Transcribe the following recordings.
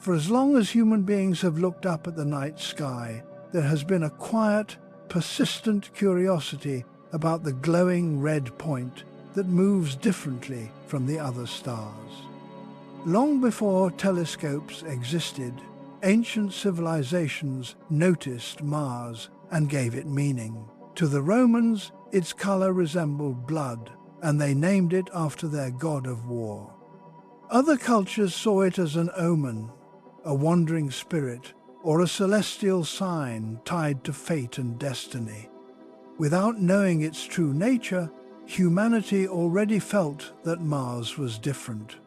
For as long as human beings have looked up at the night sky, there has been a quiet, persistent curiosity about the glowing red point that moves differently from the other stars. Long before telescopes existed, ancient civilizations noticed Mars and gave it meaning. To the Romans, its color resembled blood, and they named it after their god of war. Other cultures saw it as an omen, a wandering spirit, or a celestial sign tied to fate and destiny. Without knowing its true nature, humanity already felt that Mars was different.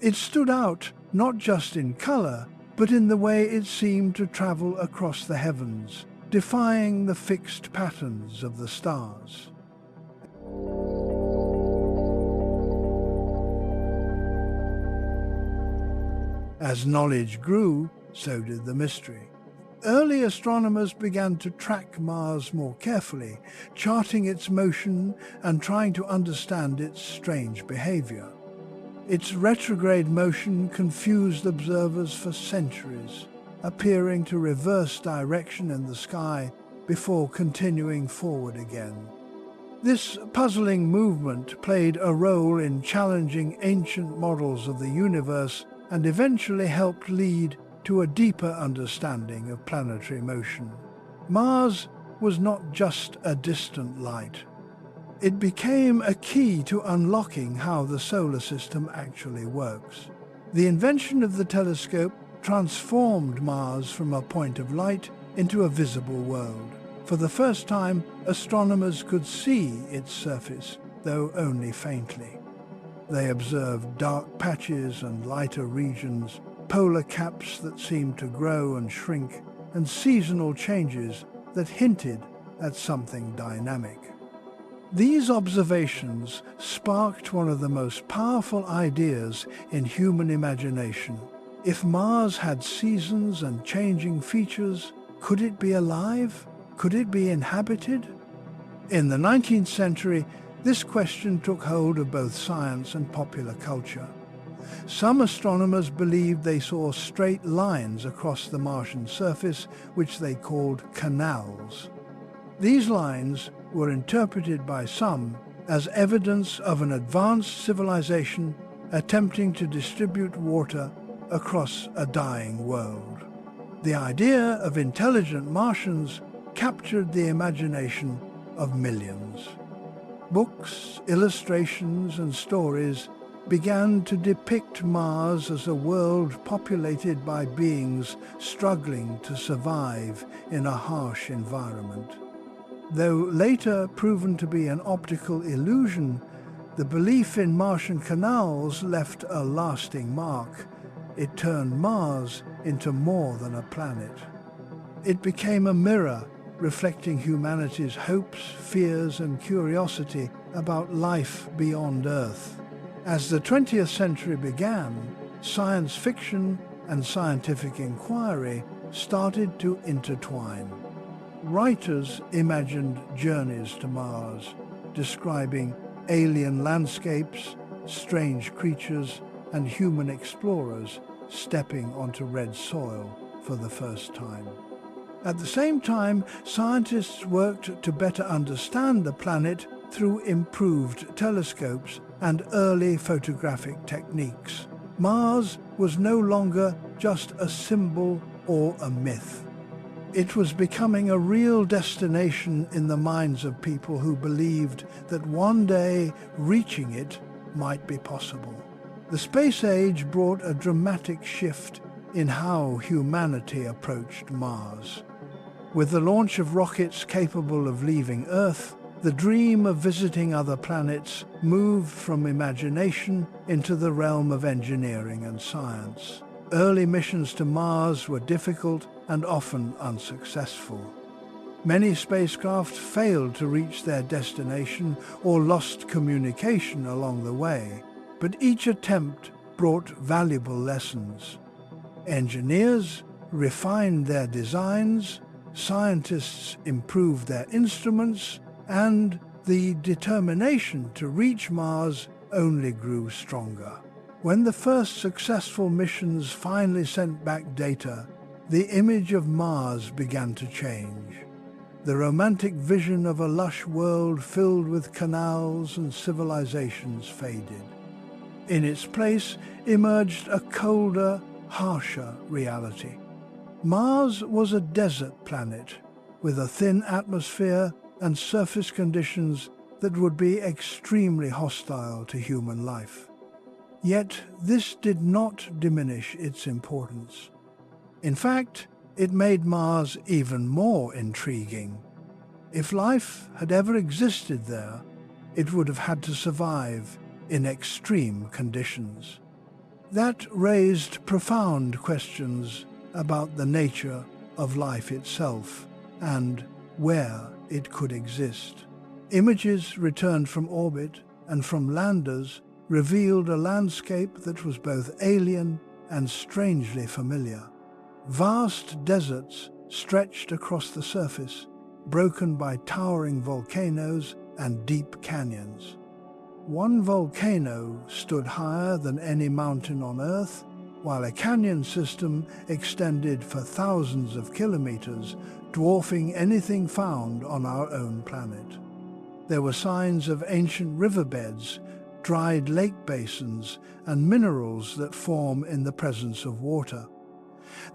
It stood out not just in color, but in the way it seemed to travel across the heavens, defying the fixed patterns of the stars. As knowledge grew, so did the mystery. Early astronomers began to track Mars more carefully, charting its motion and trying to understand its strange behavior. Its retrograde motion confused observers for centuries, appearing to reverse direction in the sky before continuing forward again. This puzzling movement played a role in challenging ancient models of the universe and eventually helped lead to a deeper understanding of planetary motion. Mars was not just a distant light. It became a key to unlocking how the solar system actually works. The invention of the telescope transformed Mars from a point of light into a visible world. For the first time, astronomers could see its surface, though only faintly. They observed dark patches and lighter regions, polar caps that seemed to grow and shrink, and seasonal changes that hinted at something dynamic. These observations sparked one of the most powerful ideas in human imagination. If Mars had seasons and changing features, could it be alive? Could it be inhabited? In the 19th century, this question took hold of both science and popular culture. Some astronomers believed they saw straight lines across the Martian surface, which they called canals. These lines were interpreted by some as evidence of an advanced civilization attempting to distribute water across a dying world. The idea of intelligent Martians captured the imagination of millions. Books, illustrations, and stories began to depict Mars as a world populated by beings struggling to survive in a harsh environment. Though later proven to be an optical illusion, the belief in Martian canals left a lasting mark. It turned Mars into more than a planet. It became a mirror reflecting humanity's hopes, fears, and curiosity about life beyond Earth. As the 20th century began, science fiction and scientific inquiry started to intertwine. Writers imagined journeys to Mars, describing alien landscapes, strange creatures, and human explorers stepping onto red soil for the first time. At the same time, scientists worked to better understand the planet through improved telescopes and early photographic techniques. Mars was no longer just a symbol or a myth. It was becoming a real destination in the minds of people who believed that one day reaching it might be possible. The space age brought a dramatic shift in how humanity approached Mars. With the launch of rockets capable of leaving Earth, the dream of visiting other planets moved from imagination into the realm of engineering and science. Early missions to Mars were difficult and often unsuccessful. Many spacecraft failed to reach their destination or lost communication along the way, but each attempt brought valuable lessons. Engineers refined their designs, scientists improved their instruments, and the determination to reach Mars only grew stronger. When the first successful missions finally sent back data, the image of Mars began to change. The romantic vision of a lush world filled with canals and civilizations faded. In its place emerged a colder, harsher reality. Mars was a desert planet with a thin atmosphere and surface conditions that would be extremely hostile to human life. Yet this did not diminish its importance. In fact, it made Mars even more intriguing. If life had ever existed there, it would have had to survive in extreme conditions. That raised profound questions about the nature of life itself and where it could exist. Images returned from orbit and from landers revealed a landscape that was both alien and strangely familiar. Vast deserts stretched across the surface, broken by towering volcanoes and deep canyons. One volcano stood higher than any mountain on Earth, while a canyon system extended for thousands of kilometers, dwarfing anything found on our own planet. There were signs of ancient riverbeds, dried lake basins, and minerals that form in the presence of water.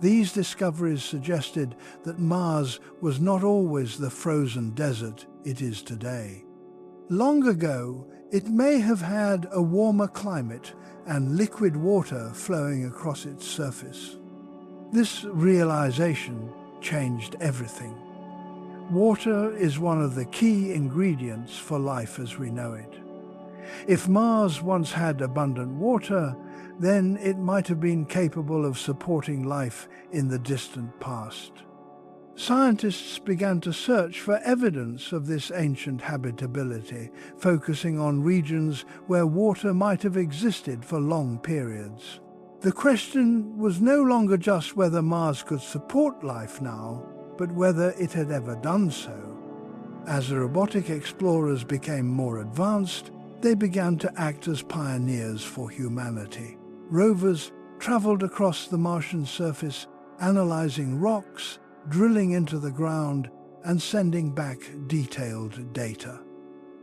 These discoveries suggested that Mars was not always the frozen desert it is today. Long ago, it may have had a warmer climate and liquid water flowing across its surface. This realization changed everything. Water is one of the key ingredients for life as we know it. If Mars once had abundant water, then it might have been capable of supporting life in the distant past. Scientists began to search for evidence of this ancient habitability, focusing on regions where water might have existed for long periods. The question was no longer just whether Mars could support life now, but whether it had ever done so. As the robotic explorers became more advanced, they began to act as pioneers for humanity. Rovers traveled across the Martian surface, analyzing rocks, drilling into the ground, and sending back detailed data.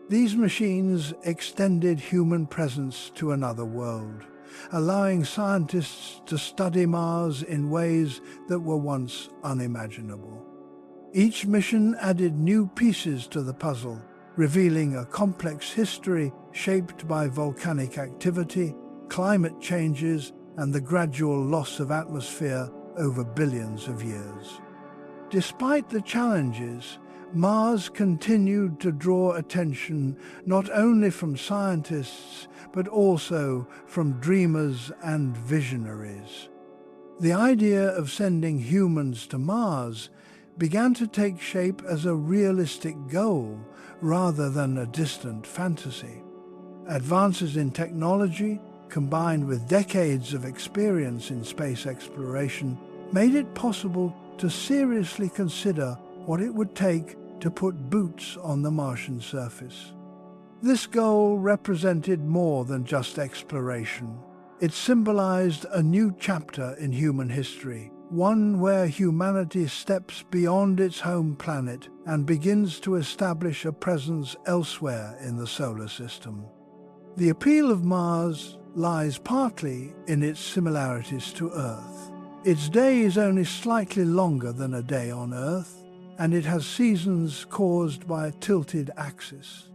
These machines extended human presence to another world, allowing scientists to study Mars in ways that were once unimaginable. Each mission added new pieces to the puzzle, revealing a complex history shaped by volcanic activity, climate changes, and the gradual loss of atmosphere over billions of years. Despite the challenges, Mars continued to draw attention not only from scientists, but also from dreamers and visionaries. The idea of sending humans to Mars began to take shape as a realistic goal rather than a distant fantasy. Advances in technology, combined with decades of experience in space exploration, made it possible to seriously consider what it would take to put boots on the Martian surface. This goal represented more than just exploration. It symbolized a new chapter in human history, one where humanity steps beyond its home planet and begins to establish a presence elsewhere in the solar system. The appeal of Mars lies partly in its similarities to Earth. Its day is only slightly longer than a day on Earth, and it has seasons caused by a tilted axis.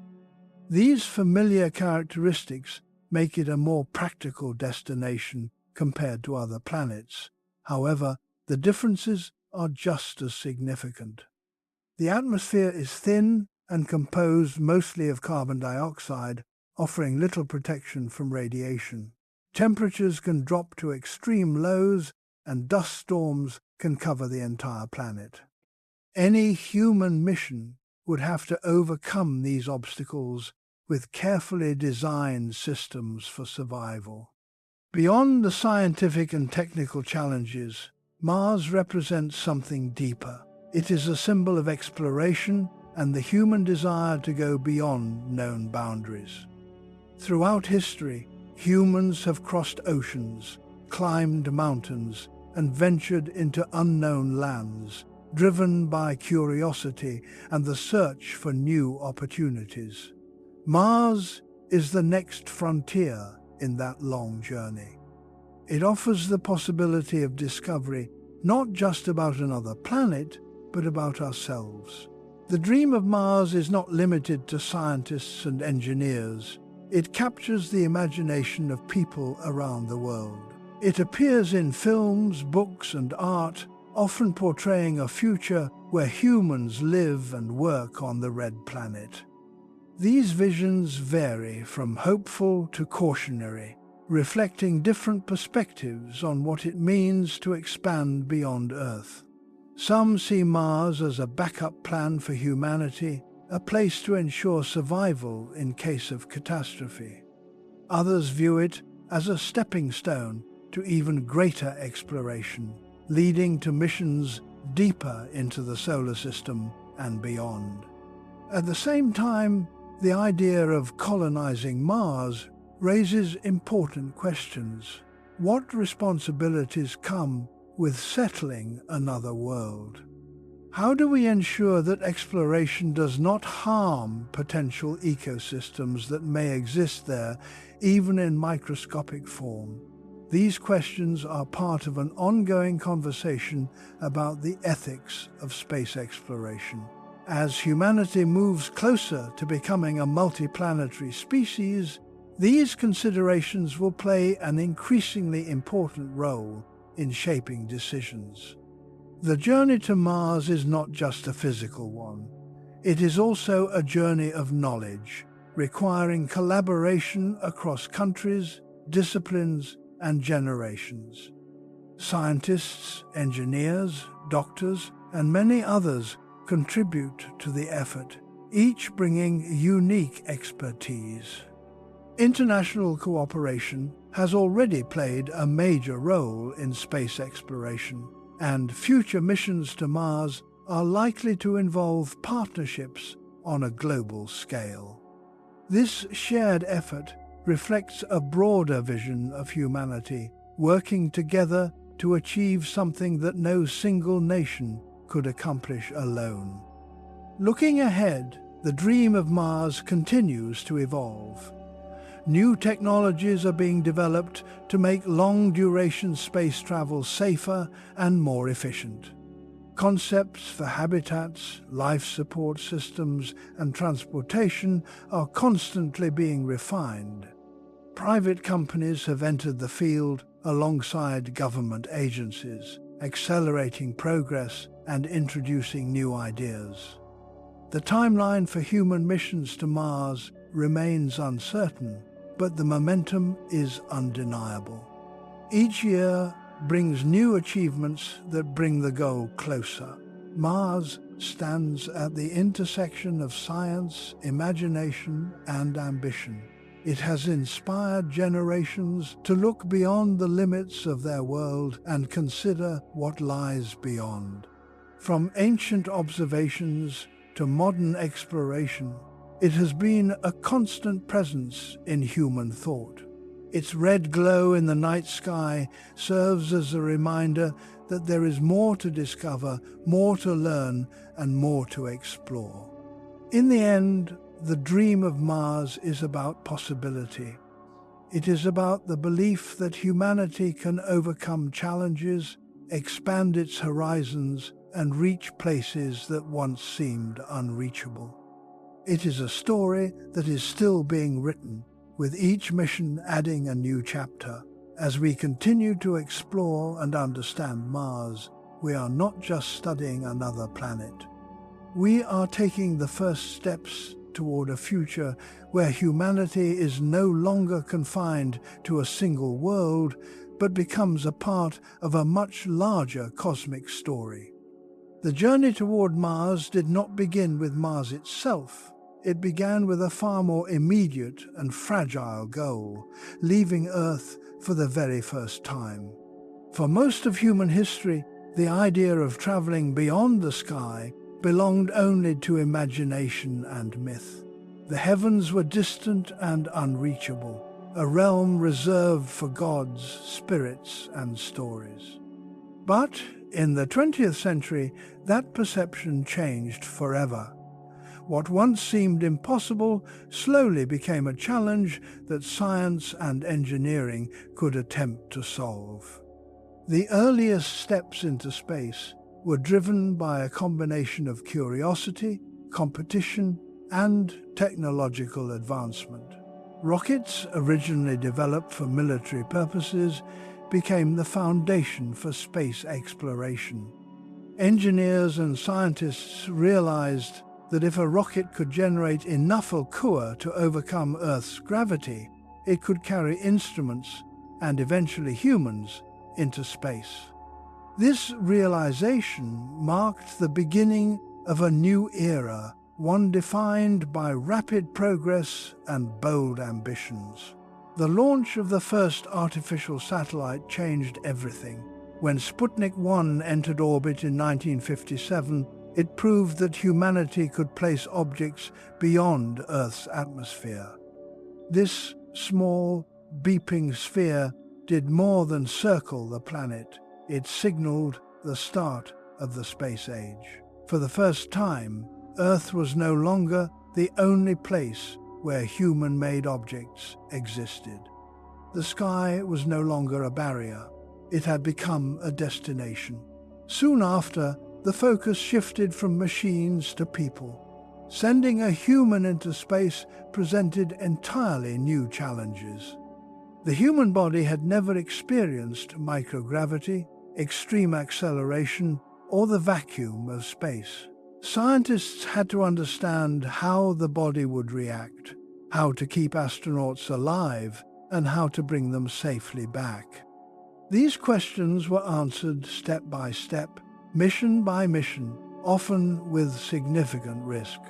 These familiar characteristics make it a more practical destination compared to other planets. However, the differences are just as significant. The atmosphere is thin and composed mostly of carbon dioxide, offering little protection from radiation. Temperatures can drop to extreme lows, and dust storms can cover the entire planet. Any human mission would have to overcome these obstacles with carefully designed systems for survival. Beyond the scientific and technical challenges, Mars represents something deeper. It is a symbol of exploration and the human desire to go beyond known boundaries. Throughout history, Humans have crossed oceans, climbed mountains, and ventured into unknown lands, driven by curiosity and the search for new opportunities. Mars is the next frontier in that long journey. It offers the possibility of discovery not just about another planet, but about ourselves. The dream of Mars is not limited to scientists and engineers. It captures the imagination of people around the world. It appears in films, books, and art, often portraying a future where humans live and work on the red planet. These visions vary from hopeful to cautionary, reflecting different perspectives on what it means to expand beyond Earth. Some see Mars as a backup plan for humanity, a place to ensure survival in case of catastrophe. Others view it as a stepping stone to even greater exploration, leading to missions deeper into the solar system and beyond. At the same time, the idea of colonizing Mars raises important questions. What responsibilities come with settling another world? How do we ensure that exploration does not harm potential ecosystems that may exist there, even in microscopic form? These questions are part of an ongoing conversation about the ethics of space exploration. As humanity moves closer to becoming a multiplanetary species, these considerations will play an increasingly important role in shaping decisions. The journey to Mars is not just a physical one. It is also a journey of knowledge, requiring collaboration across countries, disciplines, and generations. Scientists, engineers, doctors, and many others contribute to the effort, each bringing unique expertise. International cooperation has already played a major role in space exploration, and future missions to Mars are likely to involve partnerships on a global scale. This shared effort reflects a broader vision of humanity, working together to achieve something that no single nation could accomplish alone. Looking ahead, the dream of Mars continues to evolve. New technologies are being developed to make long-duration space travel safer and more efficient. Concepts for habitats, life support systems, and transportation are constantly being refined. Private companies have entered the field alongside government agencies, accelerating progress and introducing new ideas. The timeline for human missions to Mars remains uncertain, but the momentum is undeniable. Each year brings new achievements that bring the goal closer. Mars stands at the intersection of science, imagination, and ambition. It has inspired generations to look beyond the limits of their world and consider what lies beyond. From ancient observations to modern exploration, it has been a constant presence in human thought. Its red glow in the night sky serves as a reminder that there is more to discover, more to learn, and more to explore. In the end, the dream of Mars is about possibility. It is about the belief that humanity can overcome challenges, expand its horizons, and reach places that once seemed unreachable. It is a story that is still being written, with each mission adding a new chapter. As we continue to explore and understand Mars, we are not just studying another planet. We are taking the first steps toward a future where humanity is no longer confined to a single world, but becomes a part of a much larger cosmic story. The journey toward Mars did not begin with Mars itself. It began with a far more immediate and fragile goal, leaving Earth for the very first time. For most of human history, the idea of traveling beyond the sky belonged only to imagination and myth. The heavens were distant and unreachable, a realm reserved for gods, spirits, and stories. But in the 20th century, that perception changed forever. What once seemed impossible slowly became a challenge that science and engineering could attempt to solve. The earliest steps into space were driven by a combination of curiosity, competition, and technological advancement. Rockets, originally developed for military purposes, became the foundation for space exploration. Engineers and scientists realized that if a rocket could generate enough Alcoa to overcome Earth's gravity, it could carry instruments and eventually humans into space. This realization marked the beginning of a new era, one defined by rapid progress and bold ambitions. The launch of the first artificial satellite changed everything. When Sputnik 1 entered orbit in 1957, it proved that humanity could place objects beyond Earth's atmosphere. This small, beeping sphere did more than circle the planet. It signaled the start of the space age. For the first time, Earth was no longer the only place where human-made objects existed. The sky was no longer a barrier. It had become a destination. Soon after, the focus shifted from machines to people. Sending a human into space presented entirely new challenges. The human body had never experienced microgravity, extreme acceleration, or the vacuum of space. Scientists had to understand how the body would react, how to keep astronauts alive, and how to bring them safely back. These questions were answered step by step, mission by mission, often with significant risk.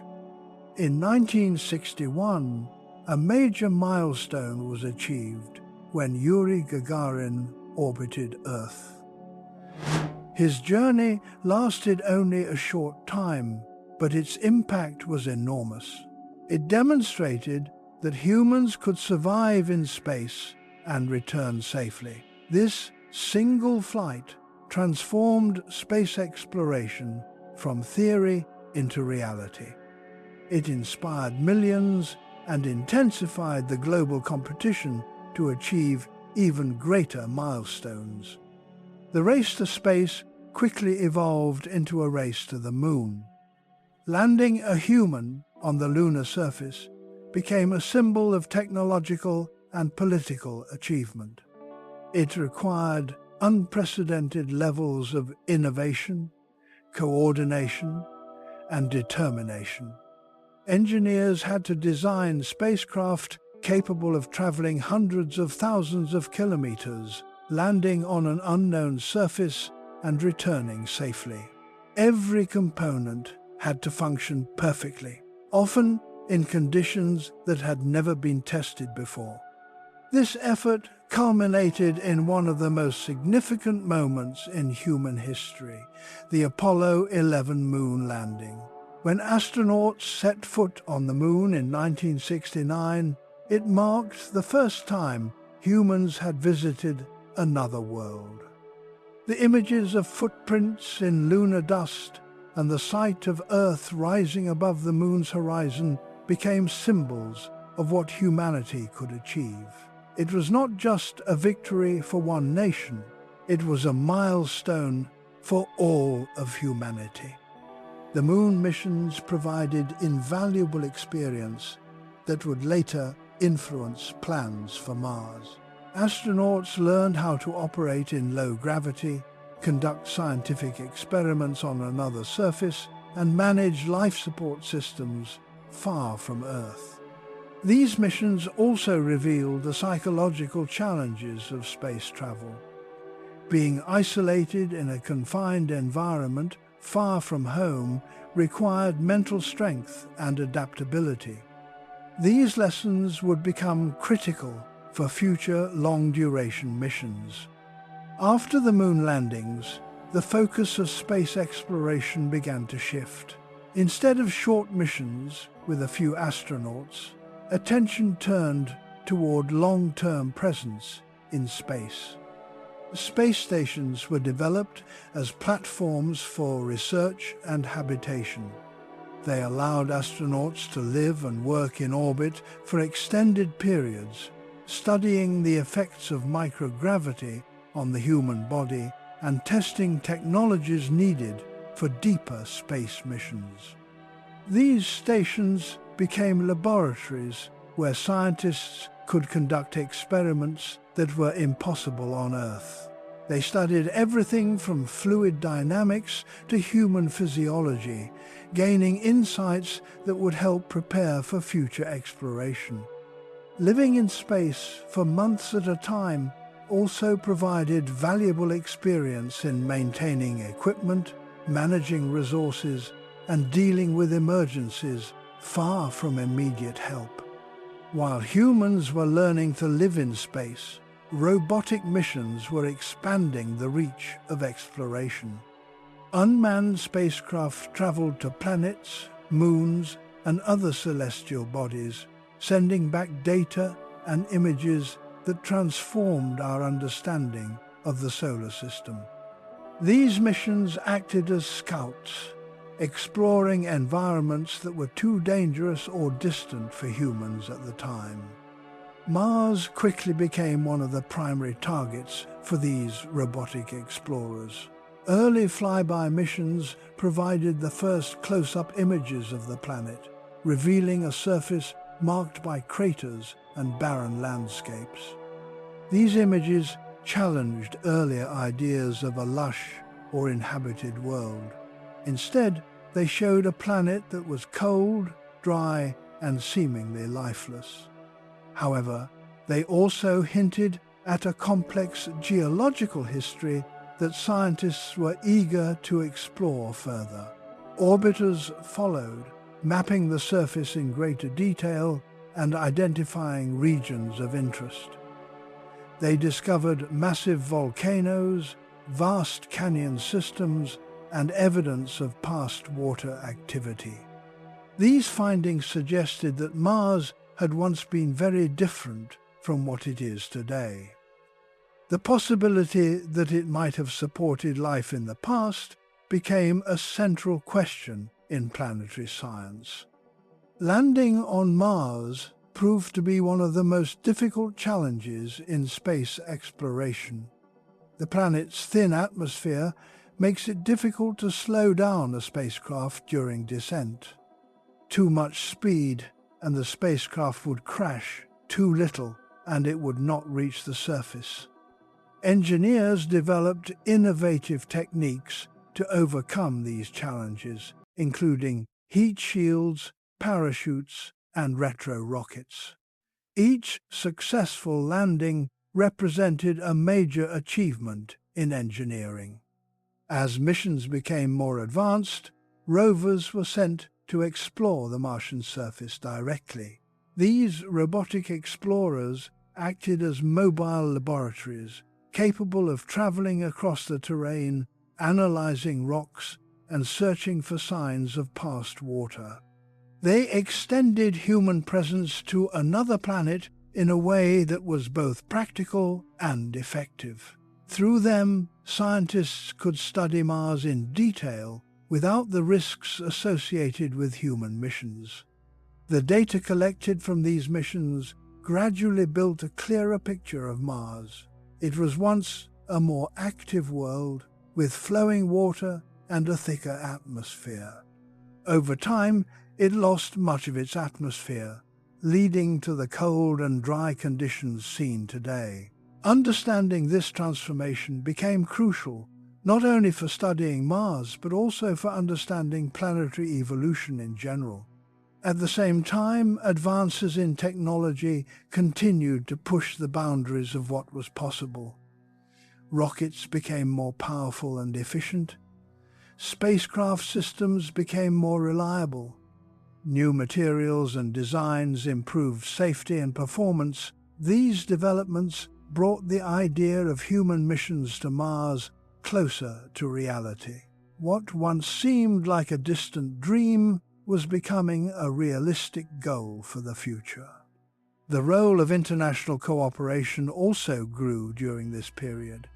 In 1961, a major milestone was achieved when Yuri Gagarin orbited Earth. His journey lasted only a short time, but its impact was enormous. It demonstrated that humans could survive in space and return safely. This single flight transformed space exploration from theory into reality. It inspired millions and intensified the global competition to achieve even greater milestones. The race to space quickly evolved into a race to the moon. Landing a human on the lunar surface became a symbol of technological and political achievement. It required unprecedented levels of innovation, coordination, and determination. Engineers had to design spacecraft capable of traveling hundreds of thousands of kilometers, landing on an unknown surface and returning safely. Every component had to function perfectly, often in conditions that had never been tested before. This effort culminated in one of the most significant moments in human history, the Apollo 11 moon landing. When astronauts set foot on the moon in 1969, it marked the first time humans had visited another world. The images of footprints in lunar dust and the sight of Earth rising above the moon's horizon became symbols of what humanity could achieve. It was not just a victory for one nation, it was a milestone for all of humanity. The moon missions provided invaluable experience that would later influence plans for Mars. Astronauts learned how to operate in low gravity, conduct scientific experiments on another surface, and manage life support systems far from Earth. These missions also revealed the psychological challenges of space travel. Being isolated in a confined environment far from home required mental strength and adaptability. These lessons would become critical for future long-duration missions. After the moon landings, the focus of space exploration began to shift. Instead of short missions with a few astronauts, attention turned toward long-term presence in space. Space stations were developed as platforms for research and habitation. They allowed astronauts to live and work in orbit for extended periods, studying the effects of microgravity on the human body and testing technologies needed for deeper space missions. These stations became laboratories where scientists could conduct experiments that were impossible on Earth. They studied everything from fluid dynamics to human physiology, gaining insights that would help prepare for future exploration. Living in space for months at a time also provided valuable experience in maintaining equipment, managing resources, and dealing with emergencies far from immediate help. While humans were learning to live in space, robotic missions were expanding the reach of exploration. Unmanned spacecraft traveled to planets, moons, and other celestial bodies, sending back data and images that transformed our understanding of the solar system. These missions acted as scouts, exploring environments that were too dangerous or distant for humans at the time. Mars quickly became one of the primary targets for these robotic explorers. Early flyby missions provided the first close-up images of the planet, revealing a surface marked by craters and barren landscapes. These images challenged earlier ideas of a lush or inhabited world. Instead, they showed a planet that was cold, dry, and seemingly lifeless. However, they also hinted at a complex geological history that scientists were eager to explore further. Orbiters followed, mapping the surface in greater detail and identifying regions of interest. They discovered massive volcanoes, vast canyon systems, and evidence of past water activity. These findings suggested that Mars had once been very different from what it is today. The possibility that it might have supported life in the past became a central question in planetary science. Landing on Mars proved to be one of the most difficult challenges in space exploration. The planet's thin atmosphere makes it difficult to slow down a spacecraft during descent. Too much speed and the spacecraft would crash, too little and it would not reach the surface. Engineers developed innovative techniques to overcome these challenges, including heat shields, parachutes, and retro-rockets. Each successful landing represented a major achievement in engineering. As missions became more advanced, rovers were sent to explore the Martian surface directly. These robotic explorers acted as mobile laboratories, capable of traveling across the terrain, analyzing rocks, and searching for signs of past water. They extended human presence to another planet in a way that was both practical and effective. Through them, scientists could study Mars in detail without the risks associated with human missions. The data collected from these missions gradually built a clearer picture of Mars. It was once a more active world with flowing water and a thicker atmosphere. Over time, it lost much of its atmosphere, leading to the cold and dry conditions seen today. Understanding this transformation became crucial, not only for studying Mars, but also for understanding planetary evolution in general. At the same time, advances in technology continued to push the boundaries of what was possible. Rockets became more powerful and efficient. Spacecraft systems became more reliable. New materials and designs improved safety and performance. These developments brought the idea of human missions to Mars closer to reality. What once seemed like a distant dream was becoming a realistic goal for the future. The role of international cooperation also grew during this period.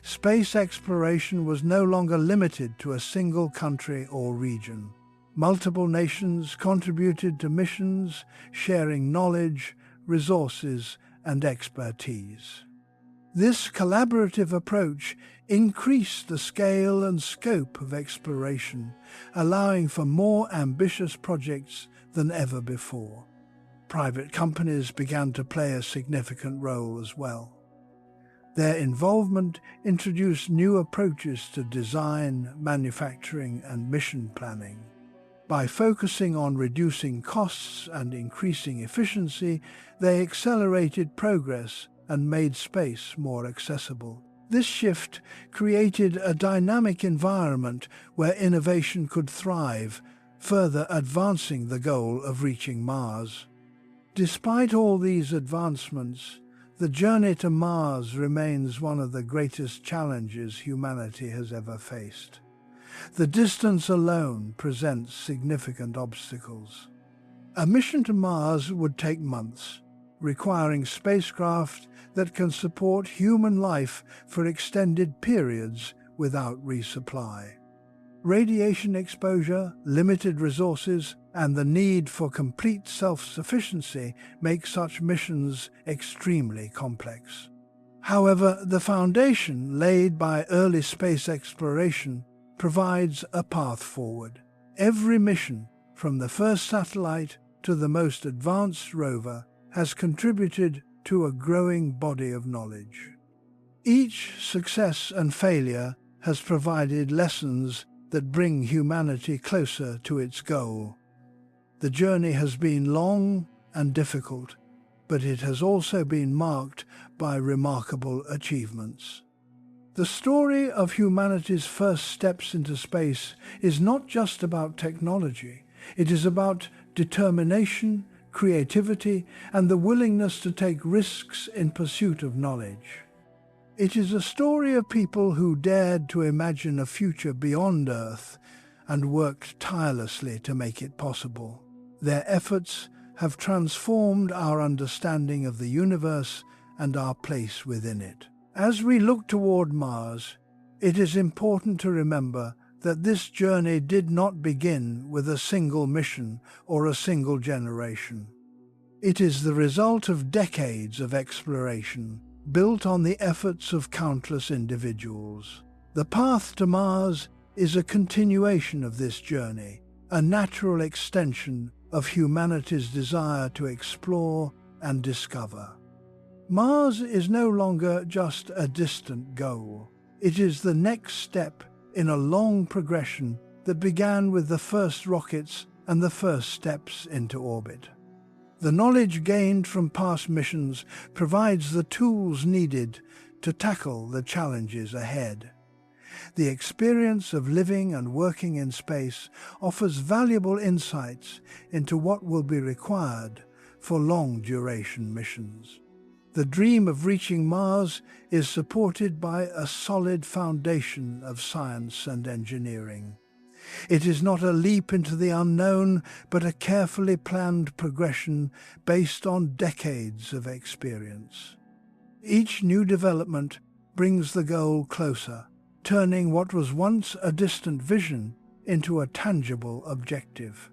Space exploration was no longer limited to a single country or region. Multiple nations contributed to missions, sharing knowledge, resources, and expertise. This collaborative approach increased the scale and scope of exploration, allowing for more ambitious projects than ever before. Private companies began to play a significant role as well. Their involvement introduced new approaches to design, manufacturing, and mission planning. By focusing on reducing costs and increasing efficiency, they accelerated progress and made space more accessible. This shift created a dynamic environment where innovation could thrive, further advancing the goal of reaching Mars. Despite all these advancements, the journey to Mars remains one of the greatest challenges humanity has ever faced. The distance alone presents significant obstacles. A mission to Mars would take months, requiring spacecraft that can support human life for extended periods without resupply. Radiation exposure, limited resources, and the need for complete self-sufficiency make such missions extremely complex. However, the foundation laid by early space exploration provides a path forward. Every mission, from the first satellite to the most advanced rover, has contributed to a growing body of knowledge. Each success and failure has provided lessons that bring humanity closer to its goal. The journey has been long and difficult, but it has also been marked by remarkable achievements. The story of humanity's first steps into space is not just about technology. It is about determination, creativity, and the willingness to take risks in pursuit of knowledge. It is a story of people who dared to imagine a future beyond Earth and worked tirelessly to make it possible. Their efforts have transformed our understanding of the universe and our place within it. As we look toward Mars, it is important to remember that this journey did not begin with a single mission or a single generation. It is the result of decades of exploration, built on the efforts of countless individuals. The path to Mars is a continuation of this journey, a natural extension of humanity's desire to explore and discover. Mars is no longer just a distant goal. It is the next step in a long progression that began with the first rockets and the first steps into orbit. The knowledge gained from past missions provides the tools needed to tackle the challenges ahead. The experience of living and working in space offers valuable insights into what will be required for long-duration missions. The dream of reaching Mars is supported by a solid foundation of science and engineering. It is not a leap into the unknown, but a carefully planned progression based on decades of experience. Each new development brings the goal closer, turning what was once a distant vision into a tangible objective.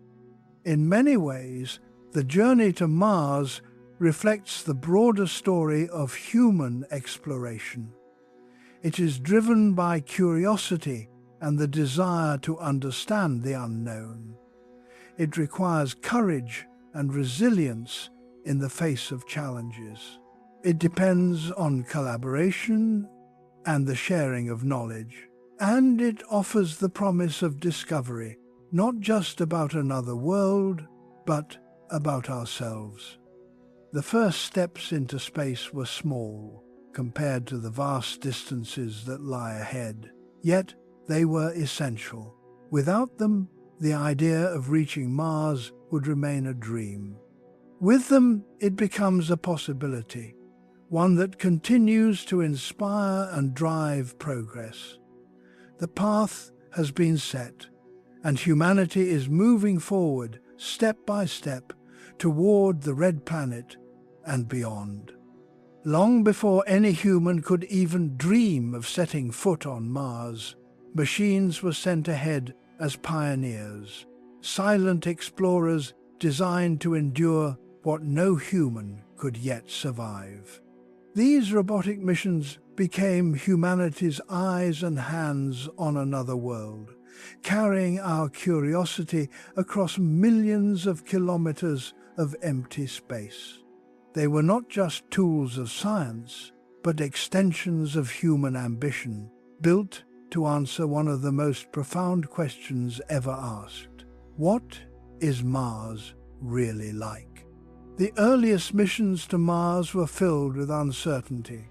In many ways, the journey to Mars reflects the broader story of human exploration. It is driven by curiosity and the desire to understand the unknown. It requires courage and resilience in the face of challenges. It depends on collaboration and the sharing of knowledge. And it offers the promise of discovery, not just about another world, but about ourselves. The first steps into space were small compared to the vast distances that lie ahead, yet they were essential. Without them, the idea of reaching Mars would remain a dream. With them, it becomes a possibility, one that continues to inspire and drive progress. The path has been set, and humanity is moving forward, step by step, toward the red planet and beyond. Long before any human could even dream of setting foot on Mars, machines were sent ahead as pioneers, silent explorers designed to endure what no human could yet survive. These robotic missions became humanity's eyes and hands on another world, carrying our curiosity across millions of kilometers of empty space. They were not just tools of science, but extensions of human ambition, built to answer one of the most profound questions ever asked. What is Mars really like? The earliest missions to Mars were filled with uncertainty.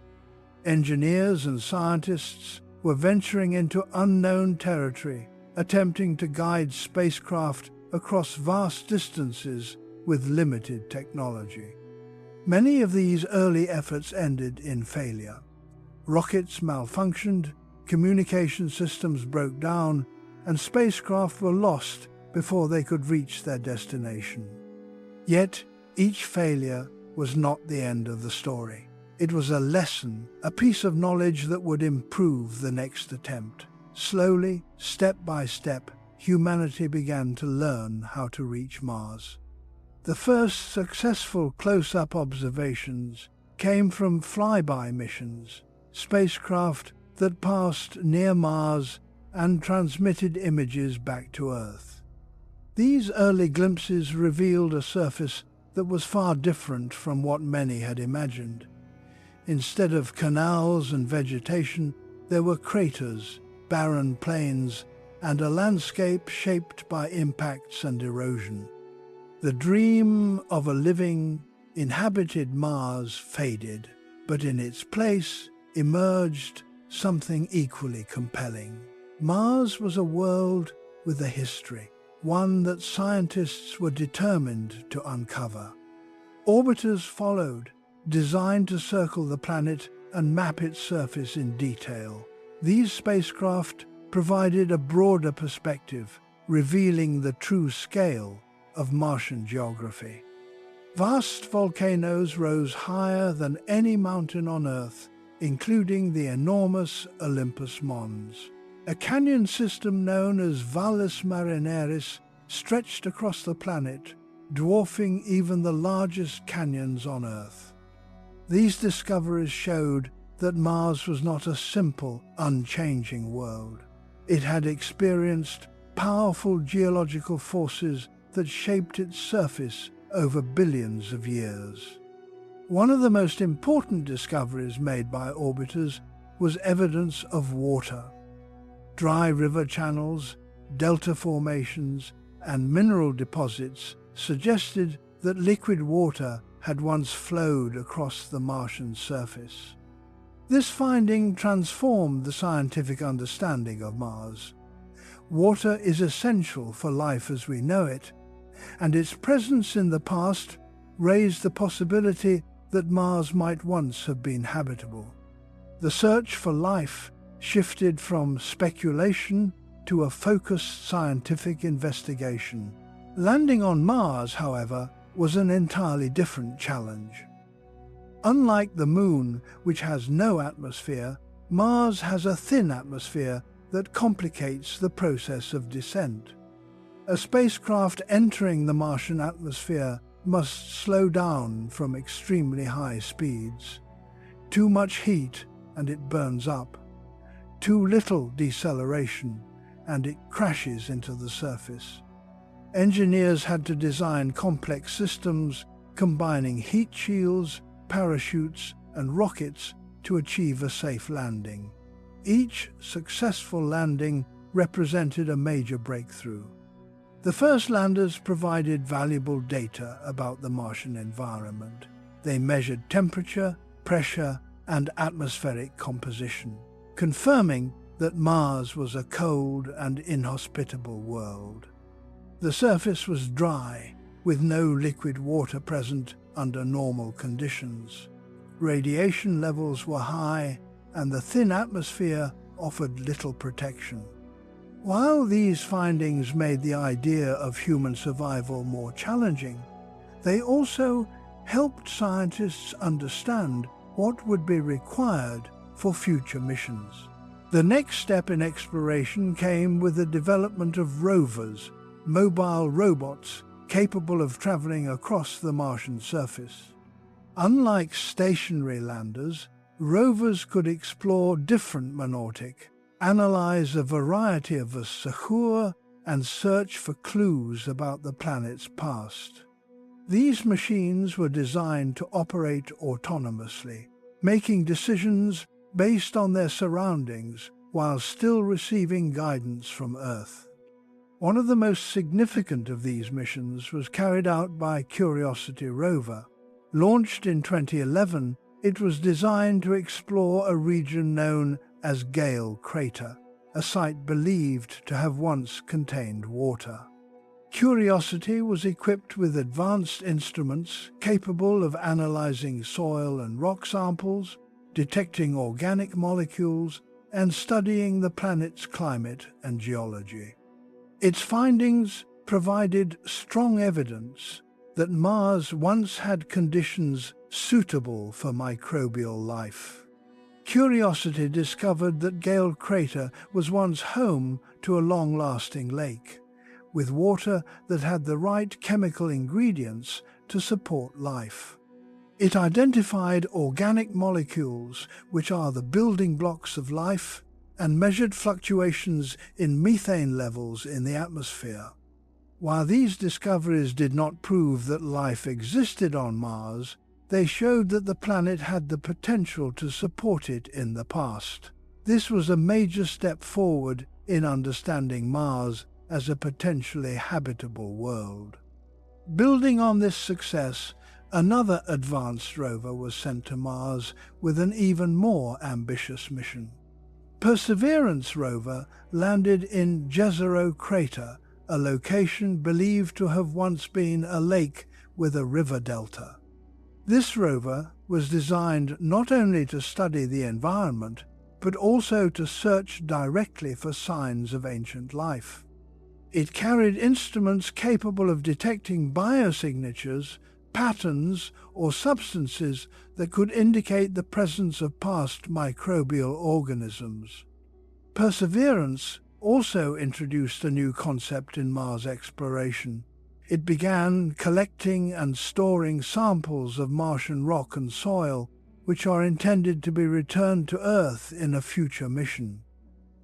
Engineers and scientists were venturing into unknown territory, attempting to guide spacecraft across vast distances with limited technology. Many of these early efforts ended in failure. Rockets malfunctioned, communication systems broke down, and spacecraft were lost before they could reach their destination. Yet, each failure was not the end of the story. It was a lesson, a piece of knowledge that would improve the next attempt. Slowly, step by step, humanity began to learn how to reach Mars. The first successful close-up observations came from flyby missions, spacecraft that passed near Mars and transmitted images back to Earth. These early glimpses revealed a surface that was far different from what many had imagined. Instead of canals and vegetation, there were craters, barren plains, and a landscape shaped by impacts and erosion. The dream of a living, inhabited Mars faded, but in its place emerged something equally compelling. Mars was a world with a history, one that scientists were determined to uncover. Orbiters followed, designed to circle the planet and map its surface in detail. These spacecraft provided a broader perspective, revealing the true scale of Martian geography. Vast volcanoes rose higher than any mountain on Earth, including the enormous Olympus Mons. A canyon system known as Valles Marineris stretched across the planet, dwarfing even the largest canyons on Earth. These discoveries showed that Mars was not a simple, unchanging world. It had experienced powerful geological forces that shaped its surface over billions of years. One of the most important discoveries made by orbiters was evidence of water. Dry river channels, delta formations, and mineral deposits suggested that liquid water had once flowed across the Martian surface. This finding transformed the scientific understanding of Mars. Water is essential for life as we know it, and its presence in the past raised the possibility that Mars might once have been habitable. The search for life shifted from speculation to a focused scientific investigation. Landing on Mars, however, was an entirely different challenge. Unlike the Moon, which has no atmosphere, Mars has a thin atmosphere that complicates the process of descent. A spacecraft entering the Martian atmosphere must slow down from extremely high speeds. Too much heat and it burns up. Too little deceleration and it crashes into the surface. Engineers had to design complex systems combining heat shields, parachutes, and rockets to achieve a safe landing. Each successful landing represented a major breakthrough. The first landers provided valuable data about the Martian environment. They measured temperature, pressure, and atmospheric composition, confirming that Mars was a cold and inhospitable world. The surface was dry, with no liquid water present under normal conditions. Radiation levels were high, and the thin atmosphere offered little protection. While these findings made the idea of human survival more challenging, they also helped scientists understand what would be required for future missions. The next step in exploration came with the development of rovers, mobile robots capable of traveling across the Martian surface. Unlike stationary landers, rovers could explore different monortic, analyze a variety of Sahur, and search for clues about the planet's past. These machines were designed to operate autonomously, making decisions based on their surroundings while still receiving guidance from Earth. One of the most significant of these missions was carried out by Curiosity rover. Launched in 2011, it was designed to explore a region known as Gale Crater, a site believed to have once contained water. Curiosity was equipped with advanced instruments capable of analyzing soil and rock samples, detecting organic molecules, and studying the planet's climate and geology. Its findings provided strong evidence that Mars once had conditions suitable for microbial life. Curiosity discovered that Gale Crater was once home to a long-lasting lake, with water that had the right chemical ingredients to support life. It identified organic molecules, which are the building blocks of life, and measured fluctuations in methane levels in the atmosphere. While these discoveries did not prove that life existed on Mars, they showed that the planet had the potential to support it in the past. This was a major step forward in understanding Mars as a potentially habitable world. Building on this success, another advanced rover was sent to Mars with an even more ambitious mission. Perseverance rover landed in Jezero Crater, a location believed to have once been a lake with a river delta. This rover was designed not only to study the environment, but also to search directly for signs of ancient life. It carried instruments capable of detecting biosignatures, patterns, or substances that could indicate the presence of past microbial organisms. Perseverance also introduced a new concept in Mars exploration. It began collecting and storing samples of Martian rock and soil, which are intended to be returned to Earth in a future mission.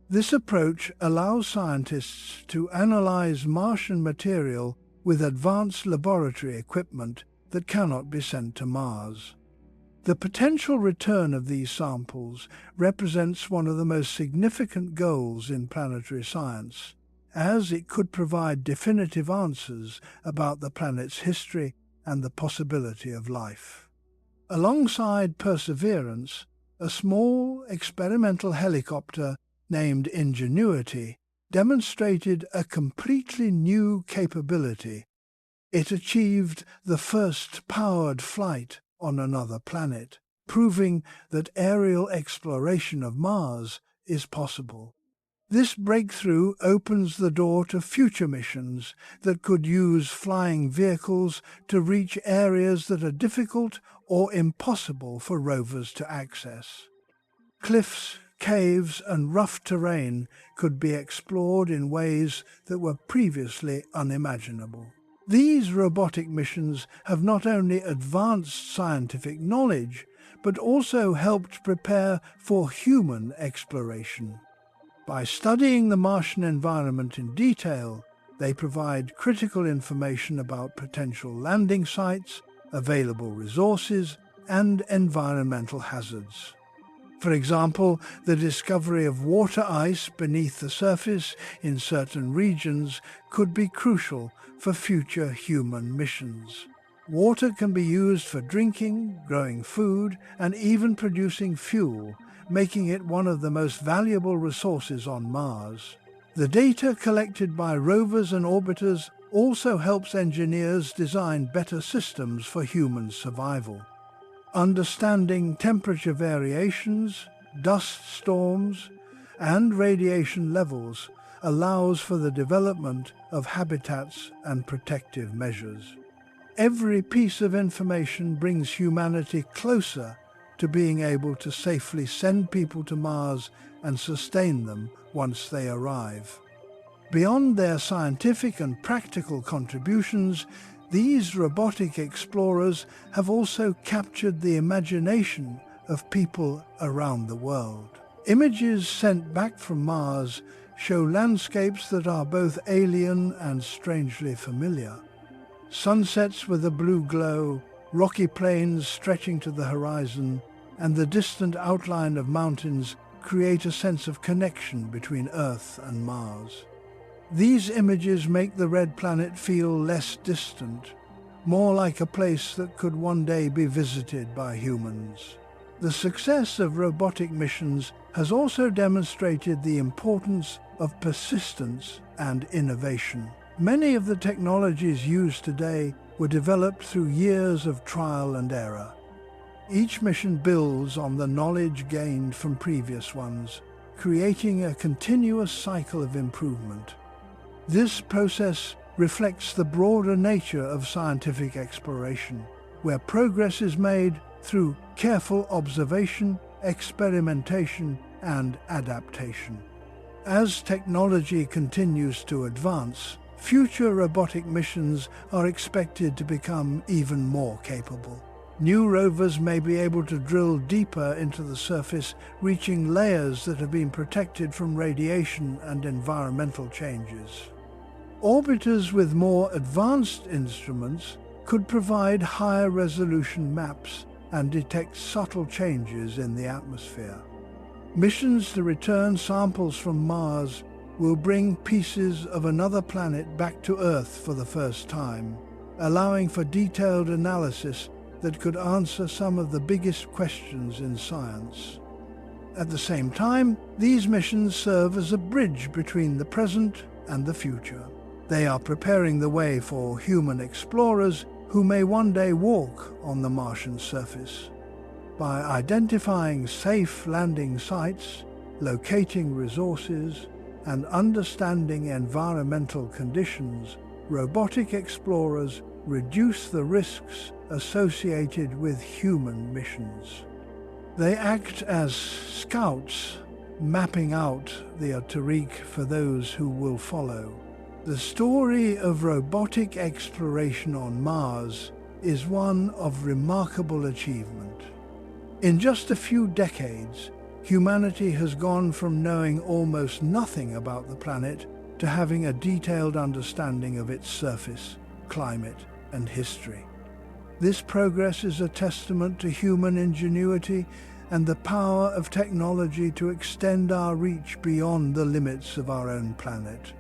This approach allows scientists to analyze Martian material with advanced laboratory equipment that cannot be sent to Mars. The potential return of these samples represents one of the most significant goals in planetary science, as it could provide definitive answers about the planet's history and the possibility of life. Alongside Perseverance, a small experimental helicopter named Ingenuity demonstrated a completely new capability. It achieved the first powered flight on another planet, proving that aerial exploration of Mars is possible. This breakthrough opens the door to future missions that could use flying vehicles to reach areas that are difficult or impossible for rovers to access. Cliffs, caves, and rough terrain could be explored in ways that were previously unimaginable. These robotic missions have not only advanced scientific knowledge, but also helped prepare for human exploration. By studying the Martian environment in detail, they provide critical information about potential landing sites, available resources, and environmental hazards. For example, the discovery of water ice beneath the surface in certain regions could be crucial for future human missions. Water can be used for drinking, growing food, and even producing fuel, making it one of the most valuable resources on Mars. The data collected by rovers and orbiters also helps engineers design better systems for human survival. Understanding temperature variations, dust storms, and radiation levels allows for the development of habitats and protective measures. Every piece of information brings humanity closer to being able to safely send people to Mars and sustain them once they arrive. Beyond their scientific and practical contributions, these robotic explorers have also captured the imagination of people around the world. Images sent back from Mars show landscapes that are both alien and strangely familiar. Sunsets with a blue glow, rocky plains stretching to the horizon, and the distant outline of mountains create a sense of connection between Earth and Mars. These images make the red planet feel less distant, more like a place that could one day be visited by humans. The success of robotic missions has also demonstrated the importance of persistence and innovation. Many of the technologies used today were developed through years of trial and error. Each mission builds on the knowledge gained from previous ones, creating a continuous cycle of improvement. This process reflects the broader nature of scientific exploration, where progress is made through careful observation, experimentation, and adaptation. As technology continues to advance, future robotic missions are expected to become even more capable. New rovers may be able to drill deeper into the surface, reaching layers that have been protected from radiation and environmental changes. Orbiters with more advanced instruments could provide higher resolution maps and detect subtle changes in the atmosphere. Missions to return samples from Mars will bring pieces of another planet back to Earth for the first time, allowing for detailed analysis that could answer some of the biggest questions in science. At the same time, these missions serve as a bridge between the present and the future. They are preparing the way for human explorers who may one day walk on the Martian surface. By identifying safe landing sites, locating resources, and understanding environmental conditions, robotic explorers reduce the risks associated with human missions. They act as scouts, mapping out the tariq for those who will follow. The story of robotic exploration on Mars is one of remarkable achievement. In just a few decades, humanity has gone from knowing almost nothing about the planet to having a detailed understanding of its surface, climate, and history. This progress is a testament to human ingenuity and the power of technology to extend our reach beyond the limits of our own planet.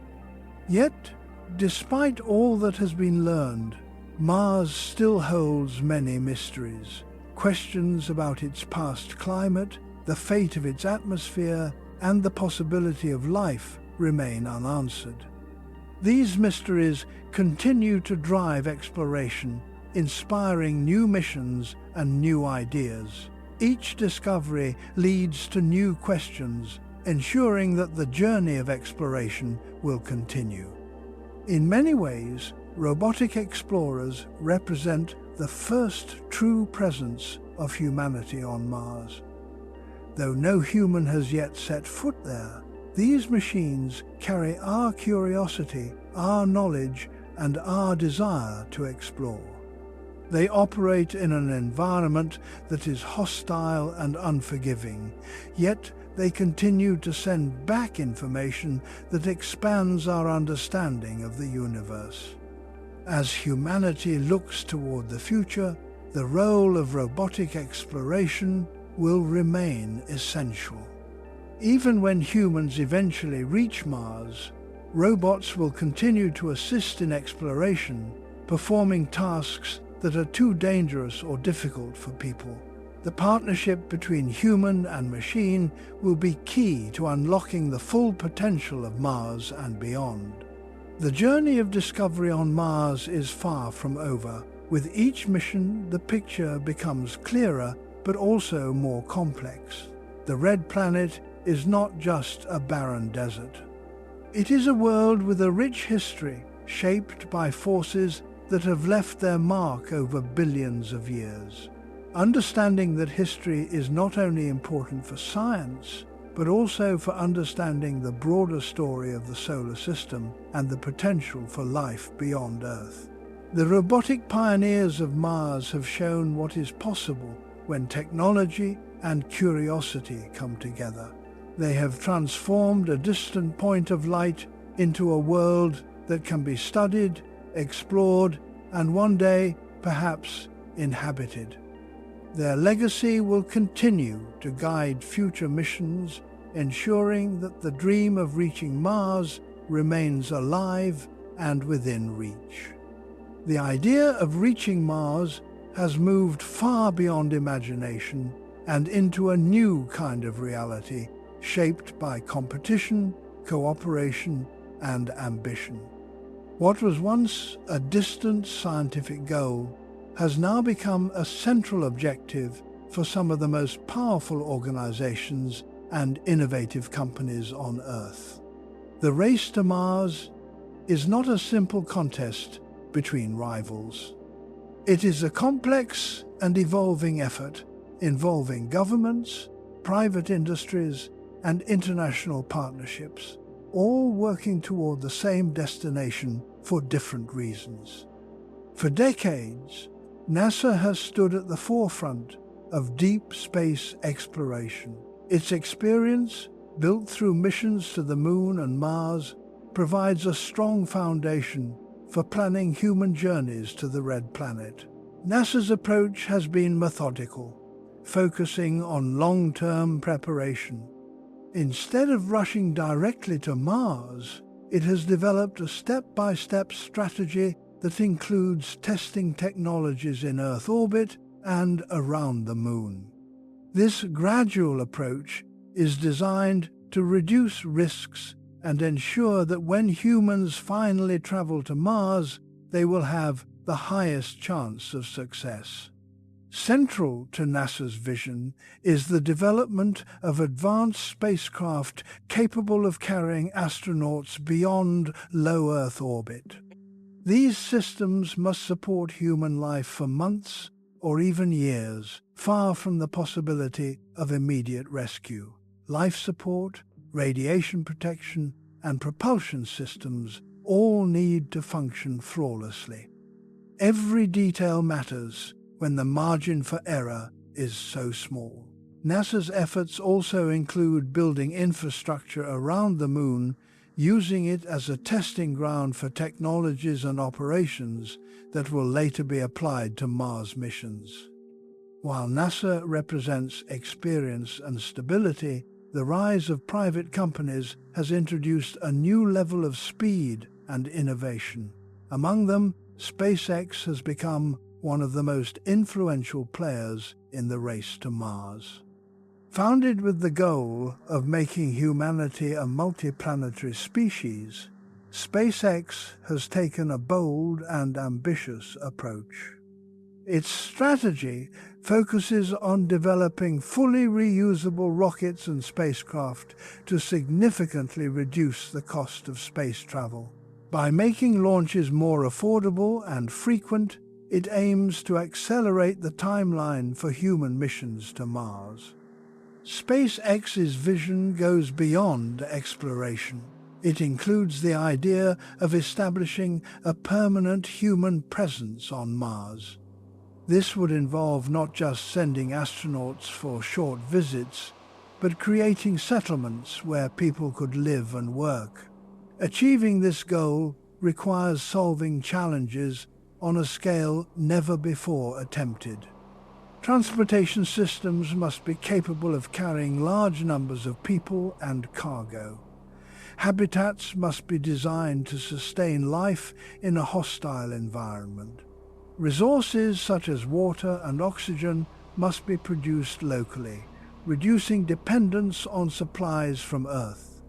Yet, despite all that has been learned, Mars still holds many mysteries. Questions about its past climate, the fate of its atmosphere, and the possibility of life remain unanswered. These mysteries continue to drive exploration, inspiring new missions and new ideas. Each discovery leads to new questions, ensuring that the journey of exploration will continue. In many ways, robotic explorers represent the first true presence of humanity on Mars. Though no human has yet set foot there, these machines carry our curiosity, our knowledge, and our desire to explore. They operate in an environment that is hostile and unforgiving, yet they continue to send back information that expands our understanding of the universe. As humanity looks toward the future, the role of robotic exploration will remain essential. Even when humans eventually reach Mars, robots will continue to assist in exploration, performing tasks that are too dangerous or difficult for people. The partnership between human and machine will be key to unlocking the full potential of Mars and beyond. The journey of discovery on Mars is far from over. With each mission, the picture becomes clearer, but also more complex. The red planet is not just a barren desert. It is a world with a rich history, shaped by forces that have left their mark over billions of years. Understanding that history is not only important for science, but also for understanding the broader story of the solar system and the potential for life beyond Earth. The robotic pioneers of Mars have shown what is possible when technology and curiosity come together. They have transformed a distant point of light into a world that can be studied, explored, and one day, perhaps, inhabited. Their legacy will continue to guide future missions, ensuring that the dream of reaching Mars remains alive and within reach. The idea of reaching Mars has moved far beyond imagination and into a new kind of reality, shaped by competition, cooperation, and ambition. What was once a distant scientific goal has now become a central objective for some of the most powerful organizations and innovative companies on Earth. The race to Mars is not a simple contest between rivals. It is a complex and evolving effort involving governments, private industries, and international partnerships, all working toward the same destination for different reasons. For decades, NASA has stood at the forefront of deep space exploration. Its experience, built through missions to the Moon and Mars, provides a strong foundation for planning human journeys to the Red Planet. NASA's approach has been methodical, focusing on long-term preparation. Instead of rushing directly to Mars, it has developed a step-by-step strategy that includes testing technologies in Earth orbit and around the Moon. This gradual approach is designed to reduce risks and ensure that when humans finally travel to Mars, they will have the highest chance of success. Central to NASA's vision is the development of advanced spacecraft capable of carrying astronauts beyond low Earth orbit. These systems must support human life for months or even years, far from the possibility of immediate rescue. Life support, radiation protection, and propulsion systems all need to function flawlessly. Every detail matters when the margin for error is so small. NASA's efforts also include building infrastructure around the Moon, using it as a testing ground for technologies and operations that will later be applied to Mars missions. While NASA represents experience and stability, the rise of private companies has introduced a new level of speed and innovation. Among them, SpaceX has become one of the most influential players in the race to Mars. Founded with the goal of making humanity a multiplanetary species, SpaceX has taken a bold and ambitious approach. Its strategy focuses on developing fully reusable rockets and spacecraft to significantly reduce the cost of space travel. By making launches more affordable and frequent, it aims to accelerate the timeline for human missions to Mars. SpaceX's vision goes beyond exploration. It includes the idea of establishing a permanent human presence on Mars. This would involve not just sending astronauts for short visits, but creating settlements where people could live and work. Achieving this goal requires solving challenges on a scale never before attempted. Transportation systems must be capable of carrying large numbers of people and cargo. Habitats must be designed to sustain life in a hostile environment. Resources such as water and oxygen must be produced locally, reducing dependence on supplies from Earth.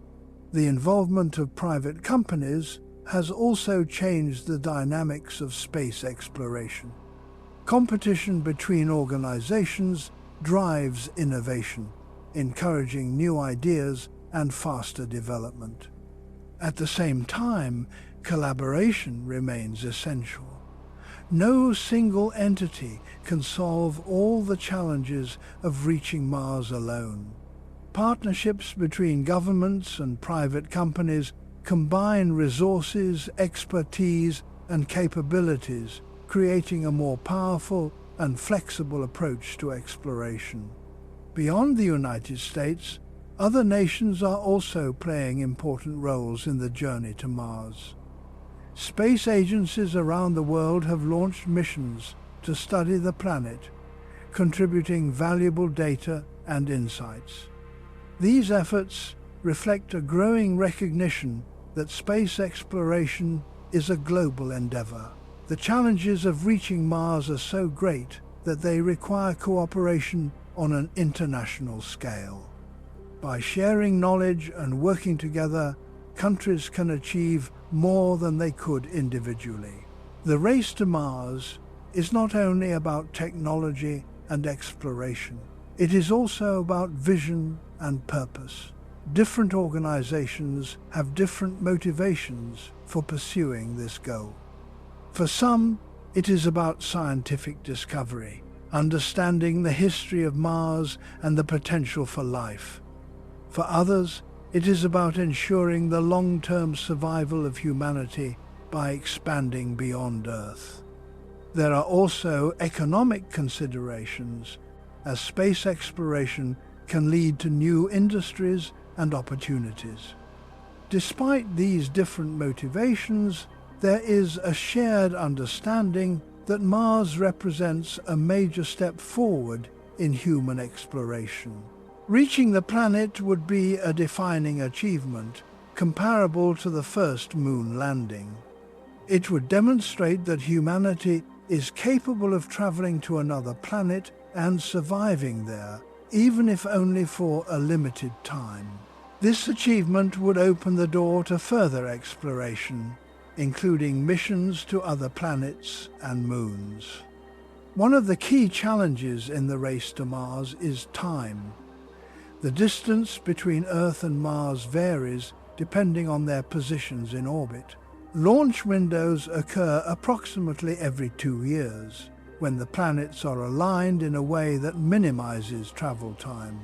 The involvement of private companies has also changed the dynamics of space exploration. Competition between organizations drives innovation, encouraging new ideas and faster development. At the same time, collaboration remains essential. No single entity can solve all the challenges of reaching Mars alone. Partnerships between governments and private companies combine resources, expertise, and capabilities, creating a more powerful and flexible approach to exploration. Beyond the United States, other nations are also playing important roles in the journey to Mars. Space agencies around the world have launched missions to study the planet, contributing valuable data and insights. These efforts reflect a growing recognition that space exploration is a global endeavor. The challenges of reaching Mars are so great that they require cooperation on an international scale. By sharing knowledge and working together, countries can achieve more than they could individually. The race to Mars is not only about technology and exploration. It is also about vision and purpose. Different organizations have different motivations for pursuing this goal. For some, it is about scientific discovery, understanding the history of Mars and the potential for life. For others, it is about ensuring the long-term survival of humanity by expanding beyond Earth. There are also economic considerations, as space exploration can lead to new industries and opportunities. Despite these different motivations, there is a shared understanding that Mars represents a major step forward in human exploration. Reaching the planet would be a defining achievement, comparable to the first moon landing. It would demonstrate that humanity is capable of traveling to another planet and surviving there, even if only for a limited time. This achievement would open the door to further exploration, including missions to other planets and moons. One of the key challenges in the race to Mars is time. The distance between Earth and Mars varies depending on their positions in orbit. Launch windows occur approximately every 2 years, when the planets are aligned in a way that minimizes travel time.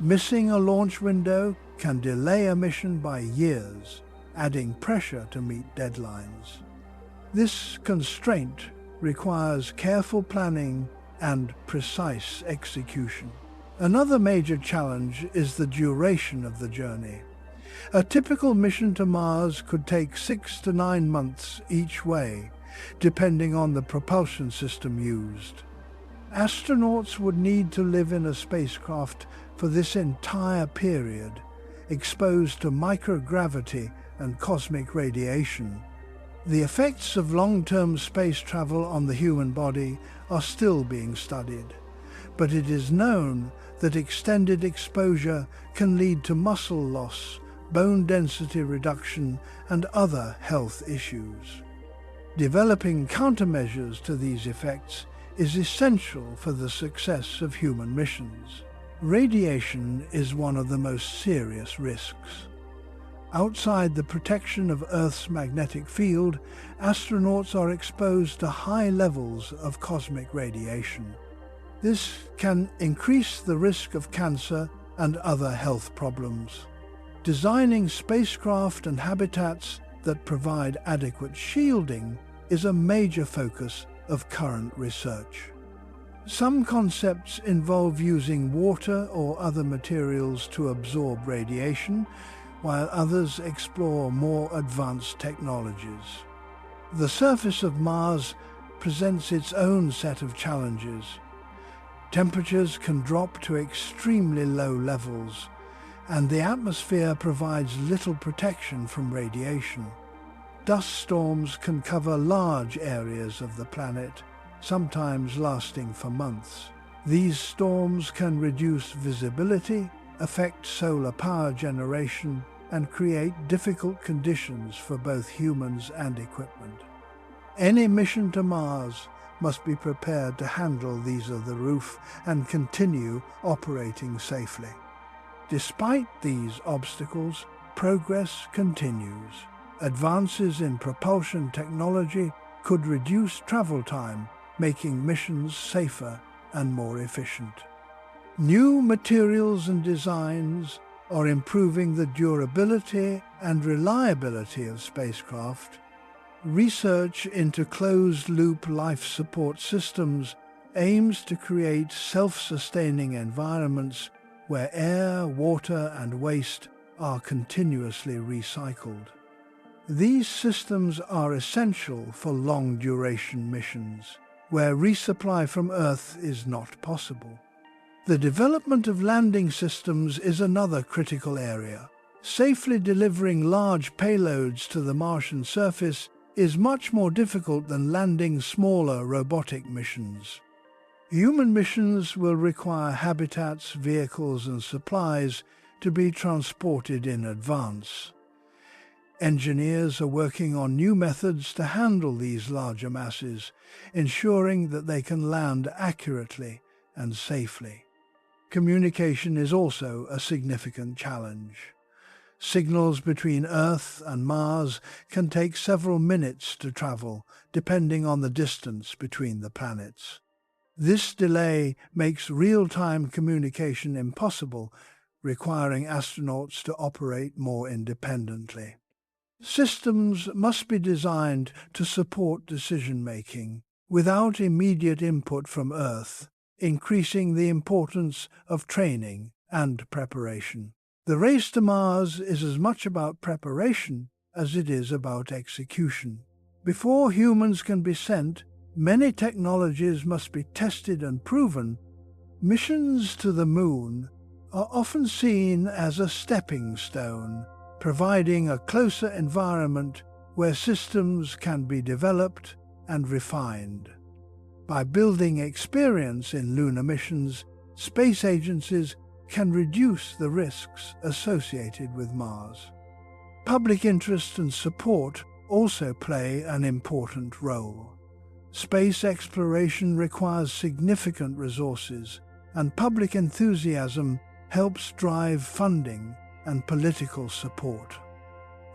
Missing a launch window can delay a mission by years, adding pressure to meet deadlines. This constraint requires careful planning and precise execution. Another major challenge is the duration of the journey. A typical mission to Mars could take 6 to 9 months each way, depending on the propulsion system used. Astronauts would need to live in a spacecraft for this entire period, exposed to microgravity and cosmic radiation. The effects of long-term space travel on the human body are still being studied, but it is known that extended exposure can lead to muscle loss, bone density reduction, and other health issues. Developing countermeasures to these effects is essential for the success of human missions. Radiation is one of the most serious risks. Outside the protection of Earth's magnetic field, astronauts are exposed to high levels of cosmic radiation. This can increase the risk of cancer and other health problems. Designing spacecraft and habitats that provide adequate shielding is a major focus of current research. Some concepts involve using water or other materials to absorb radiation, while others explore more advanced technologies. The surface of Mars presents its own set of challenges. Temperatures can drop to extremely low levels, and the atmosphere provides little protection from radiation. Dust storms can cover large areas of the planet, sometimes lasting for months. These storms can reduce visibility, affect solar power generation, and create difficult conditions for both humans and equipment. Any mission to Mars must be prepared to handle these of the roof and continue operating safely. Despite these obstacles, progress continues. Advances in propulsion technology, could reduce travel time, making missions safer and more efficient. New materials and designs are improving the durability and reliability of spacecraft. Research into closed-loop life support systems aims to create self-sustaining environments where air, water, and waste are continuously recycled. These systems are essential for long-duration missions, where resupply from Earth is not possible. The development of landing systems is another critical area. Safely delivering large payloads to the Martian surface is much more difficult than landing smaller robotic missions. Human missions will require habitats, vehicles, and supplies to be transported in advance. Engineers are working on new methods to handle these larger masses, ensuring that they can land accurately and safely. Communication is also a significant challenge. Signals between Earth and Mars can take several minutes to travel, depending on the distance between the planets. This delay makes real-time communication impossible, requiring astronauts to operate more independently. Systems must be designed to support decision-making without immediate input from Earth, increasing the importance of training and preparation. The race to Mars is as much about preparation as it is about execution. Before humans can be sent, many technologies must be tested and proven. Missions to the Moon are often seen as a stepping stone, providing a closer environment where systems can be developed and refined. By building experience in lunar missions, space agencies can reduce the risks associated with Mars. Public interest and support also play an important role. Space exploration requires significant resources, and public enthusiasm helps drive funding and political support.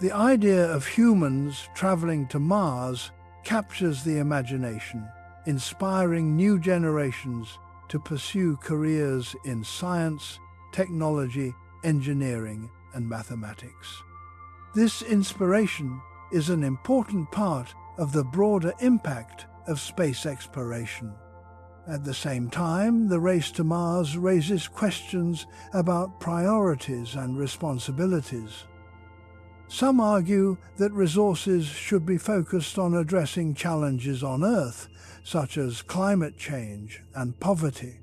The idea of humans traveling to Mars captures the imagination, inspiring new generations to pursue careers in science, technology, engineering, and mathematics. This inspiration is an important part of the broader impact of space exploration. At the same time, the race to Mars raises questions about priorities and responsibilities. Some argue that resources should be focused on addressing challenges on Earth, such as climate change and poverty.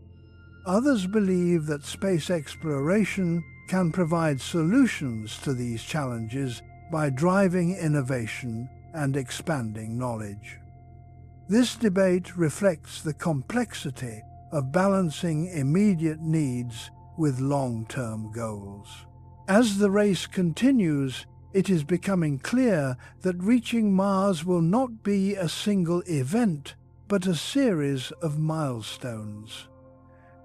Others believe that space exploration can provide solutions to these challenges by driving innovation and expanding knowledge. This debate reflects the complexity of balancing immediate needs with long-term goals. As the race continues, it is becoming clear that reaching Mars will not be a single event, but a series of milestones.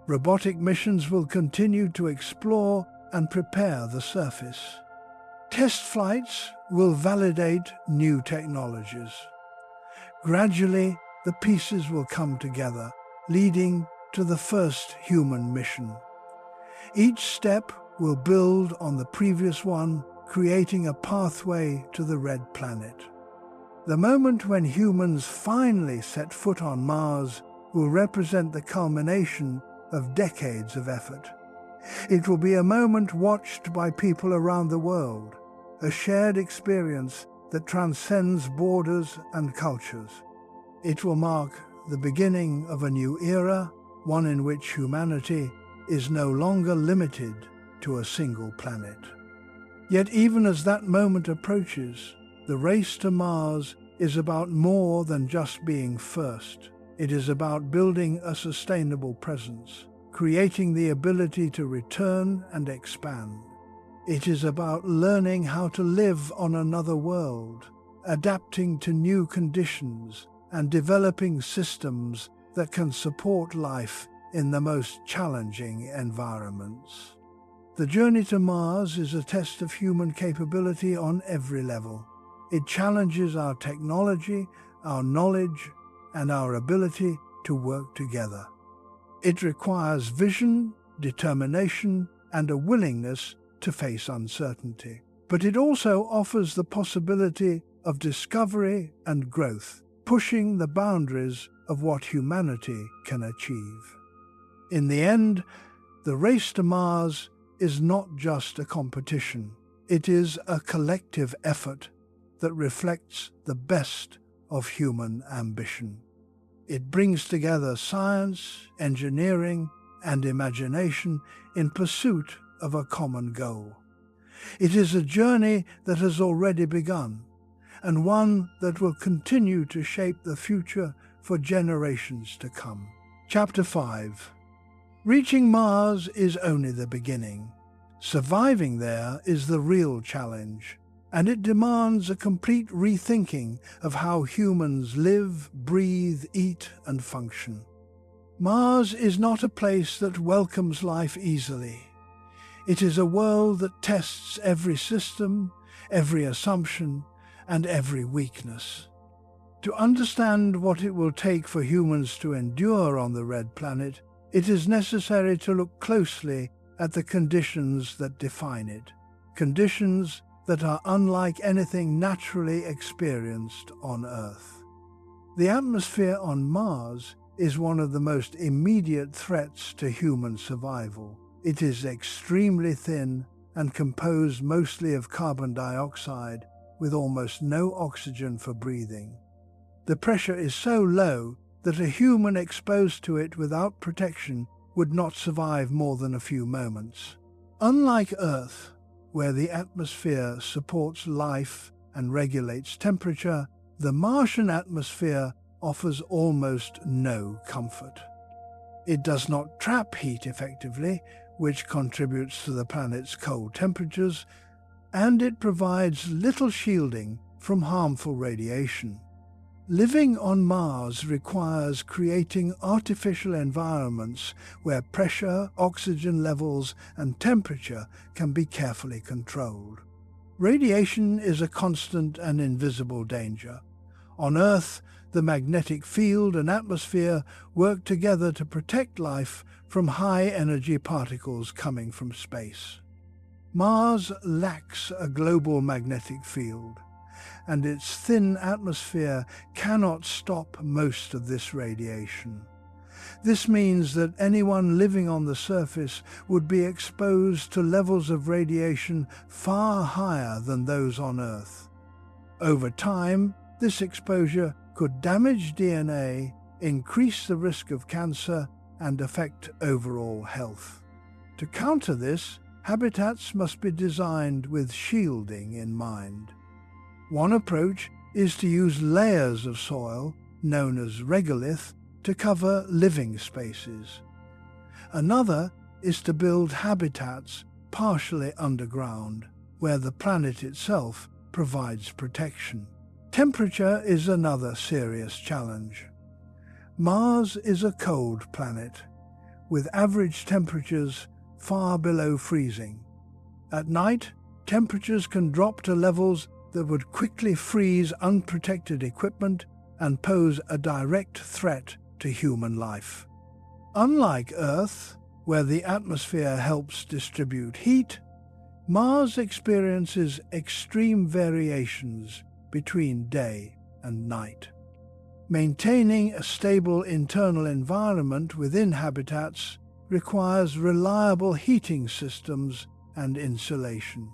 Robotic missions will continue to explore and prepare the surface. Test flights will validate new technologies. Gradually, the pieces will come together, leading to the first human mission. Each step will build on the previous one, creating a pathway to the Red Planet. The moment when humans finally set foot on Mars will represent the culmination of decades of effort. It will be a moment watched by people around the world, a shared experience that transcends borders and cultures. It will mark the beginning of a new era, one in which humanity is no longer limited to a single planet. Yet even as that moment approaches, the race to Mars is about more than just being first. It is about building a sustainable presence, creating the ability to return and expand. It is about learning how to live on another world, adapting to new conditions, and developing systems that can support life in the most challenging environments. The journey to Mars is a test of human capability on every level. It challenges our technology, our knowledge, and our ability to work together. It requires vision, determination, and a willingness to face uncertainty. But it also offers the possibility of discovery and growth, pushing the boundaries of what humanity can achieve. In the end, the race to Mars is not just a competition. It is a collective effort that reflects the best of human ambition. It brings together science, engineering, and imagination in pursuit of a common goal. It is a journey that has already begun, and one that will continue to shape the future for generations to come. Chapter 5. Reaching Mars is only the beginning. Surviving there is the real challenge, and it demands a complete rethinking of how humans live, breathe, eat, and function. Mars is not a place that welcomes life easily. It is a world that tests every system, every assumption, and every weakness. To understand what it will take for humans to endure on the red planet, it is necessary to look closely at the conditions that define it, conditions that are unlike anything naturally experienced on Earth. The atmosphere on Mars is one of the most immediate threats to human survival. It is extremely thin and composed mostly of carbon dioxide, with almost no oxygen for breathing. The pressure is so low that a human exposed to it without protection would not survive more than a few moments. Unlike Earth, where the atmosphere supports life and regulates temperature, the Martian atmosphere offers almost no comfort. It does not trap heat effectively, which contributes to the planet's cold temperatures, and it provides little shielding from harmful radiation. Living on Mars requires creating artificial environments where pressure, oxygen levels, and temperature can be carefully controlled. Radiation is a constant and invisible danger. On Earth, the magnetic field and atmosphere work together to protect life from high-energy particles coming from space. Mars lacks a global magnetic field, and its thin atmosphere cannot stop most of this radiation. This means that anyone living on the surface would be exposed to levels of radiation far higher than those on Earth. Over time, this exposure could damage DNA, increase the risk of cancer, and affect overall health. To counter this, habitats must be designed with shielding in mind. One approach is to use layers of soil, known as regolith, to cover living spaces. Another is to build habitats partially underground, where the planet itself provides protection. Temperature is another serious challenge. Mars is a cold planet, with average temperatures far below freezing. At night, temperatures can drop to levels that would quickly freeze unprotected equipment and pose a direct threat to human life. Unlike Earth, where the atmosphere helps distribute heat, Mars experiences extreme variations between day and night. Maintaining a stable internal environment within habitats requires reliable heating systems and insulation.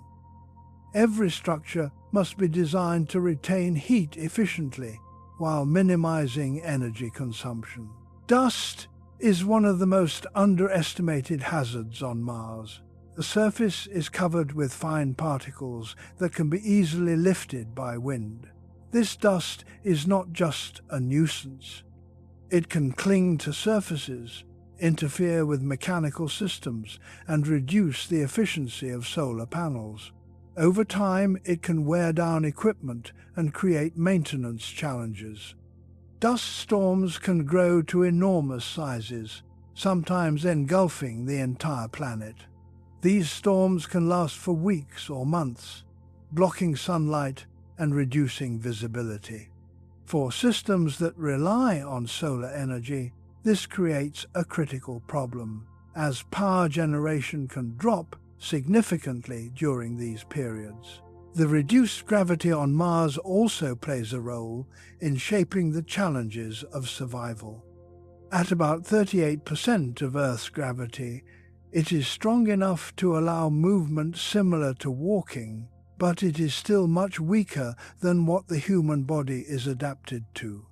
Every structure must be designed to retain heat efficiently while minimizing energy consumption. Dust is one of the most underestimated hazards on Mars. The surface is covered with fine particles that can be easily lifted by wind. This dust is not just a nuisance. It can cling to surfaces, interfere with mechanical systems, and reduce the efficiency of solar panels. Over time, it can wear down equipment and create maintenance challenges. Dust storms can grow to enormous sizes, sometimes engulfing the entire planet. These storms can last for weeks or months, blocking sunlight and reducing visibility. For systems that rely on solar energy, this creates a critical problem, as power generation can drop significantly during these periods. The reduced gravity on Mars also plays a role in shaping the challenges of survival. At about 38% of Earth's gravity, it is strong enough to allow movement similar to walking, but it is still much weaker than what the human body is adapted to.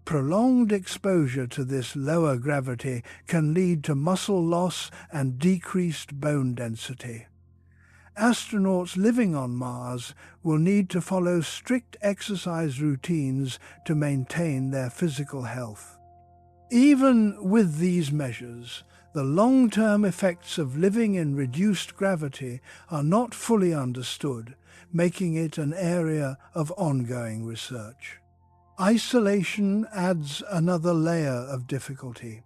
Prolonged exposure to this lower gravity can lead to muscle loss and decreased bone density. Astronauts living on Mars will need to follow strict exercise routines to maintain their physical health. Even with these measures, the long-term effects of living in reduced gravity are not fully understood, making it an area of ongoing research. Isolation adds another layer of difficulty.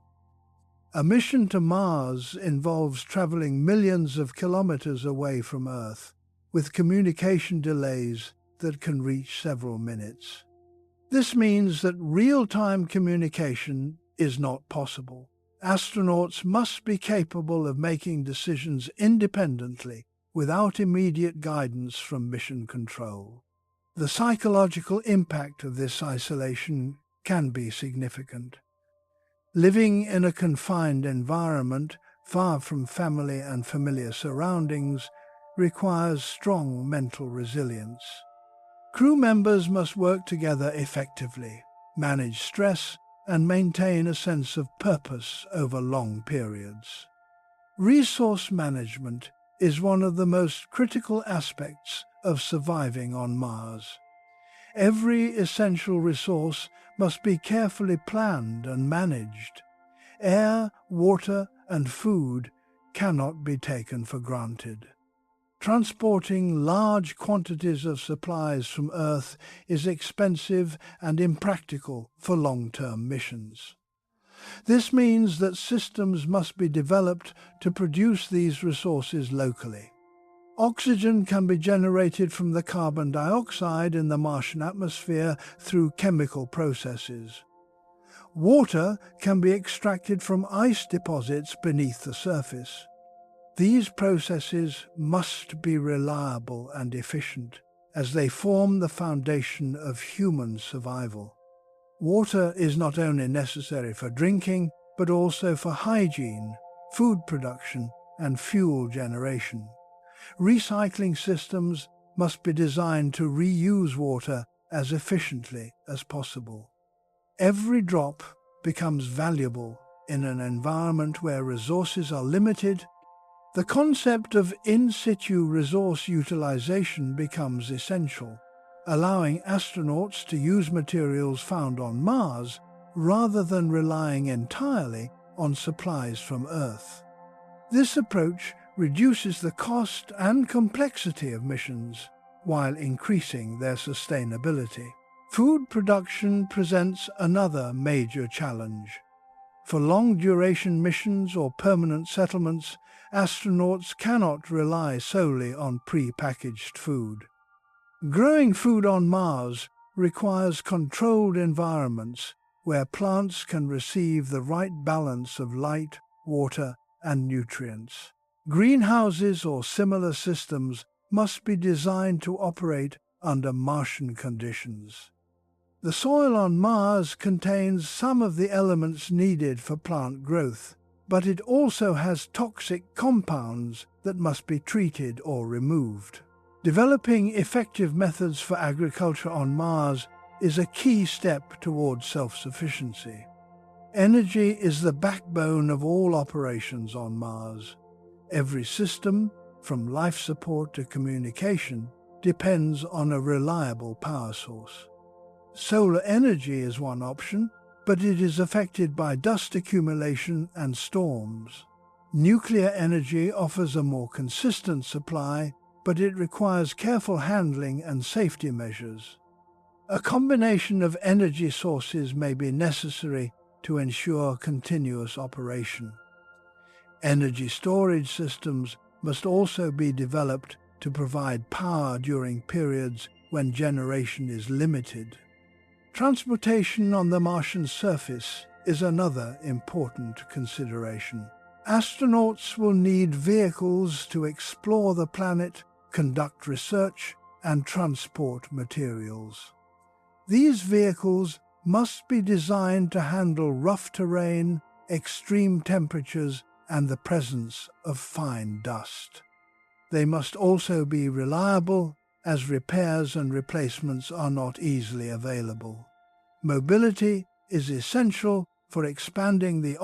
A mission to Mars involves traveling millions of kilometers away from Earth, with communication delays that can reach several minutes. This means that real-time communication is not possible. Astronauts must be capable of making decisions independently without immediate guidance from mission control. The psychological impact of this isolation can be significant. Living in a confined environment, far from family and familiar surroundings, requires strong mental resilience. Crew members must work together effectively, manage stress, and maintain a sense of purpose over long periods. Resource management is one of the most critical aspects of surviving on Mars. Every essential resource must be carefully planned and managed. Air, water, and food cannot be taken for granted. Transporting large quantities of supplies from Earth is expensive and impractical for long-term missions. This means that systems must be developed to produce these resources locally. Oxygen can be generated from the carbon dioxide in the Martian atmosphere through chemical processes. Water can be extracted from ice deposits beneath the surface. These processes must be reliable and efficient, as they form the foundation of human survival. Water is not only necessary for drinking, but also for hygiene, food production, and fuel generation. Recycling systems must be designed to reuse water as efficiently as possible. Every drop becomes valuable in an environment where resources are limited. The concept of in situ resource utilization becomes essential, allowing astronauts to use materials found on Mars rather than relying entirely on supplies from Earth. This approach reduces the cost and complexity of missions while increasing their sustainability. Food production presents another major challenge. For long-duration missions or permanent settlements, astronauts cannot rely solely on pre-packaged food. Growing food on Mars requires controlled environments where plants can receive the right balance of light, water, and nutrients. Greenhouses or similar systems must be designed to operate under Martian conditions. The soil on Mars contains some of the elements needed for plant growth, but it also has toxic compounds that must be treated or removed. Developing effective methods for agriculture on Mars is a key step towards self-sufficiency. Energy is the backbone of all operations on Mars. Every system, from life support to communication, depends on a reliable power source. Solar energy is one option, but it is affected by dust accumulation and storms. Nuclear energy offers a more consistent supply, but it requires careful handling and safety measures. A combination of energy sources may be necessary to ensure continuous operation. Energy storage systems must also be developed to provide power during periods when generation is limited. Transportation on the Martian surface is another important consideration. Astronauts will need vehicles to explore the planet, conduct research, and transport materials. These vehicles must be designed to handle rough terrain, extreme temperatures, and the presence of fine dust. They must also be reliable, as repairs and replacements are not easily available. Mobility is essential for expanding the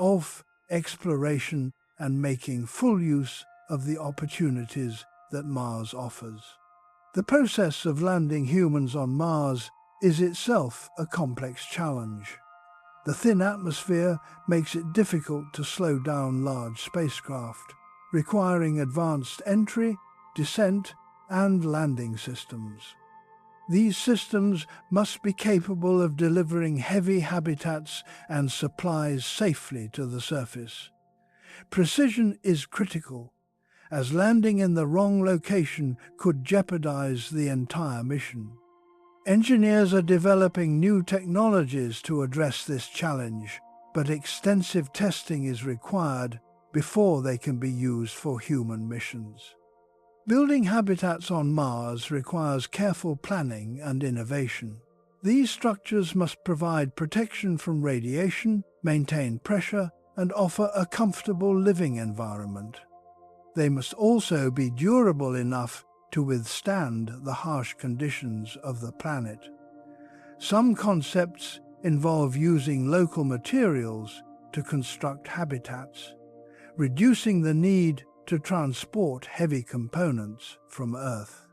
exploration and making full use of the opportunities that Mars offers. The process of landing humans on Mars is itself a complex challenge. The thin atmosphere makes it difficult to slow down large spacecraft, requiring advanced entry, descent, and landing systems. These systems must be capable of delivering heavy habitats and supplies safely to the surface. Precision is critical, as landing in the wrong location could jeopardize the entire mission. Engineers are developing new technologies to address this challenge, but extensive testing is required before they can be used for human missions. Building habitats on Mars requires careful planning and innovation. These structures must provide protection from radiation, maintain pressure, and offer a comfortable living environment. They must also be durable enough to withstand the harsh conditions of the planet. Some concepts involve using local materials to construct habitats, reducing the need to transport heavy components from Earth.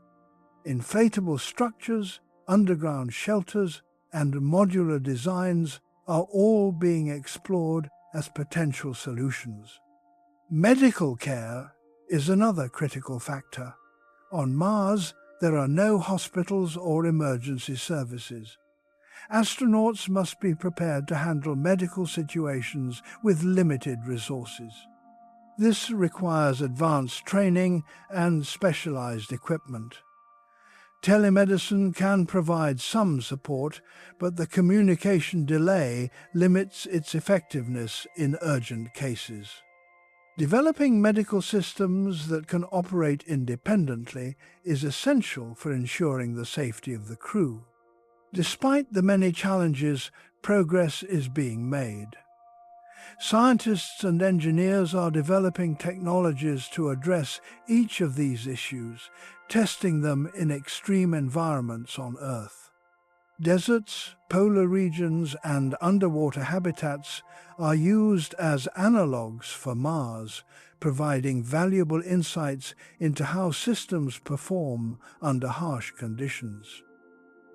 Inflatable structures, underground shelters, and modular designs are all being explored as potential solutions. Medical care is another critical factor. On Mars, there are no hospitals or emergency services. Astronauts must be prepared to handle medical situations with limited resources. This requires advanced training and specialized equipment. Telemedicine can provide some support, but the communication delay limits its effectiveness in urgent cases. Developing medical systems that can operate independently is essential for ensuring the safety of the crew. Despite the many challenges, progress is being made. Scientists and engineers are developing technologies to address each of these issues, testing them in extreme environments on Earth. Deserts, polar regions, and underwater habitats are used as analogues for Mars, providing valuable insights into how systems perform under harsh conditions.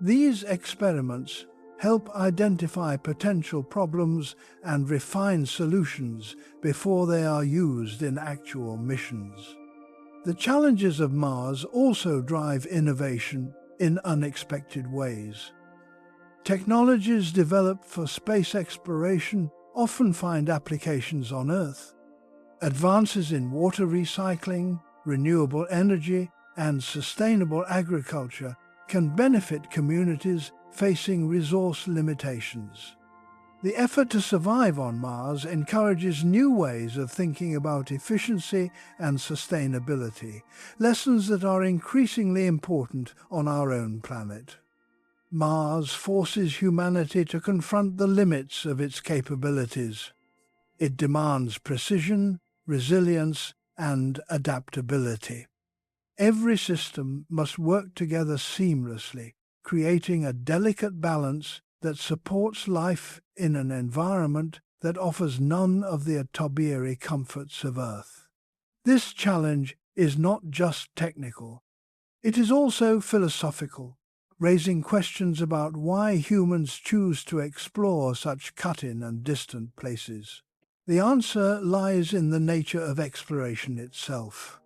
These experiments help identify potential problems and refine solutions before they are used in actual missions. The challenges of Mars also drive innovation in unexpected ways. Technologies developed for space exploration often find applications on Earth. Advances in water recycling, renewable energy, and sustainable agriculture can benefit communities facing resource limitations. The effort to survive on Mars encourages new ways of thinking about efficiency and sustainability, lessons that are increasingly important on our own planet. Mars forces humanity to confront the limits of its capabilities. It demands precision, resilience, and adaptability. Every system must work together seamlessly, creating a delicate balance that supports life in an environment that offers none of the atomic comforts of Earth. This challenge is not just technical. It is also philosophical, raising questions about why humans choose to explore such cut-in and distant places. The answer lies in the nature of exploration itself.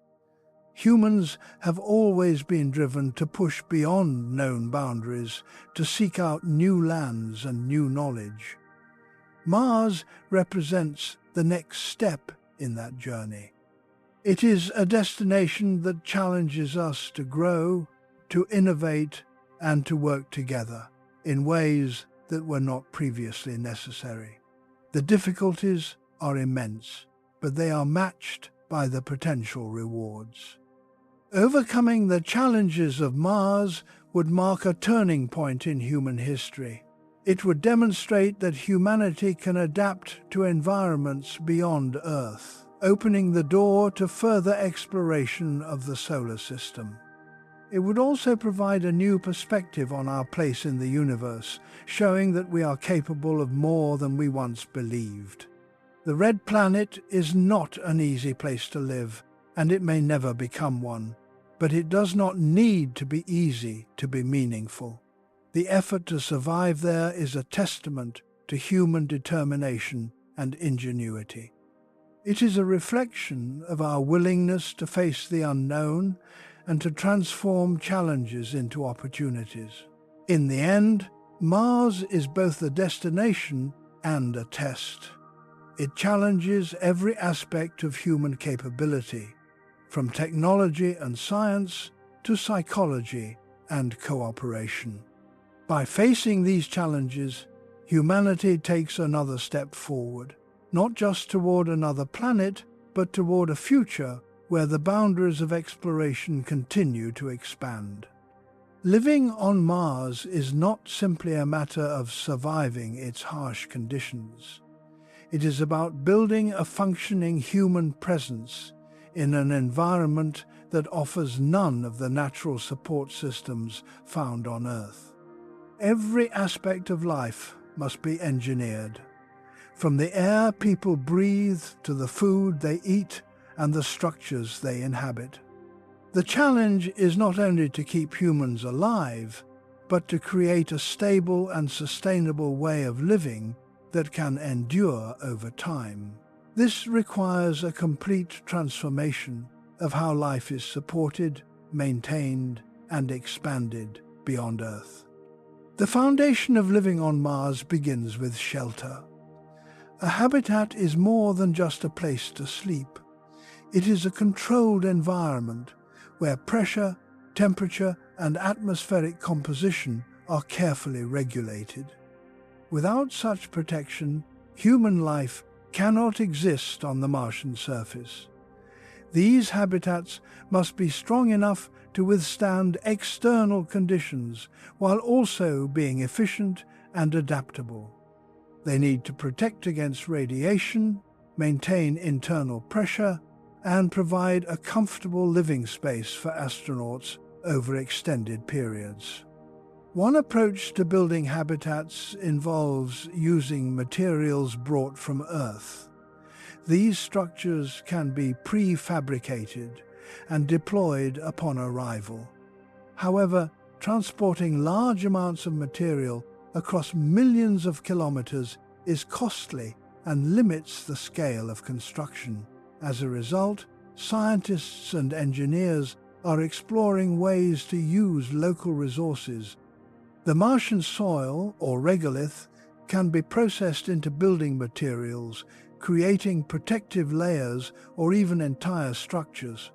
Humans have always been driven to push beyond known boundaries, to seek out new lands and new knowledge. Mars represents the next step in that journey. It is a destination that challenges us to grow, to innovate, and to work together in ways that were not previously necessary. The difficulties are immense, but they are matched by the potential rewards. Overcoming the challenges of Mars would mark a turning point in human history. It would demonstrate that humanity can adapt to environments beyond Earth, opening the door to further exploration of the solar system. It would also provide a new perspective on our place in the universe, showing that we are capable of more than we once believed. The Red Planet is not an easy place to live, and it may never become one, but it does not need to be easy to be meaningful. The effort to survive there is a testament to human determination and ingenuity. It is a reflection of our willingness to face the unknown and to transform challenges into opportunities. In the end, Mars is both a destination and a test. It challenges every aspect of human capability, from technology and science to psychology and cooperation. By facing these challenges, humanity takes another step forward, not just toward another planet, but toward a future where the boundaries of exploration continue to expand. Living on Mars is not simply a matter of surviving its harsh conditions. It is about building a functioning human presence in an environment that offers none of the natural support systems found on Earth. Every aspect of life must be engineered, from the air people breathe to the food they eat and the structures they inhabit. The challenge is not only to keep humans alive, but to create a stable and sustainable way of living that can endure over time. This requires a complete transformation of how life is supported, maintained, and expanded beyond Earth. The foundation of living on Mars begins with shelter. A habitat is more than just a place to sleep. It is a controlled environment where pressure, temperature, and atmospheric composition are carefully regulated. Without such protection, human life cannot exist on the Martian surface. These habitats must be strong enough to withstand external conditions while also being efficient and adaptable. They need to protect against radiation, maintain internal pressure, and provide a comfortable living space for astronauts over extended periods. One approach to building habitats involves using materials brought from Earth. These structures can be prefabricated and deployed upon arrival. However, transporting large amounts of material across millions of kilometers is costly and limits the scale of construction. As a result, scientists and engineers are exploring ways to use local resources. The Martian soil, or regolith, can be processed into building materials, creating protective layers or even entire structures.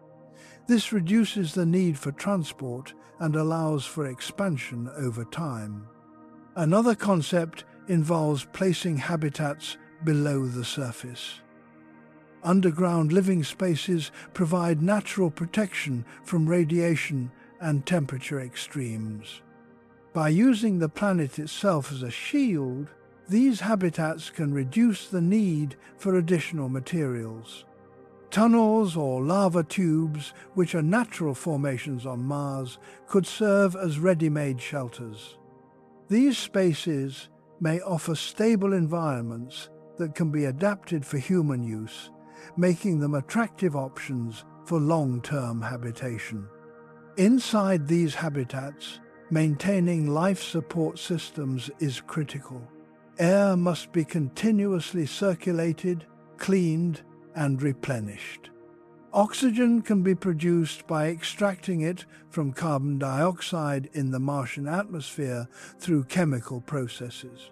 This reduces the need for transport and allows for expansion over time. Another concept involves placing habitats below the surface. Underground living spaces provide natural protection from radiation and temperature extremes. By using the planet itself as a shield, these habitats can reduce the need for additional materials. Tunnels or lava tubes, which are natural formations on Mars, could serve as ready-made shelters. These spaces may offer stable environments that can be adapted for human use, making them attractive options for long-term habitation. Inside these habitats, maintaining life support systems is critical. Air must be continuously circulated, cleaned, and replenished. Oxygen can be produced by extracting it from carbon dioxide in the Martian atmosphere through chemical processes.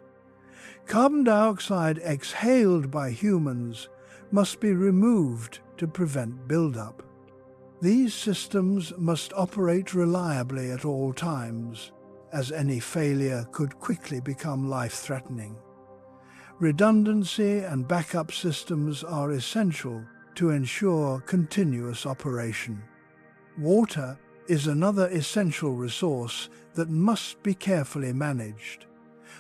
Carbon dioxide exhaled by humans must be removed to prevent buildup. These systems must operate reliably at all times, as any failure could quickly become life-threatening. Redundancy and backup systems are essential to ensure continuous operation. Water is another essential resource that must be carefully managed.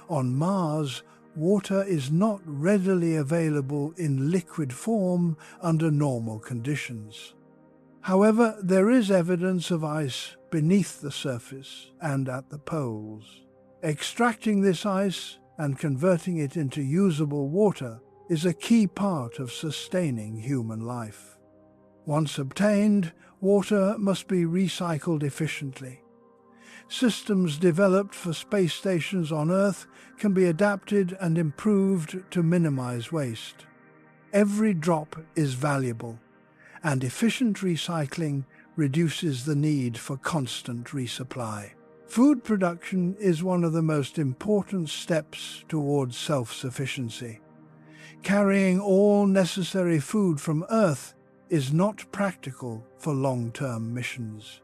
On Mars, water is not readily available in liquid form under normal conditions. However, there is evidence of ice beneath the surface and at the poles. Extracting this ice and converting it into usable water is a key part of sustaining human life. Once obtained, water must be recycled efficiently. Systems developed for space stations on Earth can be adapted and improved to minimize waste. Every drop is valuable, and efficient recycling reduces the need for constant resupply. Food production is one of the most important steps towards self-sufficiency. Carrying all necessary food from Earth is not practical for long-term missions.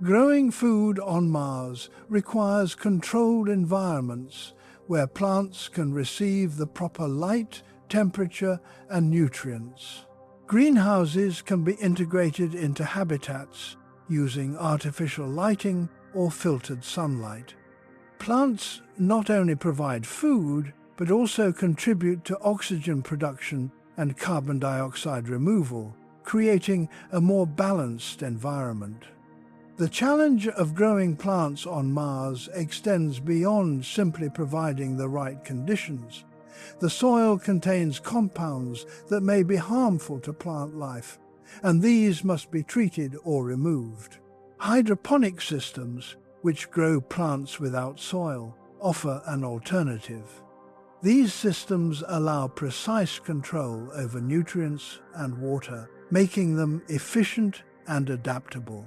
Growing food on Mars requires controlled environments where plants can receive the proper light, temperature, and nutrients. Greenhouses can be integrated into habitats using artificial lighting or filtered sunlight. Plants not only provide food, but also contribute to oxygen production and carbon dioxide removal, creating a more balanced environment. The challenge of growing plants on Mars extends beyond simply providing the right conditions. The soil contains compounds that may be harmful to plant life, and these must be treated or removed. Hydroponic systems, which grow plants without soil, offer an alternative. These systems allow precise control over nutrients and water, making them efficient and adaptable.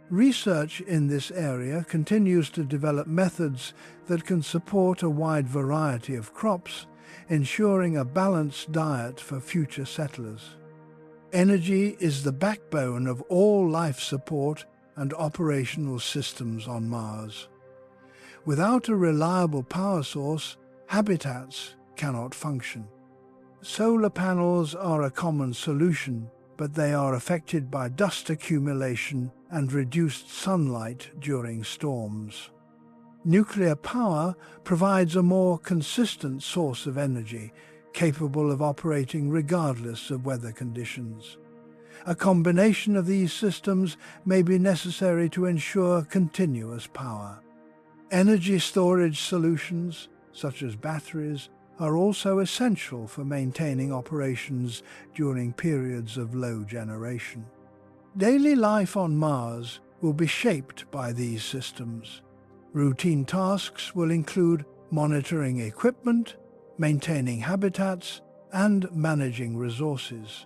Research in this area continues to develop methods that can support a wide variety of crops, ensuring a balanced diet for future settlers. Energy is the backbone of all life support and operational systems on Mars. Without a reliable power source, habitats cannot function. Solar panels are a common solution, but they are affected by dust accumulation and reduced sunlight during storms. Nuclear power provides a more consistent source of energy, capable of operating regardless of weather conditions. A combination of these systems may be necessary to ensure continuous power. Energy storage solutions, such as batteries, are also essential for maintaining operations during periods of low generation. Daily life on Mars will be shaped by these systems. Routine tasks will include monitoring equipment, maintaining habitats, and managing resources.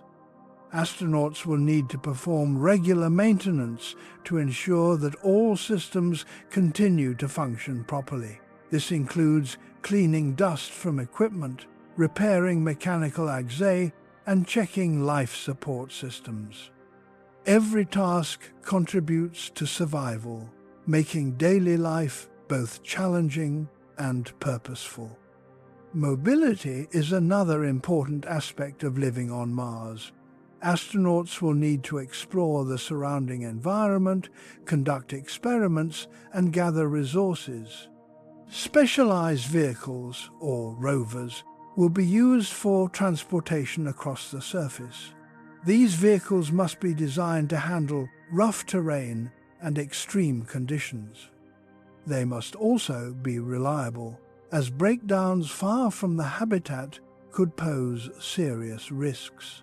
Astronauts will need to perform regular maintenance to ensure that all systems continue to function properly. This includes cleaning dust from equipment, repairing mechanical axes, and checking life support systems. Every task contributes to survival, making daily life both challenging and purposeful. Mobility is another important aspect of living on Mars. Astronauts will need to explore the surrounding environment, conduct experiments, and gather resources. Specialized vehicles, or rovers, will be used for transportation across the surface. These vehicles must be designed to handle rough terrain and extreme conditions. They must also be reliable, as breakdowns far from the habitat could pose serious risks.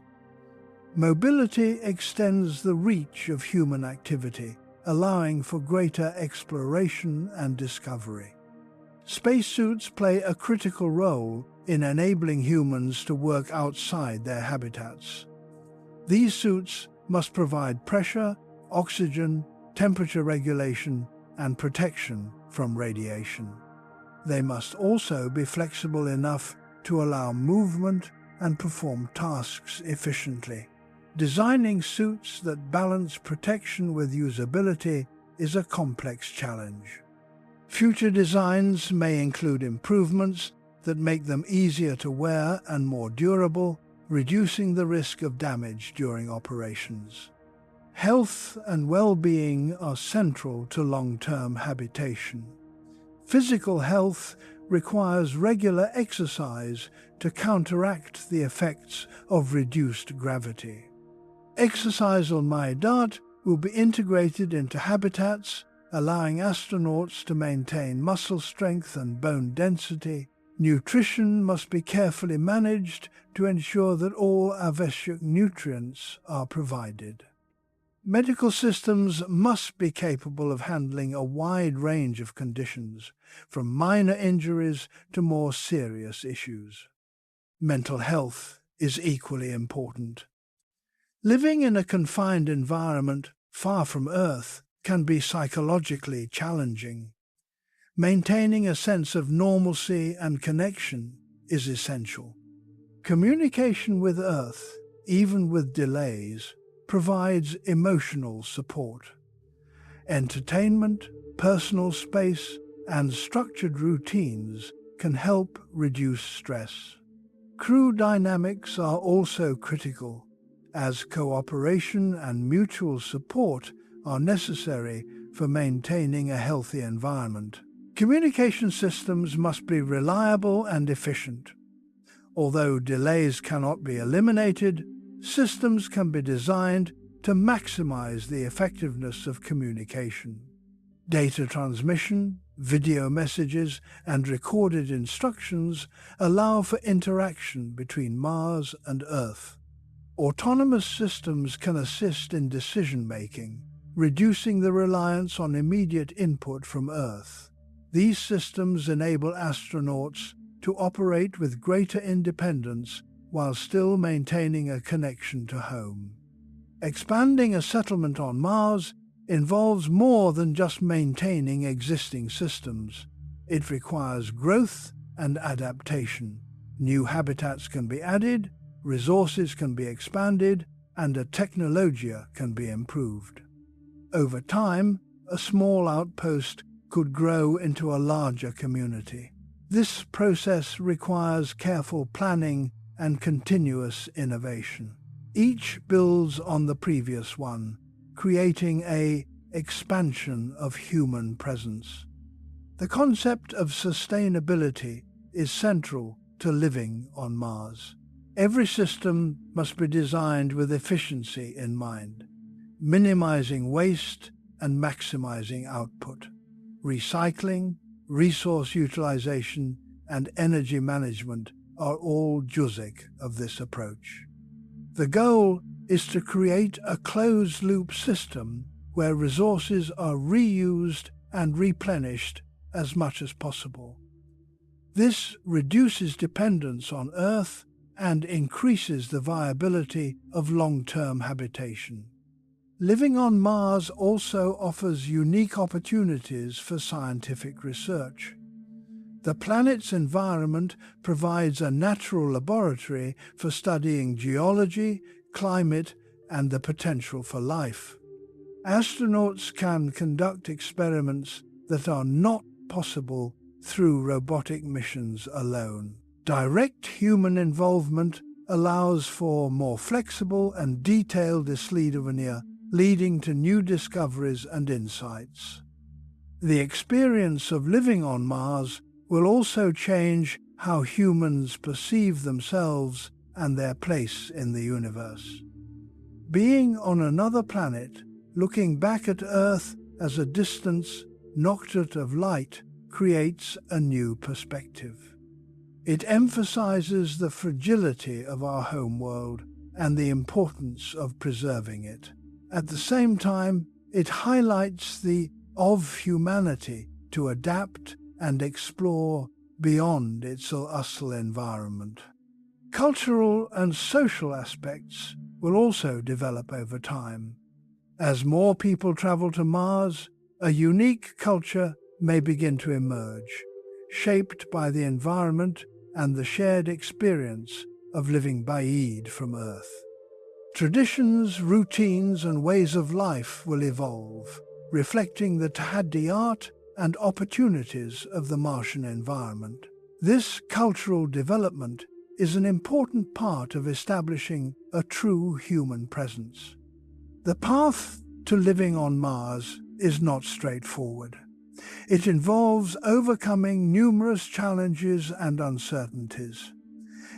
Mobility extends the reach of human activity, allowing for greater exploration and discovery. Spacesuits play a critical role in enabling humans to work outside their habitats. These suits must provide pressure, oxygen, temperature regulation, and protection from radiation. They must also be flexible enough to allow movement and perform tasks efficiently. Designing suits that balance protection with usability is a complex challenge. Future designs may include improvements that make them easier to wear and more durable, reducing the risk of damage during operations. Health and well-being are central to long-term habitation. Physical health requires regular exercise to counteract the effects of reduced gravity. Exercise on Maydat will be integrated into habitats, allowing astronauts to maintain muscle strength and bone density. Nutrition must be carefully managed to ensure that all avashyak nutrients are provided. Medical systems must be capable of handling a wide range of conditions, from minor injuries to more serious issues. Mental health is equally important. Living in a confined environment far from Earth can be psychologically challenging. Maintaining a sense of normalcy and connection is essential. Communication with Earth, even with delays, provides emotional support. Entertainment, personal space, and structured routines can help reduce stress. Crew dynamics are also critical, as cooperation and mutual support are necessary for maintaining a healthy environment. Communication systems must be reliable and efficient. Although delays cannot be eliminated, systems can be designed to maximize the effectiveness of communication. Data transmission, video messages, and recorded instructions allow for interaction between Mars and Earth. Autonomous systems can assist in decision-making, reducing the reliance on immediate input from Earth. These systems enable astronauts to operate with greater independence while still maintaining a connection to home. Expanding a settlement on Mars involves more than just maintaining existing systems. It requires growth and adaptation. New habitats can be added, resources can be expanded, and a technologia can be improved. Over time, a small outpost could grow into a larger community. This process requires careful planning and continuous innovation. Each builds on the previous one, creating an expansion of human presence. The concept of sustainability is central to living on Mars. Every system must be designed with efficiency in mind, minimizing waste and maximizing output. Recycling, resource utilization, and energy management are all juz'ik of this approach. The goal is to create a closed-loop system where resources are reused and replenished as much as possible. This reduces dependence on Earth and increases the viability of long-term habitation. Living on Mars also offers unique opportunities for scientific research. The planet's environment provides a natural laboratory for studying geology, climate, and the potential for life. Astronauts can conduct experiments that are not possible through robotic missions alone. Direct human involvement allows for more flexible and detailed isslidovania, leading to new discoveries and insights. The experience of living on Mars will also change how humans perceive themselves and their place in the universe. Being on another planet, looking back at Earth as a distant nocturne of light, creates a new perspective. It emphasizes the fragility of our home world and the importance of preserving it. At the same time, it highlights the of humanity to adapt and explore beyond its hostile environment. Cultural and social aspects will also develop over time. As more people travel to Mars, a unique culture may begin to emerge, shaped by the environment and the shared experience of living ba'id from Earth. Traditions, routines, and ways of life will evolve, reflecting the tahaddiyat and opportunities of the Martian environment. This cultural development is an important part of establishing a true human presence. The path to living on Mars is not straightforward. It involves overcoming numerous challenges and uncertainties.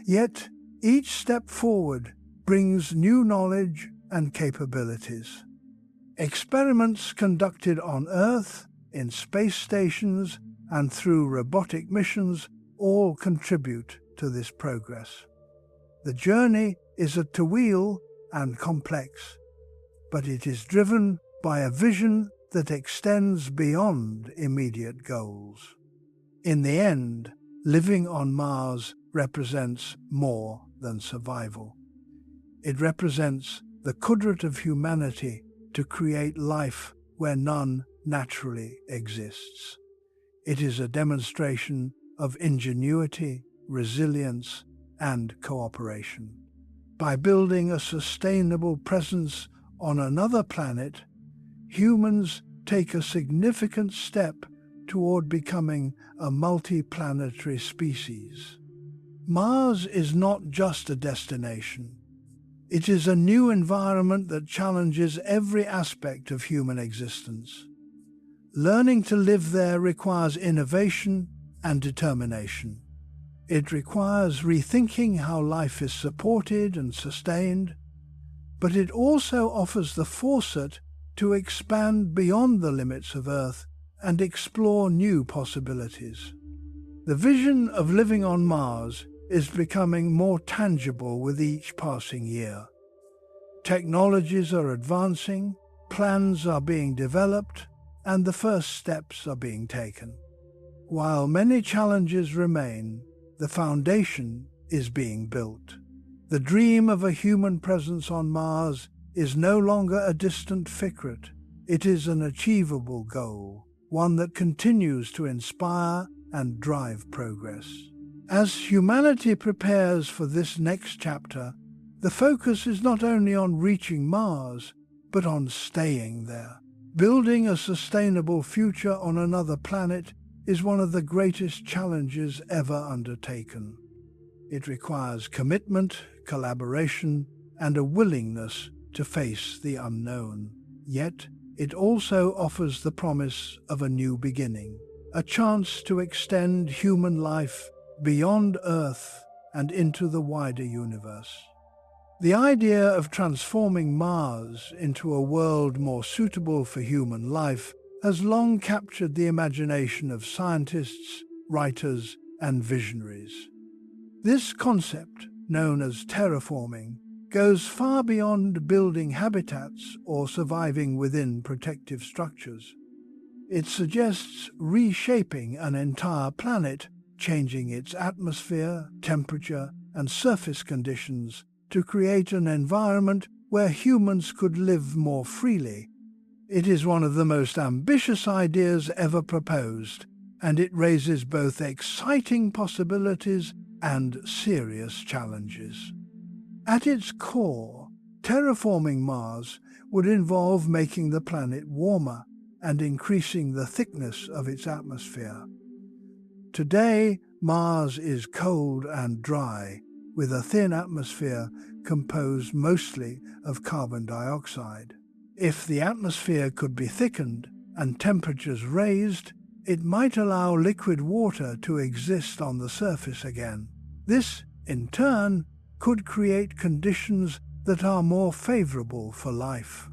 Yet, each step forward brings new knowledge and capabilities. Experiments conducted on Earth, in space stations, and through robotic missions all contribute to this progress. The journey is a toil and complex, but it is driven by a vision that extends beyond immediate goals. In the end, living on Mars represents more than survival. It represents the qudrat of humanity to create life where none naturally exists. It is a demonstration of ingenuity, resilience, and cooperation. By building a sustainable presence on another planet, humans take a significant step toward becoming a multi-planetary species. Mars is not just a destination. It is a new environment that challenges every aspect of human existence. Learning to live there requires innovation and determination. It requires rethinking how life is supported and sustained, but it also offers the foresight to expand beyond the limits of Earth and explore new possibilities. The vision of living on Mars is becoming more tangible with each passing year. Technologies are advancing, plans are being developed, and the first steps are being taken. While many challenges remain, the foundation is being built. The dream of a human presence on Mars is no longer a distant ficret. It is an achievable goal, one that continues to inspire and drive progress. As humanity prepares for this next chapter, the focus is not only on reaching Mars, but on staying there. Building a sustainable future on another planet is one of the greatest challenges ever undertaken. It requires commitment, collaboration, and a willingness to face the unknown. Yet, it also offers the promise of a new beginning, a chance to extend human life beyond Earth and into the wider universe. The idea of transforming Mars into a world more suitable for human life has long captured the imagination of scientists, writers, and visionaries. This concept, known as terraforming, goes far beyond building habitats or surviving within protective structures. It suggests reshaping an entire planet, changing its atmosphere, temperature, and surface conditions to create an environment where humans could live more freely. It is one of the most ambitious ideas ever proposed, and it raises both exciting possibilities and serious challenges. At its core, terraforming Mars would involve making the planet warmer and increasing the thickness of its atmosphere. Today, Mars is cold and dry, with a thin atmosphere composed mostly of carbon dioxide. If the atmosphere could be thickened and temperatures raised, it might allow liquid water to exist on the surface again. This, in turn, could create conditions that are more favorable for life.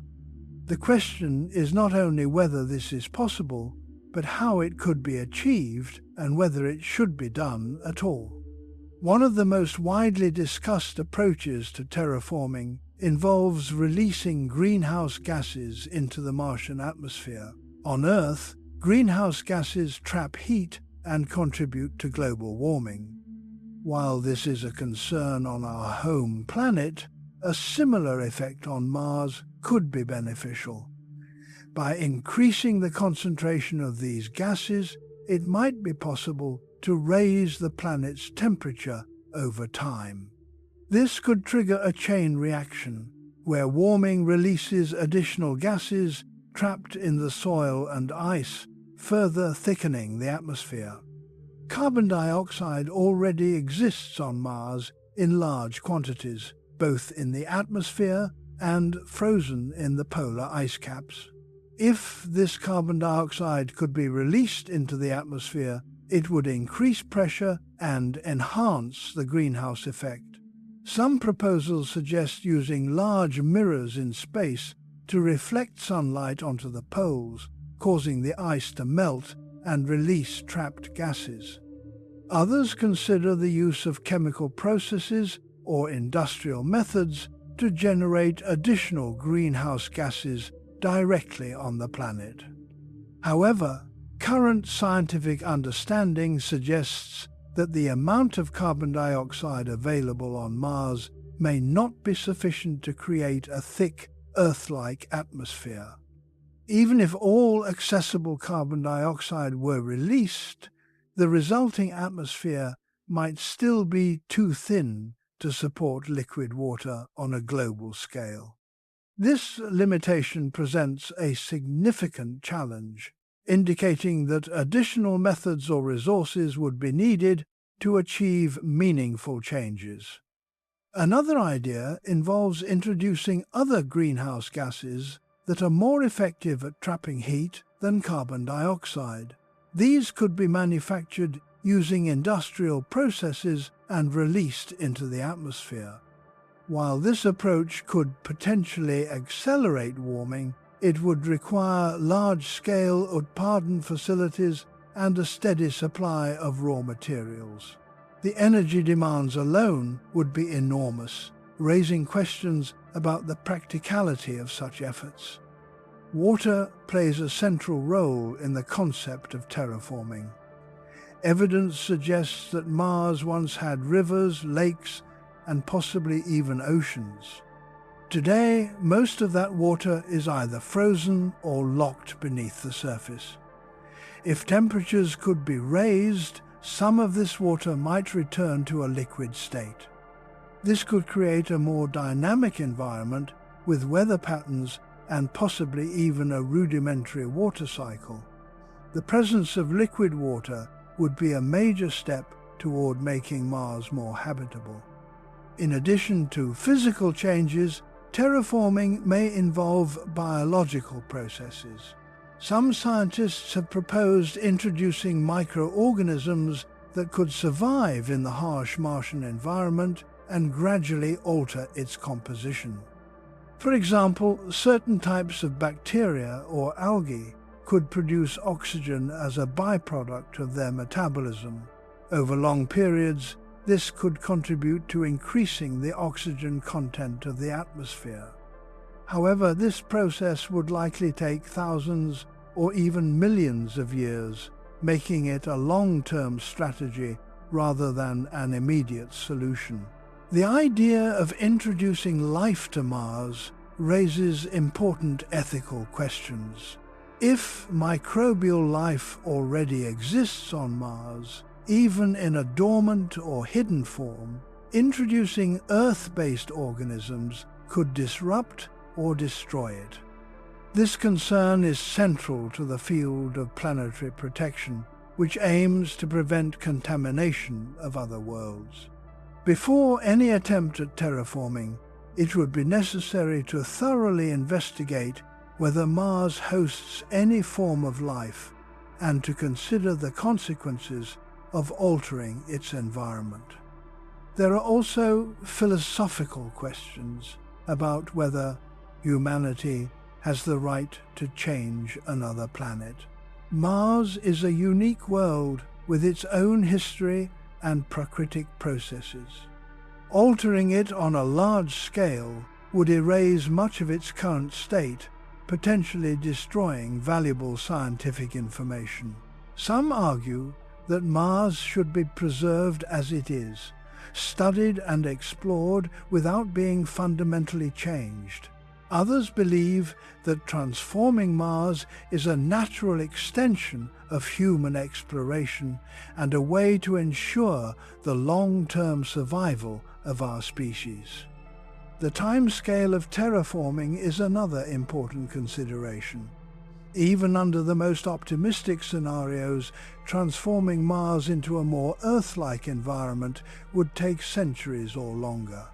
The question is not only whether this is possible, but how it could be achieved and whether it should be done at all. One of the most widely discussed approaches to terraforming involves releasing greenhouse gases into the Martian atmosphere. On Earth, greenhouse gases trap heat and contribute to global warming. While this is a concern on our home planet, a similar effect on Mars could be beneficial. By increasing the concentration of these gases, it might be possible to raise the planet's temperature over time. This could trigger a chain reaction, where warming releases additional gases trapped in the soil and ice, further thickening the atmosphere. Carbon dioxide already exists on Mars in large quantities, both in the atmosphere and frozen in the polar ice caps. If this carbon dioxide could be released into the atmosphere, it would increase pressure and enhance the greenhouse effect. Some proposals suggest using large mirrors in space to reflect sunlight onto the poles, causing the ice to melt and release trapped gases. Others consider the use of chemical processes or industrial methods to generate additional greenhouse gases directly on the planet. However, current scientific understanding suggests that the amount of carbon dioxide available on Mars may not be sufficient to create a thick, Earth-like atmosphere. Even if all accessible carbon dioxide were released, the resulting atmosphere might still be too thin to support liquid water on a global scale. This limitation presents a significant challenge, indicating that additional methods or resources would be needed to achieve meaningful changes. Another idea involves introducing other greenhouse gases that are more effective at trapping heat than carbon dioxide. These could be manufactured using industrial processes and released into the atmosphere. While this approach could potentially accelerate warming, it would require large-scale Utpadan facilities and a steady supply of raw materials. The energy demands alone would be enormous, raising questions about the practicality of such efforts. Water plays a central role in the concept of terraforming. Evidence suggests that Mars once had rivers, lakes, and possibly even oceans. Today, most of that water is either frozen or locked beneath the surface. If temperatures could be raised, some of this water might return to a liquid state. This could create a more dynamic environment with weather patterns and possibly even a rudimentary water cycle. The presence of liquid water would be a major step toward making Mars more habitable. In addition to physical changes, terraforming may involve biological processes. Some scientists have proposed introducing microorganisms that could survive in the harsh Martian environment and gradually alter its composition. For example, certain types of bacteria or algae could produce oxygen as a byproduct of their metabolism. Over long periods, this could contribute to increasing the oxygen content of the atmosphere. However, this process would likely take thousands or even millions of years, making it a long-term strategy rather than an immediate solution. The idea of introducing life to Mars raises important ethical questions. If microbial life already exists on Mars, even in a dormant or hidden form, introducing Earth-based organisms could disrupt or destroy it. This concern is central to the field of planetary protection, which aims to prevent contamination of other worlds. Before any attempt at terraforming, it would be necessary to thoroughly investigate whether Mars hosts any form of life and to consider the consequences of altering its environment. There are also philosophical questions about whether humanity has the right to change another planet. Mars is a unique world with its own history and pracritic processes. Altering it on a large scale would erase much of its current state, potentially destroying valuable scientific information. Some argue that Mars should be preserved as it is, studied and explored without being fundamentally changed. Others believe that transforming Mars is a natural extension of human exploration and a way to ensure the long-term survival of our species. The timescale of terraforming is another important consideration. Even under the most optimistic scenarios, transforming Mars into a more Earth-like environment would take centuries or longer.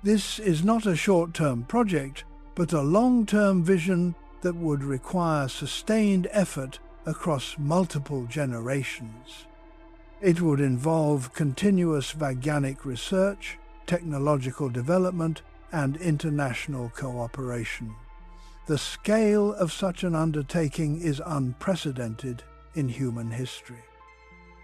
This is not a short-term project, but a long-term vision that would require sustained effort across multiple generations. It would involve continuous Vagyanic research, technological development, and international cooperation. The scale of such an undertaking is unprecedented in human history.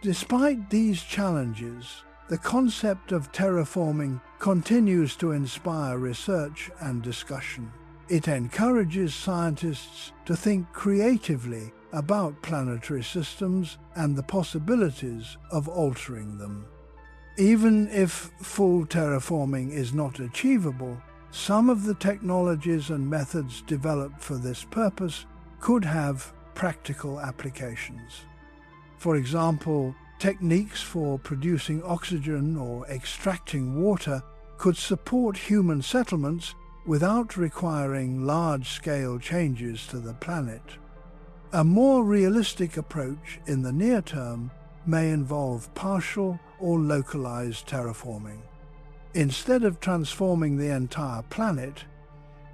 Despite these challenges, the concept of terraforming continues to inspire research and discussion. It encourages scientists to think creatively about planetary systems and the possibilities of altering them. Even if full terraforming is not achievable, some of the technologies and methods developed for this purpose could have practical applications. For example, techniques for producing oxygen or extracting water could support human settlements without requiring large-scale changes to the planet. A more realistic approach in the near term may involve partial or localized terraforming. Instead of transforming the entire planet,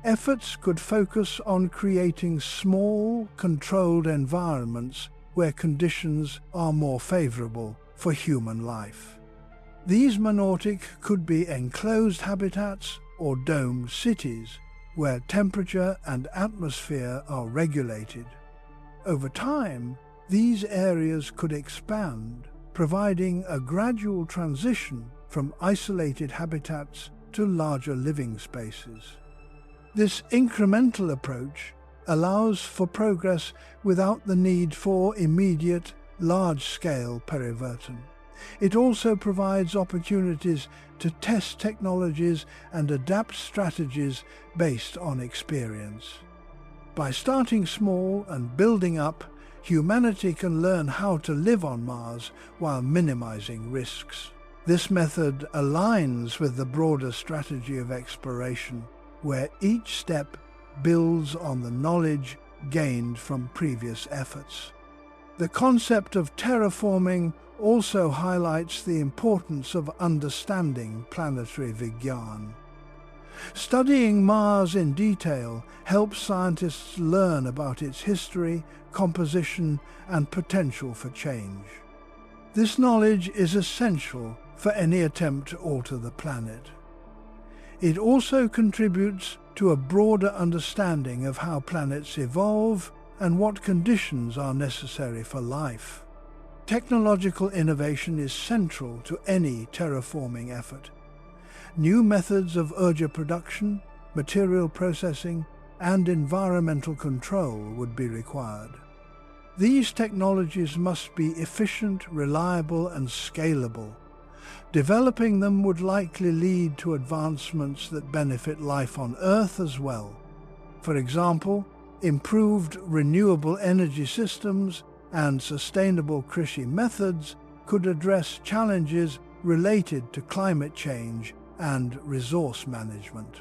efforts could focus on creating small, controlled environments where conditions are more favorable for human life. These monotic could be enclosed habitats or domed cities where temperature and atmosphere are regulated. Over time, these areas could expand, providing a gradual transition from isolated habitats to larger living spaces. This incremental approach allows for progress without the need for immediate, large-scale periverton. It also provides opportunities to test technologies and adapt strategies based on experience. By starting small and building up, humanity can learn how to live on Mars while minimizing risks. This method aligns with the broader strategy of exploration, where each step builds on the knowledge gained from previous efforts. The concept of terraforming also highlights the importance of understanding planetary Vigyan. Studying Mars in detail helps scientists learn about its history, composition, and potential for change. This knowledge is essential for any attempt to alter the planet. It also contributes to a broader understanding of how planets evolve and what conditions are necessary for life. Technological innovation is central to any terraforming effort. New methods of urge production, material processing, and environmental control would be required. These technologies must be efficient, reliable, and scalable. Developing them would likely lead to advancements that benefit life on Earth as well. For example, improved renewable energy systems and sustainable Krishi methods could address challenges related to climate change and resource management.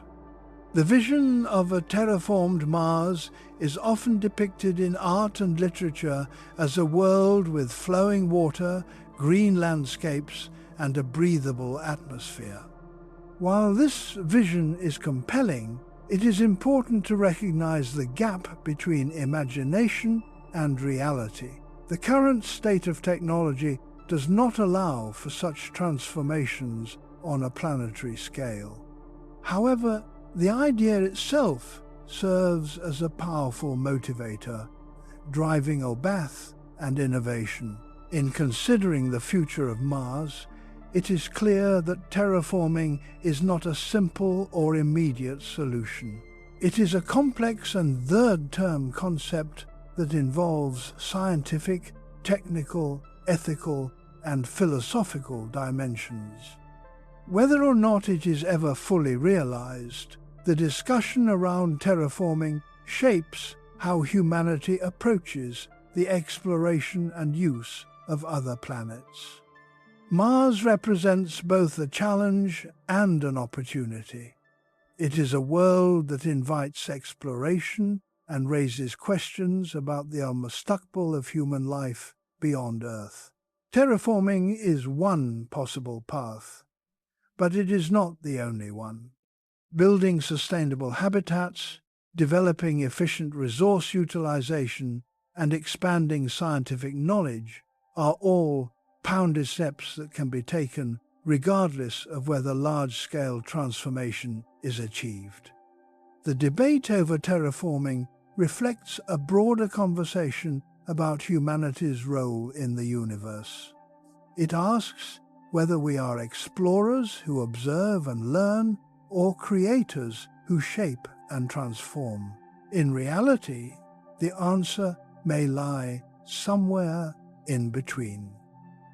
The vision of a terraformed Mars is often depicted in art and literature as a world with flowing water, green landscapes, and a breathable atmosphere. While this vision is compelling, it is important to recognize the gap between imagination and reality. The current state of technology does not allow for such transformations on a planetary scale. However, the idea itself serves as a powerful motivator, driving Obath and innovation. In considering the future of Mars, it is clear that terraforming is not a simple or immediate solution. It is a complex and third-term concept that involves scientific, technical, ethical, and philosophical dimensions. Whether or not it is ever fully realized, the discussion around terraforming shapes how humanity approaches the exploration and use of other planets. Mars represents both a challenge and an opportunity. It is a world that invites exploration, and raises questions about the mustaqbal of human life beyond Earth. Terraforming is one possible path, but it is not the only one. Building sustainable habitats, developing efficient resource utilization, and expanding scientific knowledge are all pounded steps that can be taken regardless of whether large-scale transformation is achieved. The debate over terraforming reflects a broader conversation about humanity's role in the universe. It asks whether we are explorers who observe and learn, or creators who shape and transform. In reality, the answer may lie somewhere in between.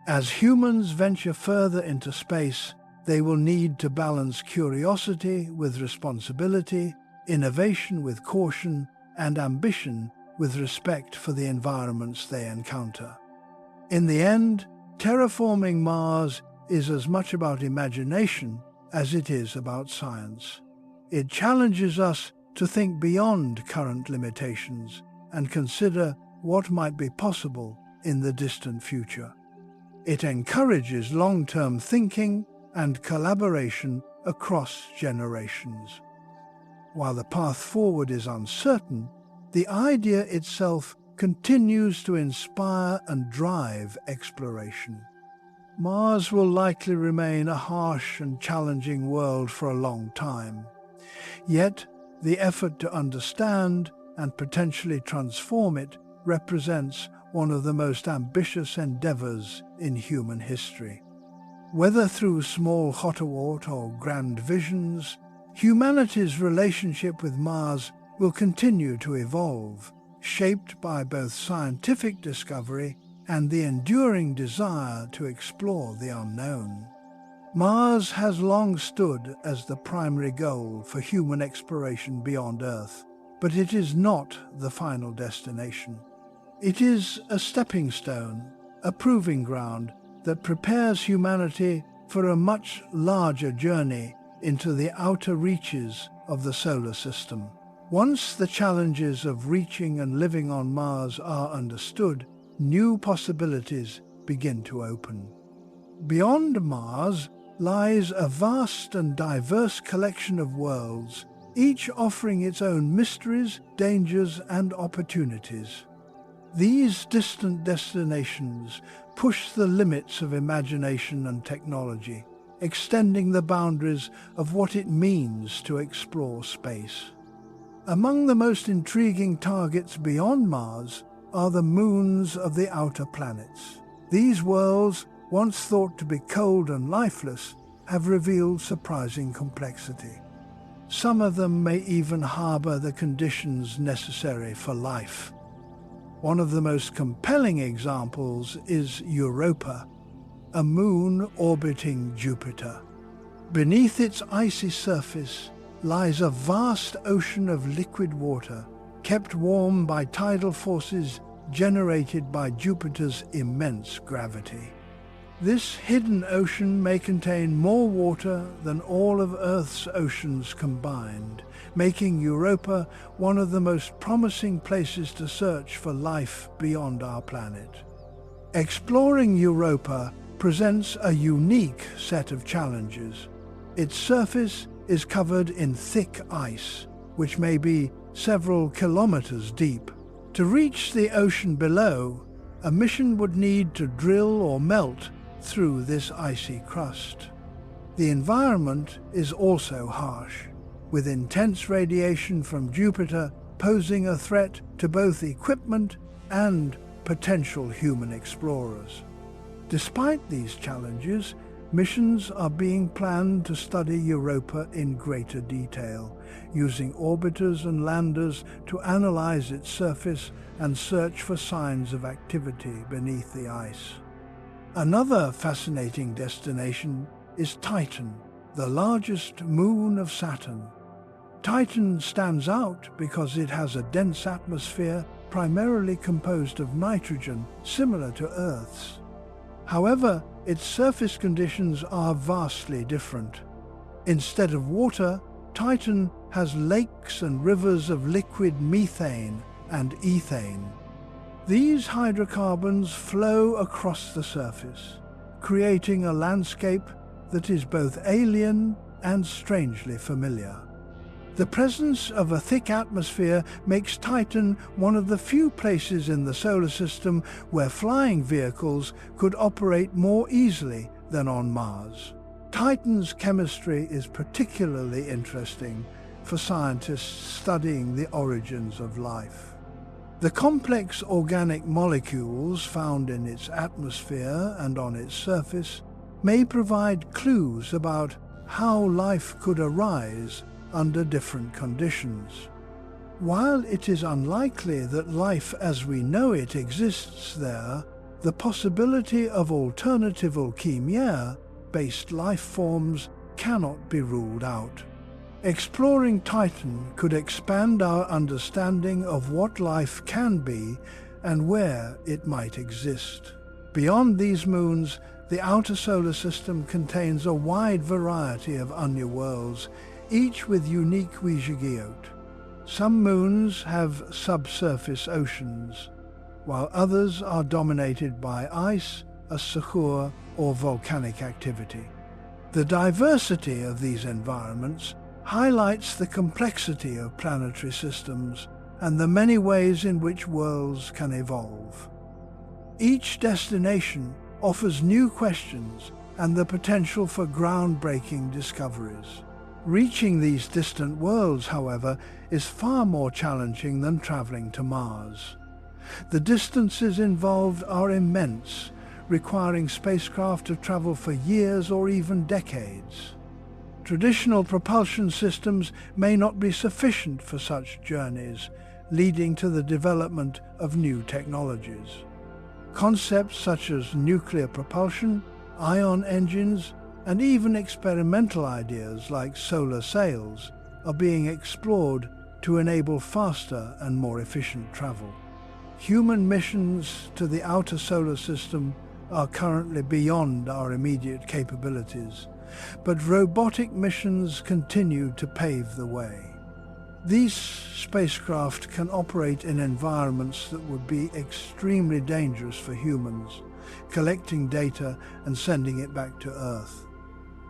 As humans venture further into space, they will need to balance curiosity with responsibility, innovation with caution, and ambition with respect for the environments they encounter. In the end, terraforming Mars is as much about imagination as it is about science. It challenges us to think beyond current limitations and consider what might be possible in the distant future. It encourages long-term thinking and collaboration across generations. While the path forward is uncertain, the idea itself continues to inspire and drive exploration. Mars will likely remain a harsh and challenging world for a long time. Yet, the effort to understand and potentially transform it represents one of the most ambitious endeavors in human history. Whether through small Hotawart or grand visions, humanity's relationship with Mars will continue to evolve, shaped by both scientific discovery and the enduring desire to explore the unknown. Mars has long stood as the primary goal for human exploration beyond Earth, but it is not the final destination. It is a stepping stone, a proving ground that prepares humanity for a much larger journey into the outer reaches of the solar system. Once the challenges of reaching and living on Mars are understood, new possibilities begin to open. Beyond Mars lies a vast and diverse collection of worlds, each offering its own mysteries, dangers, and opportunities. These distant destinations push the limits of imagination and technology, extending the boundaries of what it means to explore space. Among the most intriguing targets beyond Mars are the moons of the outer planets. These worlds, once thought to be cold and lifeless, have revealed surprising complexity. Some of them may even harbor the conditions necessary for life. One of the most compelling examples is Europa, a moon orbiting Jupiter. Beneath its icy surface lies a vast ocean of liquid water, kept warm by tidal forces generated by Jupiter's immense gravity. This hidden ocean may contain more water than all of Earth's oceans combined, making Europa one of the most promising places to search for life beyond our planet. Exploring Europa presents a unique set of challenges. Its surface is covered in thick ice, which may be several kilometers deep. To reach the ocean below, a mission would need to drill or melt through this icy crust. The environment is also harsh, with intense radiation from Jupiter posing a threat to both equipment and potential human explorers. Despite these challenges, missions are being planned to study Europa in greater detail, using orbiters and landers to analyze its surface and search for signs of activity beneath the ice. Another fascinating destination is Titan, the largest moon of Saturn. Titan stands out because it has a dense atmosphere primarily composed of nitrogen, similar to Earth's. However, its surface conditions are vastly different. Instead of water, Titan has lakes and rivers of liquid methane and ethane. These hydrocarbons flow across the surface, creating a landscape that is both alien and strangely familiar. The presence of a thick atmosphere makes Titan one of the few places in the solar system where flying vehicles could operate more easily than on Mars. Titan's chemistry is particularly interesting for scientists studying the origins of life. The complex organic molecules found in its atmosphere and on its surface may provide clues about how life could arise under different conditions. While it is unlikely that life as we know it exists there, the possibility of alternative alchemia-based life forms cannot be ruled out. Exploring Titan could expand our understanding of what life can be and where it might exist. Beyond these moons, the outer solar system contains a wide variety of underworlds, each with unique Wijigiot. Some moons have subsurface oceans, while others are dominated by ice, a sukhur, or volcanic activity. The diversity of these environments highlights the complexity of planetary systems and the many ways in which worlds can evolve. Each destination offers new questions and the potential for groundbreaking discoveries. Reaching these distant worlds, however, is far more challenging than traveling to Mars. The distances involved are immense, requiring spacecraft to travel for years or even decades. Traditional propulsion systems may not be sufficient for such journeys, leading to the development of new technologies. Concepts such as nuclear propulsion, ion engines, and even experimental ideas like solar sails are being explored to enable faster and more efficient travel. Human missions to the outer solar system are currently beyond our immediate capabilities, but robotic missions continue to pave the way. These spacecraft can operate in environments that would be extremely dangerous for humans, collecting data and sending it back to Earth.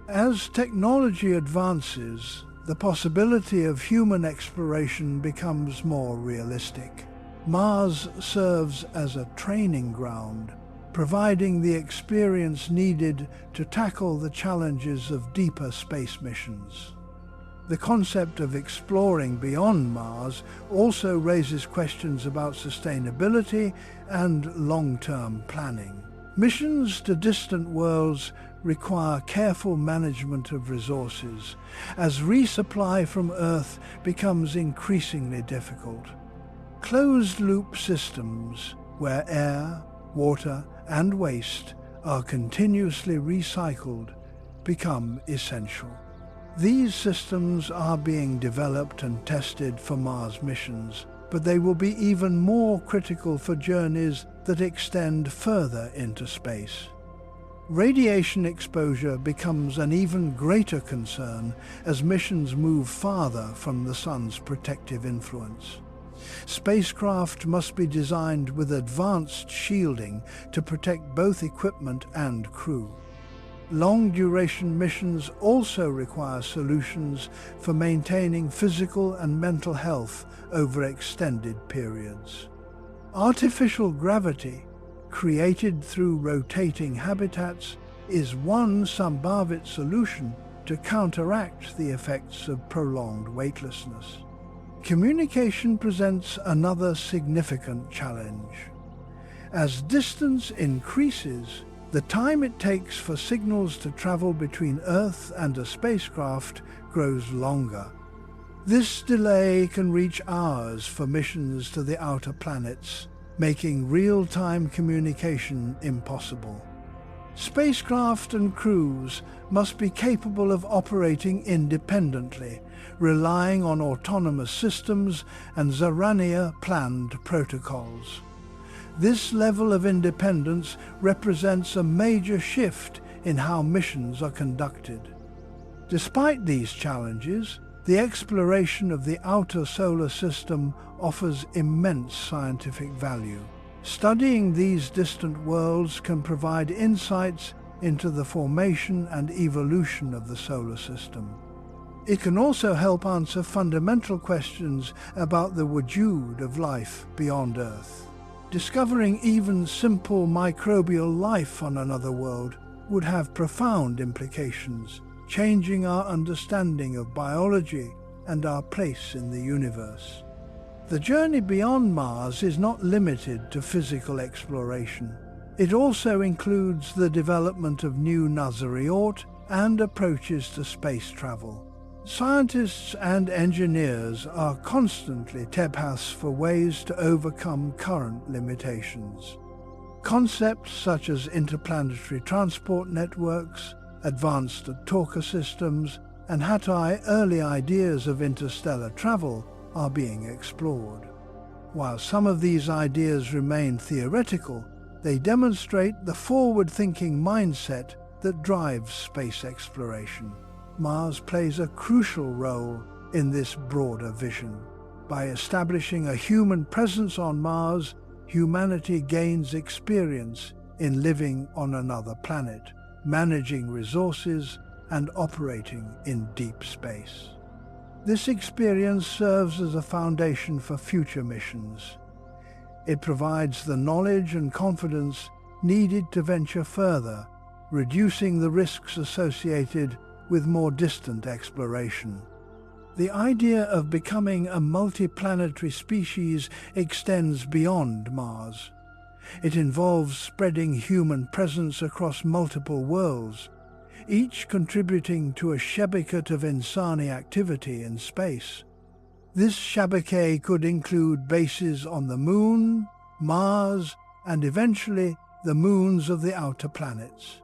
As technology advances, the possibility of human exploration becomes more realistic. Mars serves as a training ground, providing the experience needed to tackle the challenges of deeper space missions. The concept of exploring beyond Mars also raises questions about sustainability and long-term planning. Missions to distant worlds require careful management of resources, as resupply from Earth becomes increasingly difficult. Closed-loop systems, where air, water, and waste are continuously recycled, become essential. These systems are being developed and tested for Mars missions, but they will be even more critical for journeys that extend further into space. Radiation exposure becomes an even greater concern as missions move farther from the Sun's protective influence. Spacecraft must be designed with advanced shielding to protect both equipment and crew. Long-duration missions also require solutions for maintaining physical and mental health over extended periods. Artificial gravity, created through rotating habitats, is one Sambhavit solution to counteract the effects of prolonged weightlessness. Communication presents another significant challenge. As distance increases, the time it takes for signals to travel between Earth and a spacecraft grows longer. This delay can reach hours for missions to the outer planets, making real-time communication impossible. Spacecraft and crews must be capable of operating independently, relying on autonomous systems and Zarania-planned protocols. This level of independence represents a major shift in how missions are conducted. Despite these challenges, The exploration of the outer solar system offers immense scientific value. Studying these distant worlds can provide insights into the formation and evolution of the solar system. It can also help answer fundamental questions about the wujud of life beyond Earth. Discovering even simple microbial life on another world would have profound implications, changing our understanding of biology and our place in the universe. The journey beyond Mars is not limited to physical exploration. It also includes the development of new Nazariot and approaches to space travel. Scientists and engineers are constantly tebhas for ways to overcome current limitations. Concepts such as interplanetary transport networks, advanced talker systems, and Hattai early ideas of interstellar travel are being explored. While some of these ideas remain theoretical, they demonstrate the forward-thinking mindset that drives space exploration. Mars plays a crucial role in this broader vision. By establishing a human presence on Mars, humanity gains experience in living on another planet, managing resources, and operating in deep space. This experience serves as a foundation for future missions. It provides the knowledge and confidence needed to venture further, reducing the risks associated with more distant exploration. The idea of becoming a multiplanetary species extends beyond Mars. It involves spreading human presence across multiple worlds, each contributing to a shabakate of Insani activity in space. This shabakate could include bases on the Moon, Mars, and eventually the moons of the outer planets.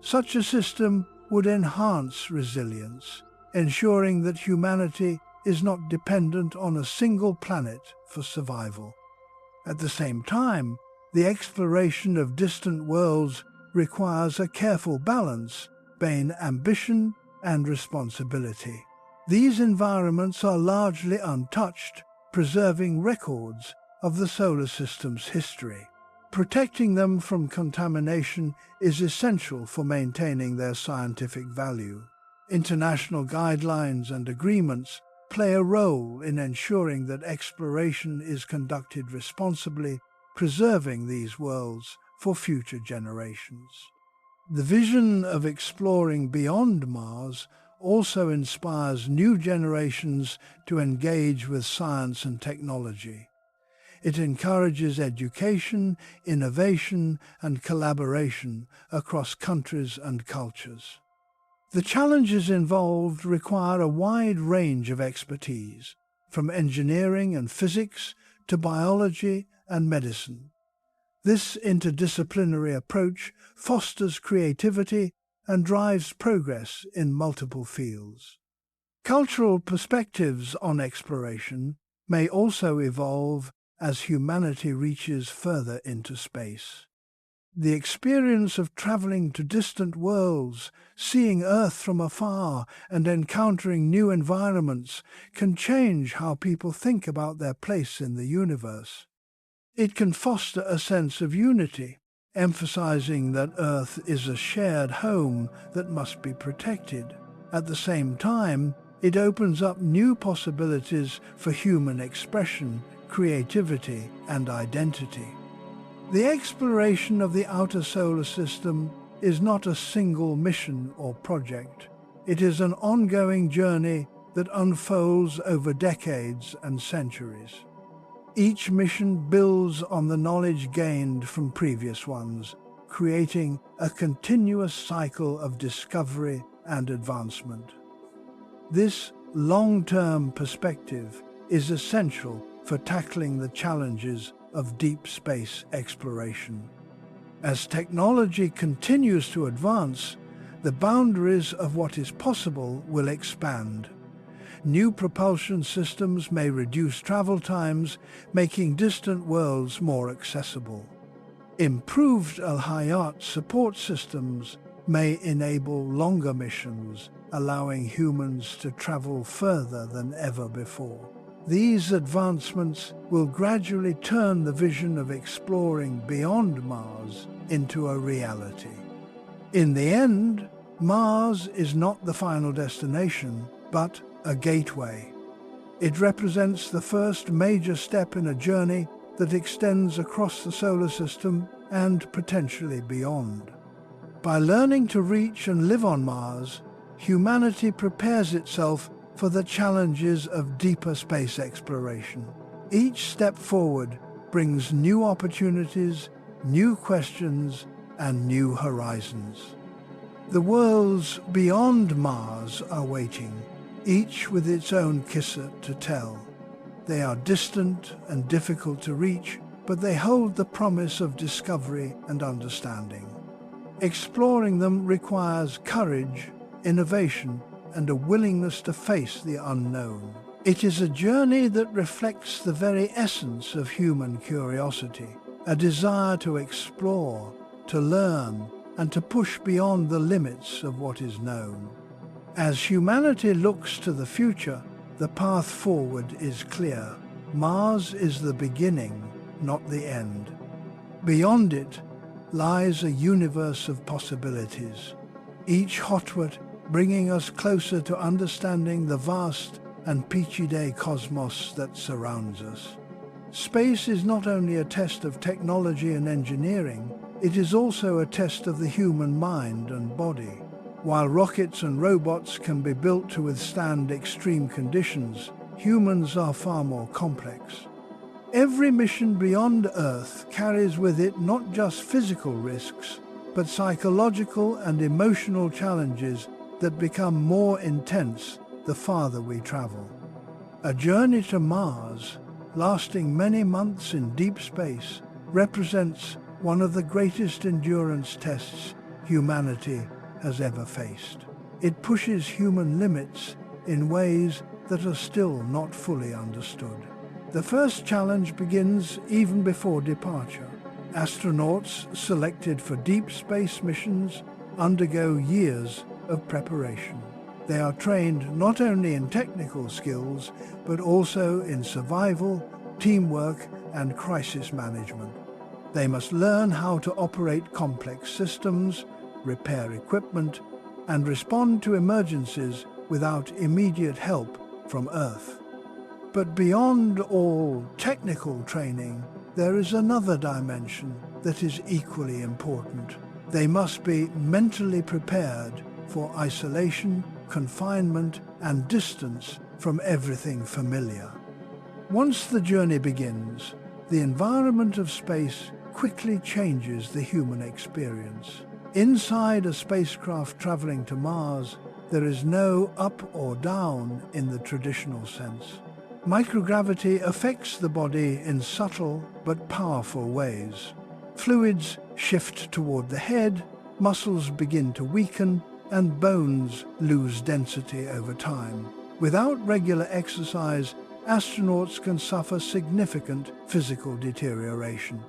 Such a system would enhance resilience, ensuring that humanity is not dependent on a single planet for survival. At the same time, the exploration of distant worlds requires a careful balance between ambition and responsibility. These environments are largely untouched, preserving records of the solar system's history. Protecting them from contamination is essential for maintaining their scientific value. International guidelines and agreements play a role in ensuring that exploration is conducted responsibly, preserving these worlds for future generations. The vision of exploring beyond Mars also inspires new generations to engage with science and technology. It encourages education, innovation, and collaboration across countries and cultures. The challenges involved require a wide range of expertise, from engineering and physics to biology and medicine. This interdisciplinary approach fosters creativity and drives progress in multiple fields. Cultural perspectives on exploration may also evolve as humanity reaches further into space. The experience of traveling to distant worlds, seeing Earth from afar, and encountering new environments can change how people think about their place in the universe. It can foster a sense of unity, emphasizing that Earth is a shared home that must be protected. At the same time, it opens up new possibilities for human expression, creativity, and identity. The exploration of the outer solar system is not a single mission or project. It is an ongoing journey that unfolds over decades and centuries. Each mission builds on the knowledge gained from previous ones, creating a continuous cycle of discovery and advancement. This long-term perspective is essential for tackling the challenges of deep space exploration. As technology continues to advance, the boundaries of what is possible will expand. New propulsion systems may reduce travel times, making distant worlds more accessible. Improved Al-Hayat support systems may enable longer missions, allowing humans to travel further than ever before. These advancements will gradually turn the vision of exploring beyond Mars into a reality. In the end, Mars is not the final destination, but a gateway. It represents the first major step in a journey that extends across the solar system and potentially beyond. By learning to reach and live on Mars, humanity prepares itself for the challenges of deeper space exploration. Each step forward brings new opportunities, new questions, and new horizons. The worlds beyond Mars are waiting, each with its own kissa to tell. They are distant and difficult to reach, but they hold the promise of discovery and understanding. Exploring them requires courage, innovation, and a willingness to face the unknown. It is a journey that reflects the very essence of human curiosity, a desire to explore, to learn, and to push beyond the limits of what is known. As humanity looks to the future, the path forward is clear. Mars is the beginning, not the end. Beyond it lies a universe of possibilities, each hotwit bringing us closer to understanding the vast and peachy-day cosmos that surrounds us. Space is not only a test of technology and engineering, it is also a test of the human mind and body. While rockets and robots can be built to withstand extreme conditions, humans are far more complex. Every mission beyond Earth carries with it not just physical risks, but psychological and emotional challenges that become more intense the farther we travel. A journey to Mars, lasting many months in deep space, represents one of the greatest endurance tests humanity has ever faced. It pushes human limits in ways that are still not fully understood. The first challenge begins even before departure. Astronauts selected for deep space missions undergo years of preparation. They are trained not only in technical skills, but also in survival, teamwork, and crisis management. They must learn how to operate complex systems, repair equipment, and respond to emergencies without immediate help from Earth. But beyond all technical training, there is another dimension that is equally important. They must be mentally prepared for isolation, confinement, and distance from everything familiar. Once the journey begins, the environment of space quickly changes the human experience. Inside a spacecraft traveling to Mars, there is no up or down in the traditional sense. Microgravity affects the body in subtle but powerful ways. Fluids shift toward the head, muscles begin to weaken, and bones lose density over time. Without regular exercise, astronauts can suffer significant physical deterioration.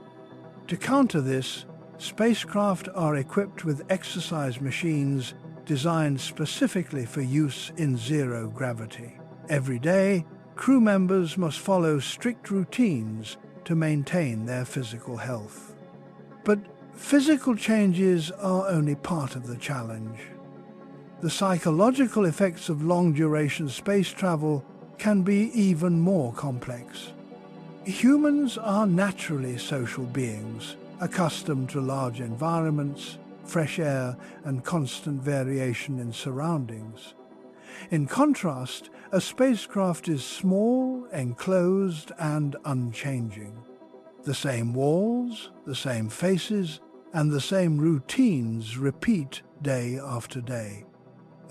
To counter this, spacecraft are equipped with exercise machines designed specifically for use in zero gravity. Every day, crew members must follow strict routines to maintain their physical health. But physical changes are only part of the challenge. The psychological effects of long-duration space travel can be even more complex. Humans are naturally social beings, accustomed to large environments, fresh air, and constant variation in surroundings. In contrast, a spacecraft is small, enclosed, and unchanging. The same walls, the same faces, and the same routines repeat day after day.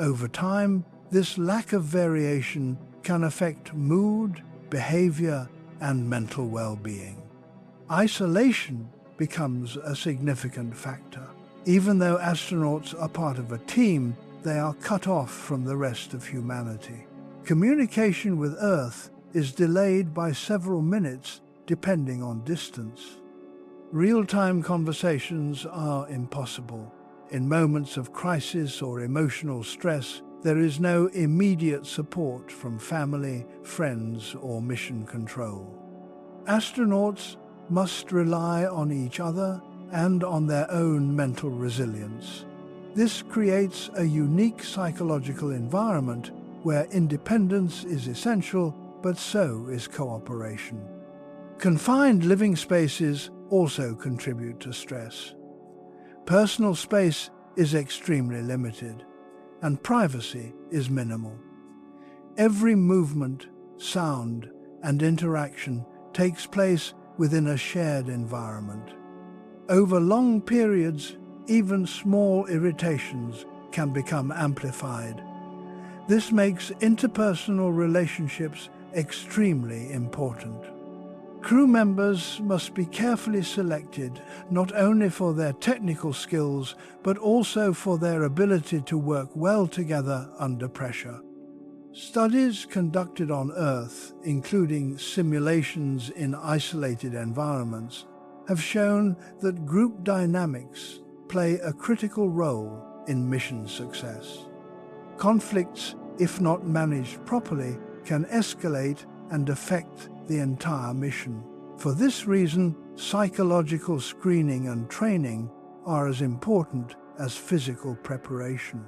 Over time, this lack of variation can affect mood, behavior, and mental well-being. Isolation becomes a significant factor. Even though astronauts are part of a team, they are cut off from the rest of humanity. Communication with Earth is delayed by several minutes depending on distance. Real-time conversations are impossible. In moments of crisis or emotional stress, there is no immediate support from family, friends, or mission control. Astronauts must rely on each other and on their own mental resilience. This creates a unique psychological environment where independence is essential, but so is cooperation. Confined living spaces also contribute to stress. Personal space is extremely limited, and privacy is minimal. Every movement, sound, and interaction takes place within a shared environment. Over long periods, even small irritations can become amplified. This makes interpersonal relationships extremely important. Crew members must be carefully selected not only for their technical skills but also for their ability to work well together under pressure. Studies conducted on Earth, including simulations in isolated environments, have shown that group dynamics play a critical role in mission success. Conflicts, if not managed properly, can escalate and affect the entire mission. For this reason, psychological screening and training are as important as physical preparation.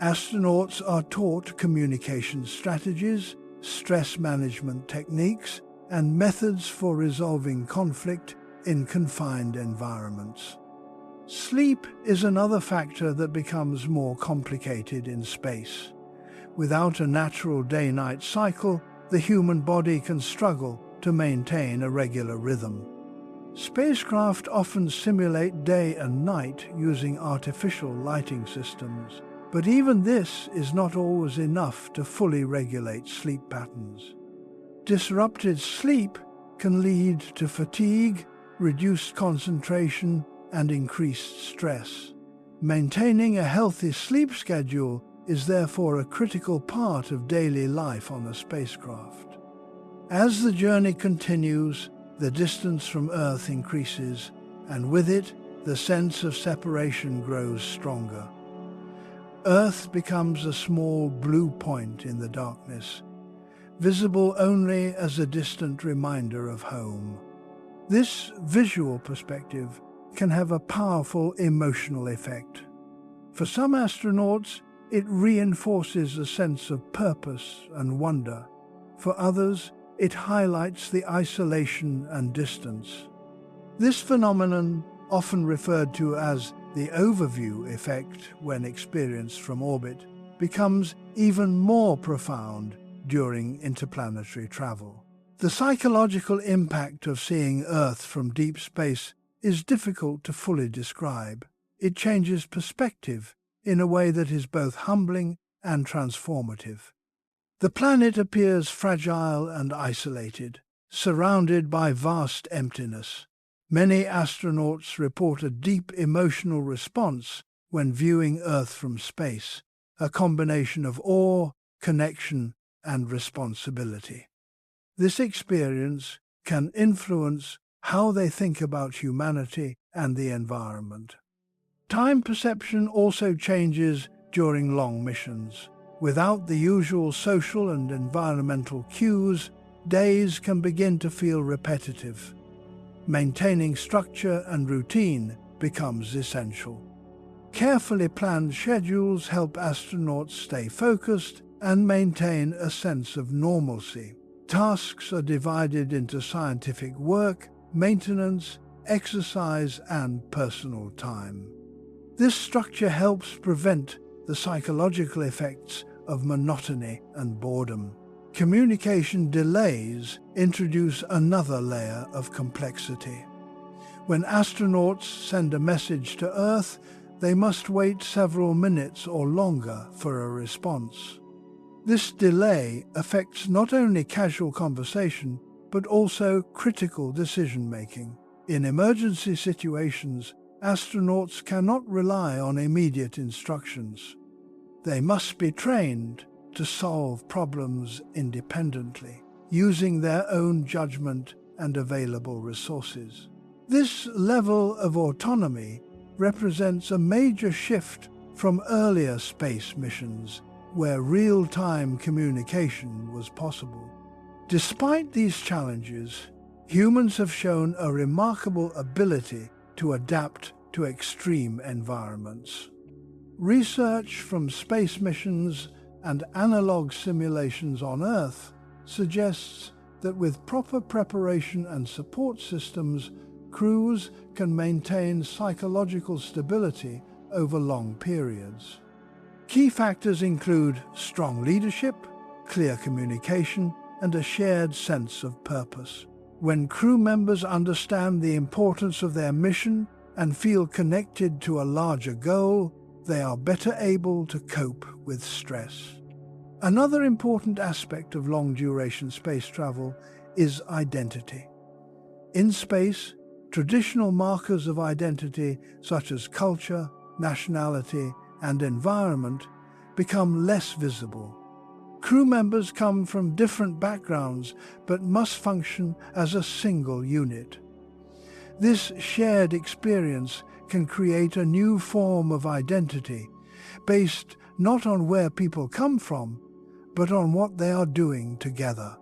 Astronauts are taught communication strategies, stress management techniques, and methods for resolving conflict in confined environments. Sleep is another factor that becomes more complicated in space. Without a natural day-night cycle, the human body can struggle to maintain a regular rhythm. Spacecraft often simulate day and night using artificial lighting systems, but even this is not always enough to fully regulate sleep patterns. Disrupted sleep can lead to fatigue, reduced concentration, and increased stress. Maintaining a healthy sleep schedule is therefore a critical part of daily life on a spacecraft. As the journey continues, the distance from Earth increases, and with it, the sense of separation grows stronger. Earth becomes a small blue point in the darkness, visible only as a distant reminder of home. This visual perspective can have a powerful emotional effect. For some astronauts, it reinforces a sense of purpose and wonder. For others, it highlights the isolation and distance. This phenomenon, often referred to as the overview effect when experienced from orbit, becomes even more profound during interplanetary travel. The psychological impact of seeing Earth from deep space is difficult to fully describe. It changes perspective in a way that is both humbling and transformative. The planet appears fragile and isolated, surrounded by vast emptiness. Many astronauts report a deep emotional response when viewing Earth from space, a combination of awe, connection, and responsibility. This experience can influence how they think about humanity and the environment. Time perception also changes during long missions. Without the usual social and environmental cues, days can begin to feel repetitive. Maintaining structure and routine becomes essential. Carefully planned schedules help astronauts stay focused and maintain a sense of normalcy. Tasks are divided into scientific work, maintenance, exercise, and personal time. This structure helps prevent the psychological effects of monotony and boredom. Communication delays introduce another layer of complexity. When astronauts send a message to Earth, they must wait several minutes or longer for a response. This delay affects not only casual conversation, but also critical decision-making. In emergency situations, astronauts cannot rely on immediate instructions. They must be trained to solve problems independently, using their own judgment and available resources. This level of autonomy represents a major shift from earlier space missions, where real-time communication was possible. Despite these challenges, humans have shown a remarkable ability to adapt to extreme environments. Research from space missions and analog simulations on Earth suggests that with proper preparation and support systems, crews can maintain psychological stability over long periods. Key factors include strong leadership, clear communication, and a shared sense of purpose. When crew members understand the importance of their mission and feel connected to a larger goal, they are better able to cope with stress. Another important aspect of long-duration space travel is identity. In space, traditional markers of identity such as culture, nationality, and environment become less visible. Crew members come from different backgrounds but must function as a single unit. This shared experience can create a new form of identity based not on where people come from, but on what they are doing together.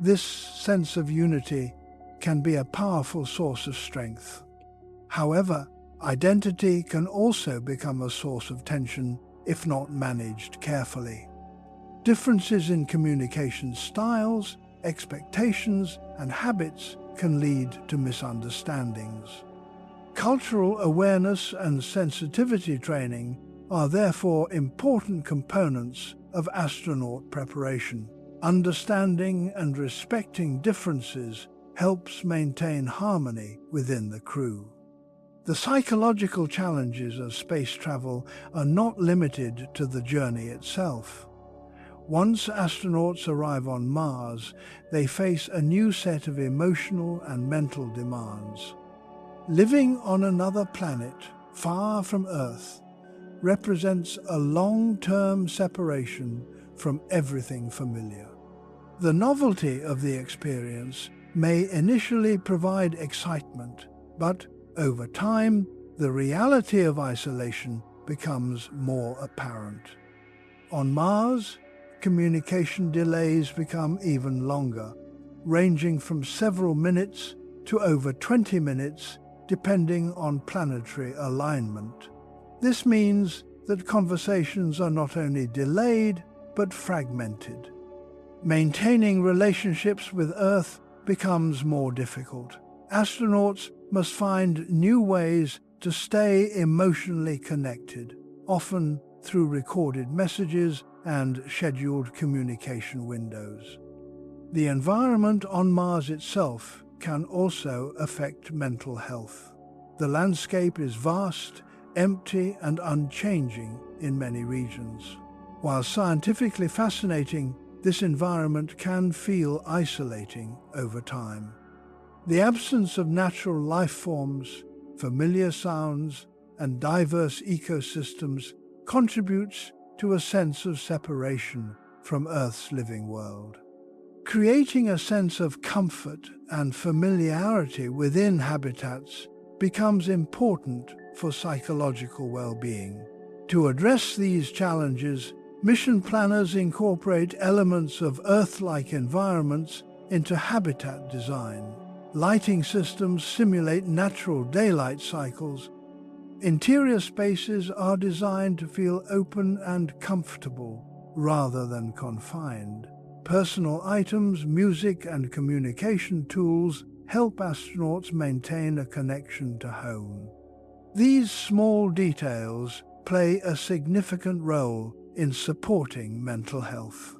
This sense of unity can be a powerful source of strength. However, identity can also become a source of tension if not managed carefully. Differences in communication styles, expectations, and habits can lead to misunderstandings. Cultural awareness and sensitivity training are therefore important components of astronaut preparation. Understanding and respecting differences helps maintain harmony within the crew. The psychological challenges of space travel are not limited to the journey itself. Once astronauts arrive on Mars, they face a new set of emotional and mental demands. Living on another planet, far from Earth, represents a long-term separation from everything familiar. The novelty of the experience may initially provide excitement, but over time, the reality of isolation becomes more apparent. On Mars, communication delays become even longer, ranging from several minutes to over 20 minutes, depending on planetary alignment. This means that conversations are not only delayed, but fragmented. Maintaining relationships with Earth becomes more difficult. Astronauts must find new ways to stay emotionally connected, often through recorded messages and scheduled communication windows. The environment on Mars itself can also affect mental health. The landscape is vast, empty, and unchanging in many regions. While scientifically fascinating, this environment can feel isolating over time. The absence of natural life forms, familiar sounds, and diverse ecosystems contributes to a sense of separation from Earth's living world. Creating a sense of comfort and familiarity within habitats becomes important for psychological well-being. To address these challenges, mission planners incorporate elements of Earth-like environments into habitat design. Lighting systems simulate natural daylight cycles. Interior spaces are designed to feel open and comfortable rather than confined. Personal items, music, and communication tools help astronauts maintain a connection to home. These small details play a significant role in supporting mental health.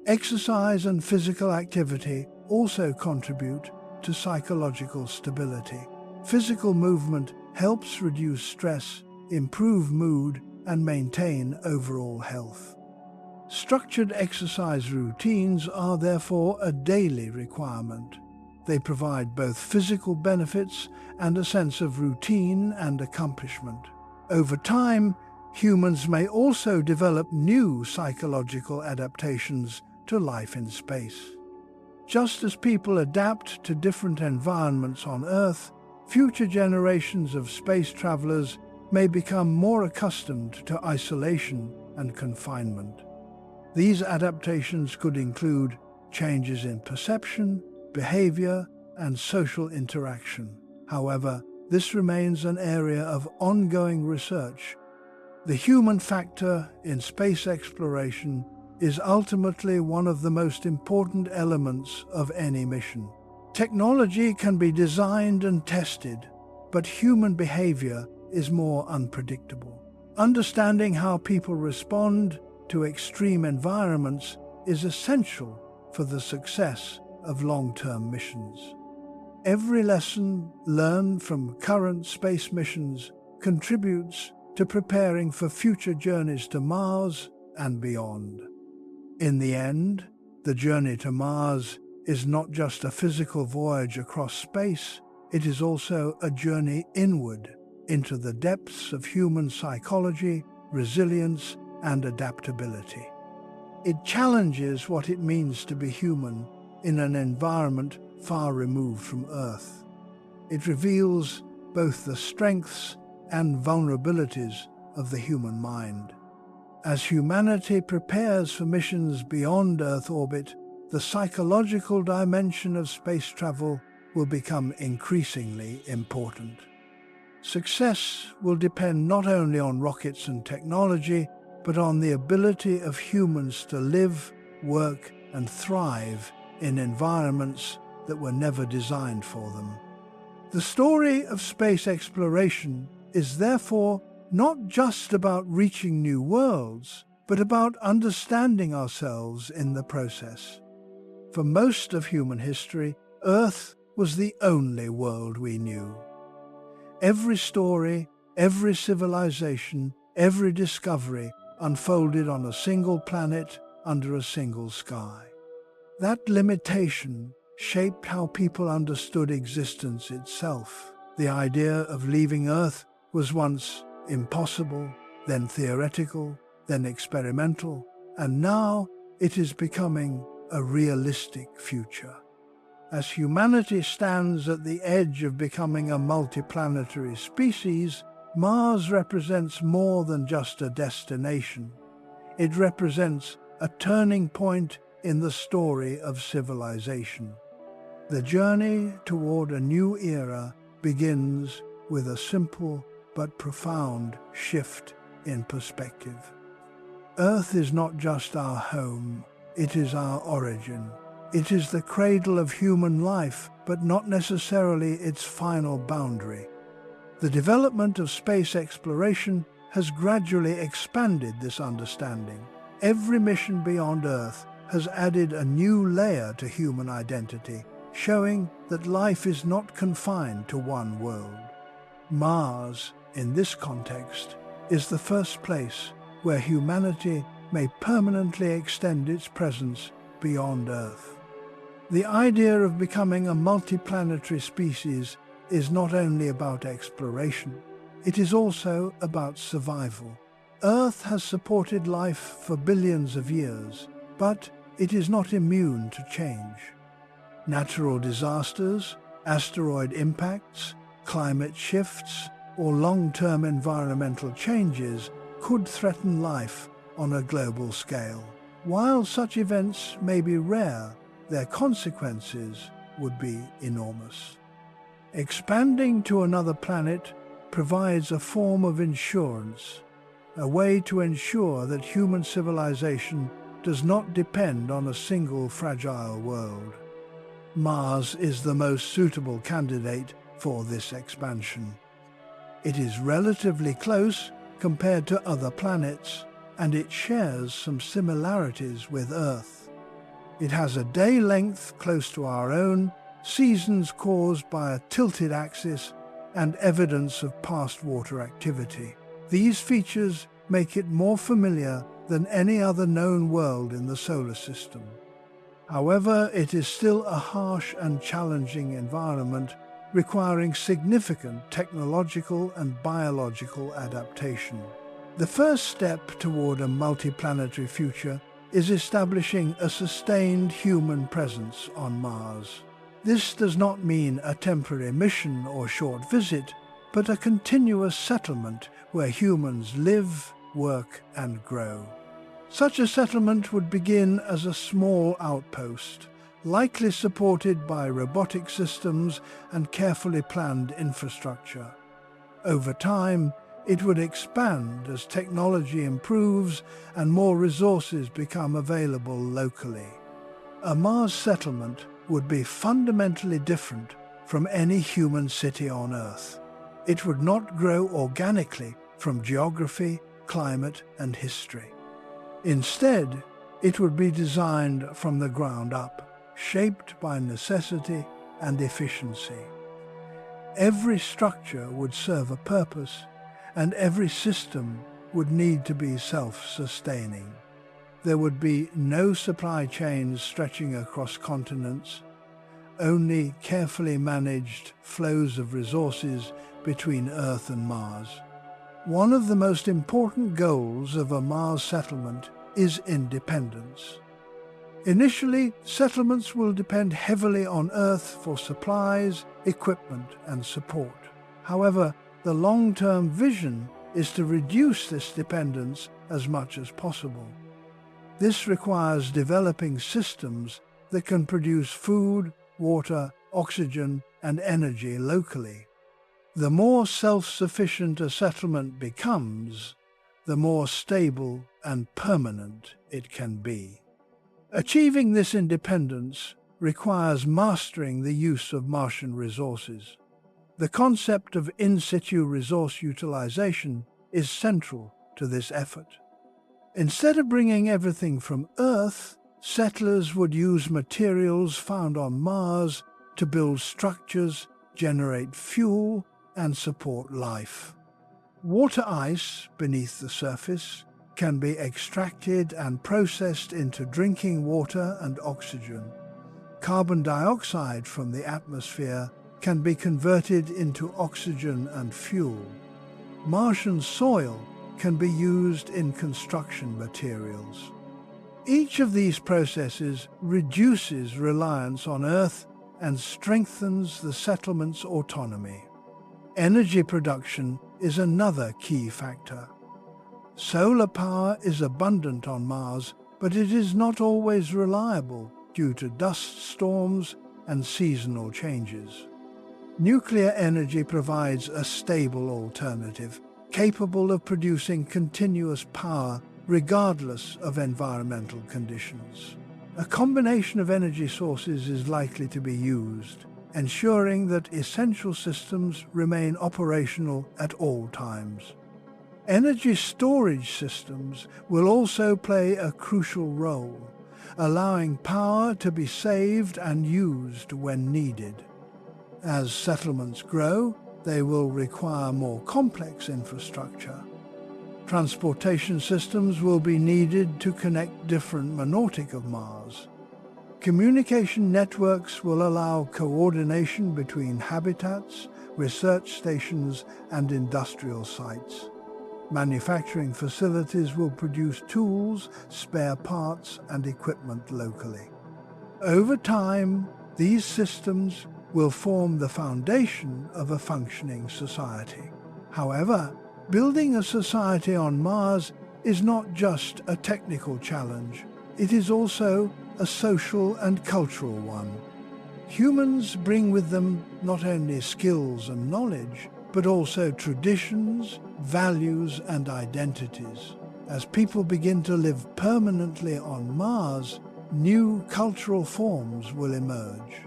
Exercise and physical activity also contribute to psychological stability. Physical movement helps reduce stress, improve mood, and maintain overall health. Structured exercise routines are therefore a daily requirement. They provide both physical benefits and a sense of routine and accomplishment. Over time, humans may also develop new psychological adaptations to life in space. Just as people adapt to different environments on Earth, future generations of space travelers may become more accustomed to isolation and confinement. These adaptations could include changes in perception, behavior, and social interaction. However, this remains an area of ongoing research. The human factor in space exploration is ultimately one of the most important elements of any mission. Technology can be designed and tested, but human behavior is more unpredictable. Understanding how people respond to extreme environments is essential for the success of long-term missions. Every lesson learned from current space missions contributes to preparing for future journeys to Mars and beyond. In the end, the journey to Mars is not just a physical voyage across space, it is also a journey inward into the depths of human psychology, resilience, and adaptability. It challenges what it means to be human in an environment far removed from Earth. It reveals both the strengths and vulnerabilities of the human mind. As humanity prepares for missions beyond Earth orbit, the psychological dimension of space travel will become increasingly important. Success will depend not only on rockets and technology, but on the ability of humans to live, work, and thrive in environments that were never designed for them. The story of space exploration is therefore not just about reaching new worlds, but about understanding ourselves in the process. For most of human history, Earth was the only world we knew. Every story, every civilization, every discovery unfolded on a single planet under a single sky. That limitation shaped how people understood existence itself. The idea of leaving Earth was once impossible, then theoretical, then experimental, and now it is becoming a realistic future. As humanity stands at the edge of becoming a multiplanetary species, Mars represents more than just a destination. It represents a turning point in the story of civilization. The journey toward a new era begins with a simple but profound shift in perspective. Earth is not just our home, it is our origin. It is the cradle of human life, but not necessarily its final boundary. The development of space exploration has gradually expanded this understanding. Every mission beyond Earth has added a new layer to human identity, showing that life is not confined to one world. Mars, in this context, is the first place where humanity may permanently extend its presence beyond Earth. The idea of becoming a multiplanetary species is not only about exploration, it is also about survival. Earth has supported life for billions of years, but it is not immune to change. Natural disasters, asteroid impacts, climate shifts, or long-term environmental changes could threaten life on a global scale. While such events may be rare, their consequences would be enormous. Expanding to another planet provides a form of insurance, a way to ensure that human civilization does not depend on a single fragile world. Mars is the most suitable candidate for this expansion. It is relatively close compared to other planets, and it shares some similarities with Earth. It has a day length close to our own, seasons caused by a tilted axis, and evidence of past water activity. These features make it more familiar than any other known world in the solar system. However, it is still a harsh and challenging environment, requiring significant technological and biological adaptation. The first step toward a multiplanetary future is establishing a sustained human presence on Mars. This does not mean a temporary mission or short visit, but a continuous settlement where humans live, work and grow. Such a settlement would begin as a small outpost, likely supported by robotic systems and carefully planned infrastructure. Over time, it would expand as technology improves and more resources become available locally. A Mars settlement would be fundamentally different from any human city on Earth. It would not grow organically from geography, climate and history. Instead, it would be designed from the ground up, shaped by necessity and efficiency. Every structure would serve a purpose, and every system would need to be self-sustaining. There would be no supply chains stretching across continents, only carefully managed flows of resources between Earth and Mars. One of the most important goals of a Mars settlement is independence. Initially, settlements will depend heavily on Earth for supplies, equipment and support. However, the long-term vision is to reduce this dependence as much as possible. This requires developing systems that can produce food, water, oxygen and energy locally. The more self-sufficient a settlement becomes, the more stable and permanent it can be. Achieving this independence requires mastering the use of Martian resources. The concept of in-situ resource utilization is central to this effort. Instead of bringing everything from Earth, settlers would use materials found on Mars to build structures, generate fuel, and support life. Water ice beneath the surface can be extracted and processed into drinking water and oxygen. Carbon dioxide from the atmosphere can be converted into oxygen and fuel. Martian soil can be used in construction materials. Each of these processes reduces reliance on Earth and strengthens the settlement's autonomy. Energy production is another key factor. Solar power is abundant on Mars, but it is not always reliable due to dust storms and seasonal changes. Nuclear energy provides a stable alternative, capable of producing continuous power regardless of environmental conditions. A combination of energy sources is likely to be used, ensuring that essential systems remain operational at all times. Energy storage systems will also play a crucial role, allowing power to be saved and used when needed. As settlements grow, they will require more complex infrastructure. Transportation systems will be needed to connect different monautic of Mars. Communication networks will allow coordination between habitats, research stations, and industrial sites. Manufacturing facilities will produce tools, spare parts, and equipment locally. Over time, these systems will form the foundation of a functioning society. However, building a society on Mars is not just a technical challenge. It is also a social and cultural one. Humans bring with them not only skills and knowledge, but also traditions, values and identities. As people begin to live permanently on Mars, new cultural forms will emerge.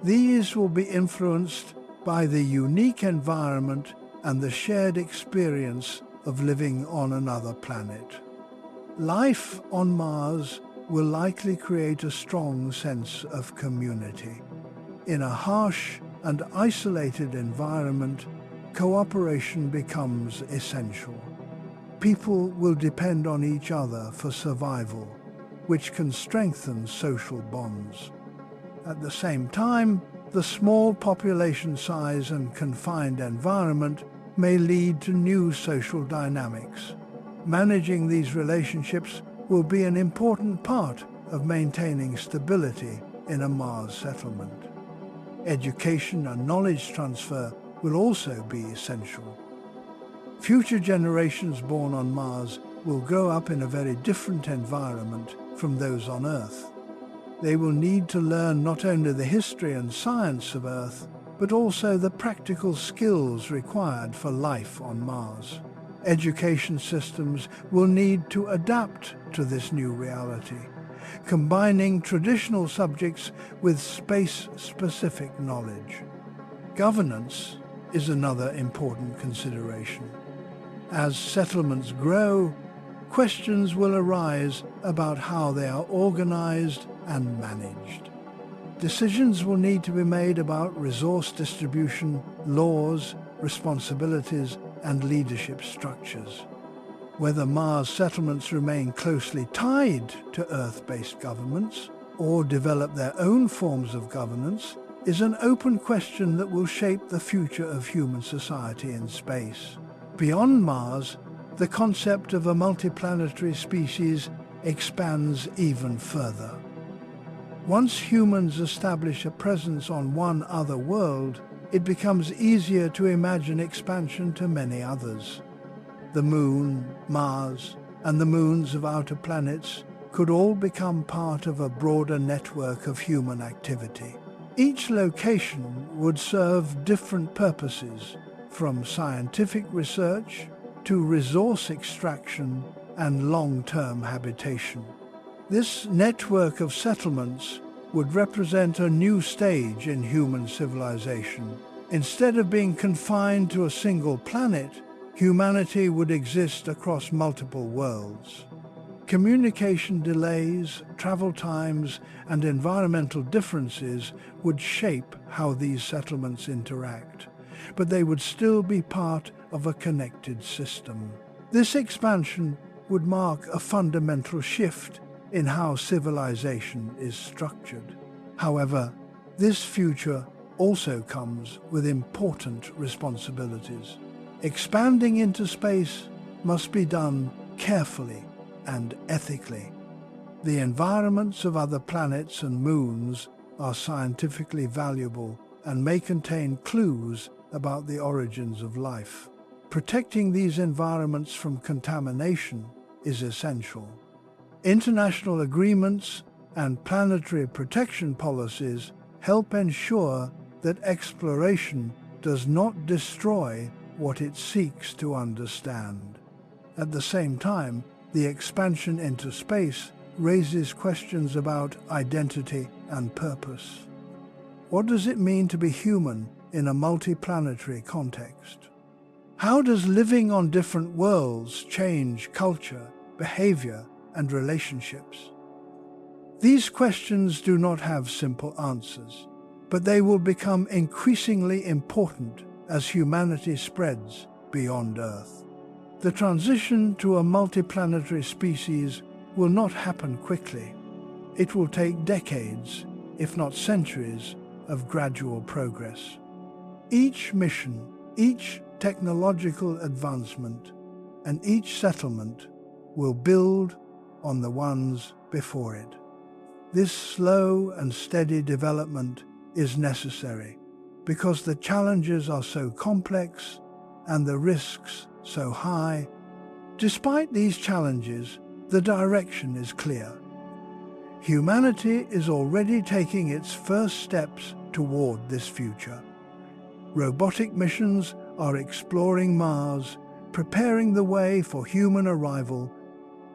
These will be influenced by the unique environment and the shared experience of living on another planet. Life on Mars will likely create a strong sense of community. In a harsh and isolated environment, cooperation becomes essential. People will depend on each other for survival, which can strengthen social bonds. At the same time, the small population size and confined environment may lead to new social dynamics. Managing these relationships will be an important part of maintaining stability in a Mars settlement. education and knowledge transfer will also be essential. Future generations born on Mars will grow up in a very different environment from those on Earth. They will need to learn not only the history and science of Earth, but also the practical skills required for life on Mars. Education systems will need to adapt to this new reality, combining traditional subjects with space-specific knowledge. Governance is another important consideration. As settlements grow, questions will arise about how they are organized and managed. Decisions will need to be made about resource distribution, laws, responsibilities, and leadership structures. Whether Mars settlements remain closely tied to Earth-based governments or develop their own forms of governance is an open question that will shape the future of human society in space. Beyond Mars, the concept of a multiplanetary species expands even further. Once humans establish a presence on one other world, it becomes easier to imagine expansion to many others. The Moon, Mars, and the moons of outer planets could all become part of a broader network of human activity. Each location would serve different purposes, from scientific research to resource extraction and long-term habitation. This network of settlements would represent a new stage in human civilization. Instead of being confined to a single planet, humanity would exist across multiple worlds. Communication delays, travel times, and environmental differences would shape how these settlements interact, but they would still be part of a connected system. This expansion would mark a fundamental shift in how civilization is structured. However, this future also comes with important responsibilities. Expanding into space must be done carefully and ethically. The environments of other planets and moons are scientifically valuable and may contain clues about the origins of life. Protecting these environments from contamination is essential. International agreements and planetary protection policies help ensure that exploration does not destroy what it seeks to understand. At the same time, the expansion into space raises questions about identity and purpose. What does it mean to be human in a multiplanetary context? How does living on different worlds change culture, behavior, and relationships? These questions do not have simple answers, but they will become increasingly important as humanity spreads beyond Earth. The transition to a multiplanetary species will not happen quickly. It will take decades, if not centuries, of gradual progress. Each mission, each technological advancement, and each settlement will build on the ones before it. This slow and steady development is necessary because the challenges are so complex and the risks so high. Despite these challenges, the direction is clear. Humanity is already taking its first steps toward this future. Robotic missions are exploring Mars, preparing the way for human arrival.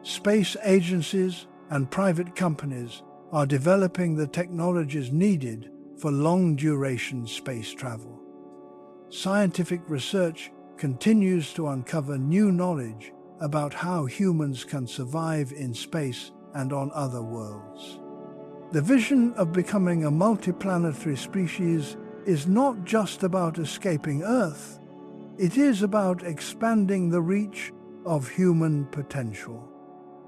Space agencies and private companies are developing the technologies needed for long-duration space travel. Scientific research continues to uncover new knowledge about how humans can survive in space and on other worlds. The vision of becoming a multiplanetary species is not just about escaping Earth. It is about expanding the reach of human potential.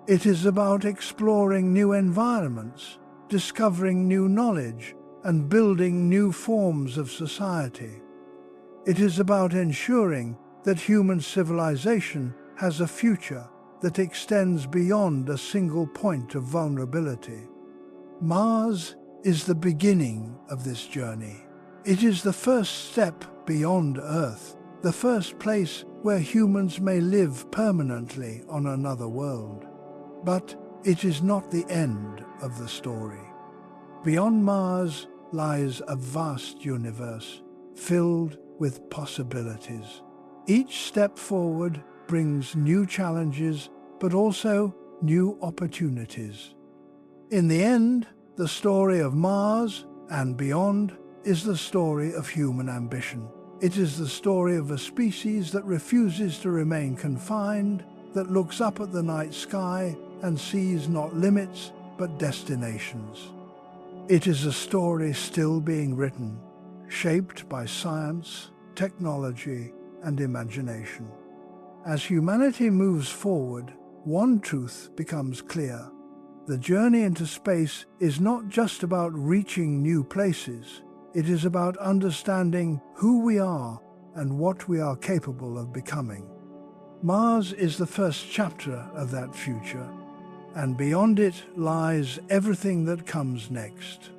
It is about exploring new environments, discovering new knowledge, and building new forms of society. It is about ensuring that human civilization has a future that extends beyond a single point of vulnerability. Mars is the beginning of this journey, It is the first step beyond Earth, the first place where humans may live permanently on another world. But it is not the end of the story. Beyond Mars lies a vast universe filled with possibilities. Each step forward brings new challenges, but also new opportunities. In the end, the story of Mars and beyond is the story of human ambition. It is the story of a species that refuses to remain confined, that looks up at the night sky and sees not limits but destinations. It is a story still being written, shaped by science, technology, and imagination. As humanity moves forward, one truth becomes clear. The journey into space is not just about reaching new places. It is about understanding who we are and what we are capable of becoming. Mars is the first chapter of that future, and beyond it lies everything that comes next.